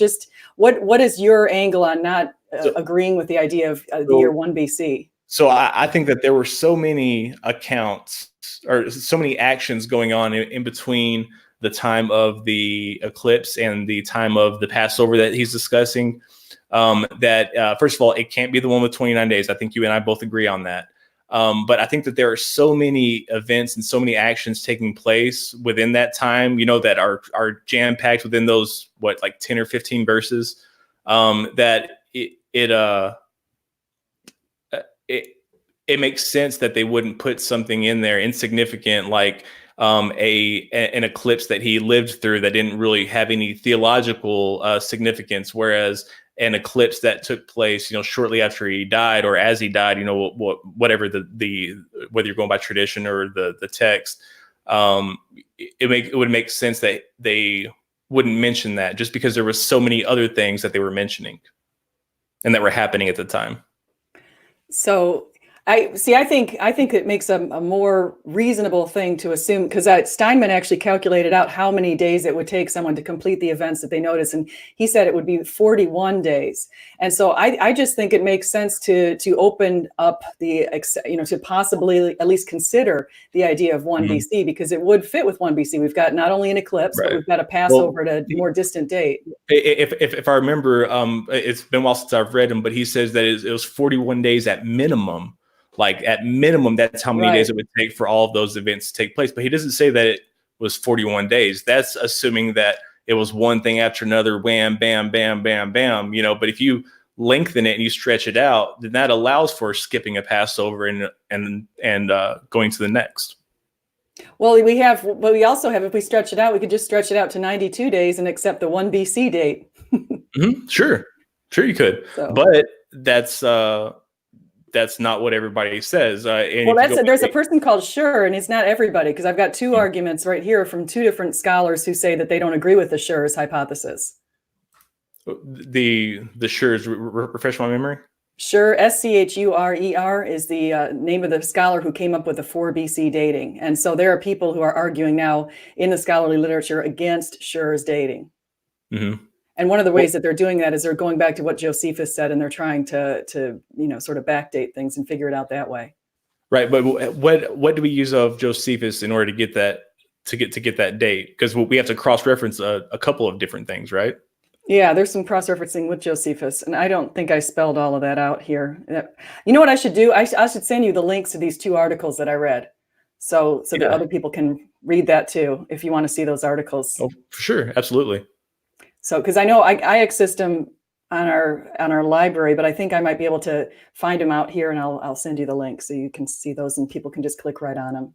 what is your angle on not agreeing with the idea of the year 1 BC? So I think that there were so many accounts or so many actions going on in between the time of the eclipse and the time of the Passover that he's discussing. That first of all, it can't be the one with 29 days. I think you and I both agree on that. But I think that there are so many events and so many actions taking place within that time, that are jam-packed within those, 10 or 15 verses, that it it makes sense that they wouldn't put something in there insignificant like an eclipse that he lived through that didn't really have any theological significance, whereas an eclipse that took place, shortly after he died or as he died, whatever the whether you're going by tradition or the text, it would make sense that they wouldn't mention that just because there was so many other things that they were mentioning and that were happening at the time. So I think it makes a more reasonable thing to assume, because Steinman actually calculated out how many days it would take someone to complete the events that they notice, and he said it would be 41 days. And so I just think it makes sense to open up to possibly at least consider the idea of 1 BC, because it would fit with 1 BC. We've got not only an eclipse, but we've got a Passover at a more distant date. If I remember, it's been a while since I've read him, but he says that it was 41 days at minimum. Like at minimum, that's how many days it would take for all of those events to take place. But he doesn't say that it was 41 days. That's assuming that it was one thing after another, wham, bam, bam, bam, bam. But if you lengthen it and you stretch it out, then that allows for skipping a Passover and going to the next. Well, we also have, if we stretch it out, we could just stretch it out to 92 days and accept the 1 BC date. Sure you could, but that's not what everybody says. There's a person called Schur, and it's not everybody, because I've got two arguments right here from two different scholars who say that they don't agree with the Schur's hypothesis. The Schur's, refresh my memory. Schur, Schurer, is the name of the scholar who came up with the 4 BC dating. And so there are people who are arguing now in the scholarly literature against Schur's dating. Mm-hmm. And one of the ways that they're doing that is they're going back to what Josephus said, and they're trying to sort of backdate things and figure it out that way. Right, but what do we use of Josephus in order to get that date? Because we have to cross-reference a couple of different things, right? Yeah, there's some cross-referencing with Josephus, and I don't think I spelled all of that out here. You know what I should do? I should send you the links to these 2 articles that I read, so that other people can read that too, if you want to see those articles. Oh, for sure, absolutely. So, because I know I accessed them on our library, but I think I might be able to find them out here, and I'll send you the link so you can see those, and people can just click right on them.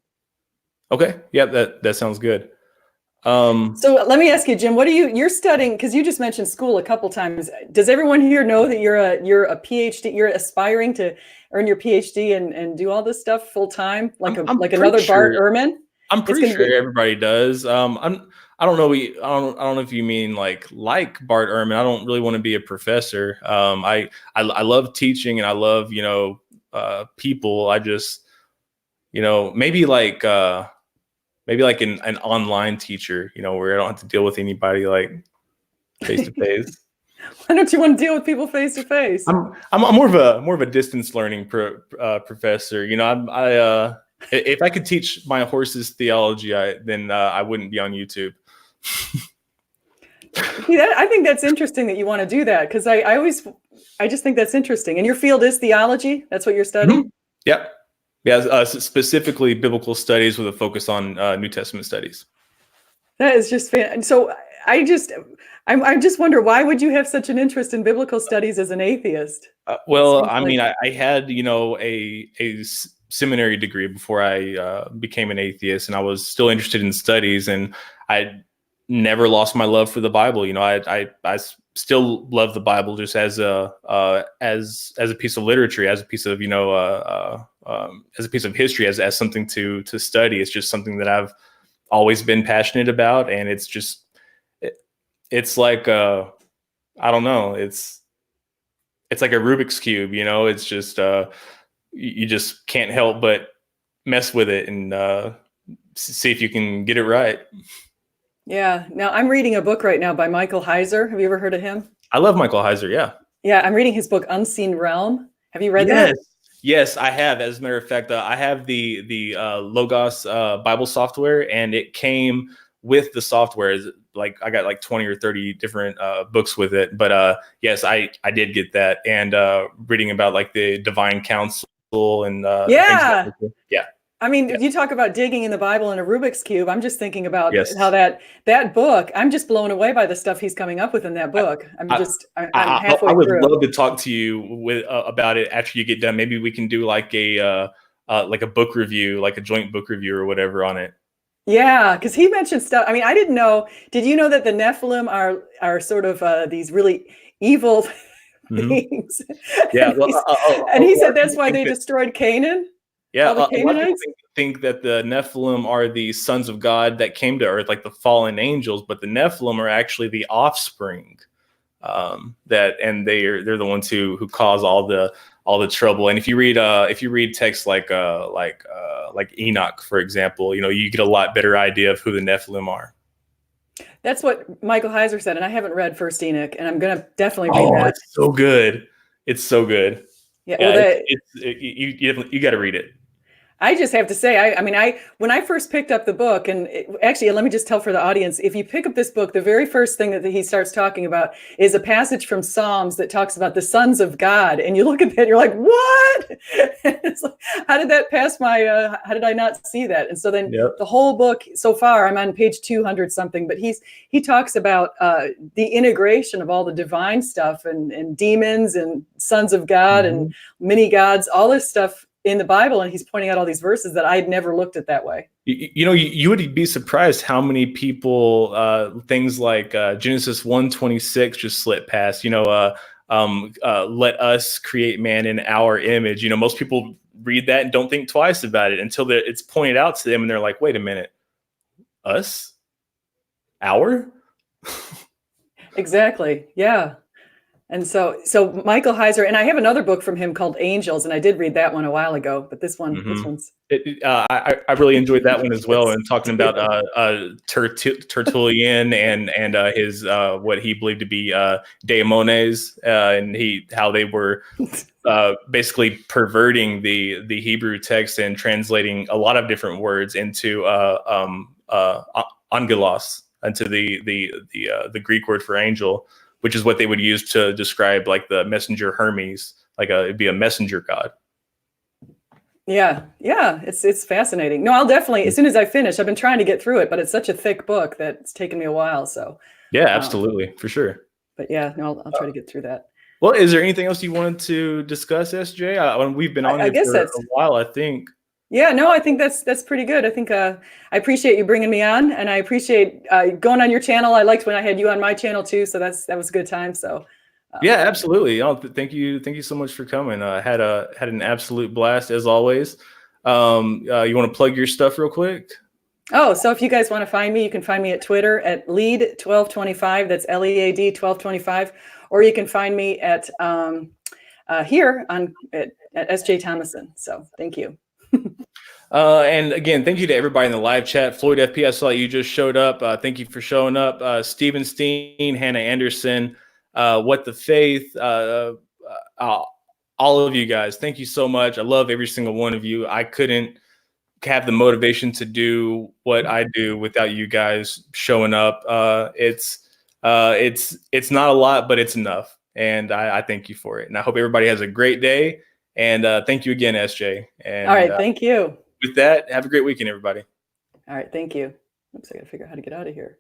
Okay, yeah, that sounds good. So let me ask you, Jim, what you're studying? Because you just mentioned school a couple times. Does everyone here know that you're a PhD? You're aspiring to earn your PhD and do all this stuff full time, like another Bart Ehrman? I'm pretty sure everybody does. I don't know. I don't know if you mean like Bart Ehrman. I don't really want to be a professor. I love teaching and I love people. I just maybe like an online teacher. Where I don't have to deal with anybody like face to face. Why don't you want to deal with people face to face? I'm more of a distance learning professor. If I could teach my horses theology, then I wouldn't be on YouTube. I think that's interesting that you want to do that, because I just think that's interesting. And your field is theology. That's what you're studying. Mm-hmm. Yeah. Specifically biblical studies with a focus on New Testament studies. That is just fan. So I just wonder, why would you have such an interest in biblical studies as an atheist? I had a seminary degree before I became an atheist, and I was still interested in studies, and I never lost my love for the Bible. I still love the Bible just as a piece of literature, as a piece of as a piece of history, as something to study. It's just something that I've always been passionate about, and it's like I don't know, it's like a Rubik's cube. It's just you just can't help but mess with it and see if you can get it right. Yeah. Now I'm reading a book right now by Michael Heiser. Have you ever heard of him? I love Michael Heiser. Yeah. Yeah. I'm reading his book, Unseen Realm. Have you read that? Yes, I have. As a matter of fact, I have the Logos Bible software, and it came with the software. Like I got like 20 or 30 different books with it. But yes, I did get that, and reading about like the divine council and yeah. Yeah. I mean, Yeah. you talk about digging in the Bible in a Rubik's Cube. I'm just thinking about Yes. how that book, I'm just blown away by the stuff he's coming up with in that book. I'm I halfway would through. love to talk to you with about it after you get done. Maybe we can do like a book review, like a joint book review or whatever on it. Yeah, because he mentioned stuff. I mean, I didn't know. Did you know that the Nephilim are sort of these really evil Mhm. beings? Yeah, And, well, and a he lot said of that's people why think they that destroyed Canaan, yeah, all the a lot of people Canaanites. think that the Nephilim are the sons of God that came to earth, like the fallen angels, but the Nephilim are actually the offspring. That and they're the ones who cause all the trouble. And if you read texts like Enoch, for example, you get a lot better idea of who the Nephilim are. That's what Michael Heiser said, and I haven't read First Enoch, and I'm gonna definitely read Oh, that. it's so good. It's so good. Yeah, well, Yeah, you got to read it. I just have to say, I mean, when I first picked up the book, and actually, let me just tell for the audience, if you pick up this book, the very first thing that he starts talking about is a passage from Psalms that talks about the sons of God, and you look at that, and you're like, what? It's like, how did that pass my? How did I not see that? And so then Yep. the whole book, so far, I'm on page 200 something, but he talks about the integration of all the divine stuff and demons and sons of God and mini gods, all this stuff in the Bible, and he's pointing out all these verses that I had never looked at that way. You would be surprised how many people things like Genesis 1:26 just slip past. Let us create man in our image. Most people read that and don't think twice about it until it's pointed out to them, and they're like, "Wait a minute, us, our." Exactly. Yeah. And so Michael Heiser, and I have another book from him called Angels, and I did read that one a while ago, but this one's I really enjoyed that one as well, and talking about too. Tertullian and his what he believed to be daemones, and how they were basically perverting the Hebrew text and translating a lot of different words into angelos, into the Greek word for angel, which is what they would use to describe like the messenger Hermes, like it'd be a messenger god. Yeah, it's fascinating. No, I'll definitely, as soon as I finish, I've been trying to get through it, but it's such a thick book that it's taken me a while. So Yeah, absolutely, for sure. but yeah, no, I'll try to get through that. Well, is there anything else you wanted to discuss, SJ? We've been on I here guess for a that's while, I think. Yeah, no, I think that's pretty good. I think I appreciate you bringing me on, and I appreciate going on your channel. I liked when I had you on my channel too, so that was a good time. So Yeah, absolutely. Thank you so much for coming. Had an absolute blast as always. You want to plug your stuff real quick? Oh, so if you guys want to find me, you can find me at Twitter at lead1225. That's LEAD 1225, or you can find me at here at SJ Thomason. So thank you. And again, thank you to everybody in the live chat. Floyd FP, I saw you just showed up. Thank you for showing up. Steven Steen, Hannah Anderson, What the Faith, all of you guys. Thank you so much. I love every single one of you. I couldn't have the motivation to do what I do without you guys showing up. It's not a lot, but it's enough. And I thank you for it. And I hope everybody has a great day. And thank you again, SJ. And All right, thank you. with that, have a great weekend, everybody. All right, thank you. Oops, I got to figure out how to get out of here.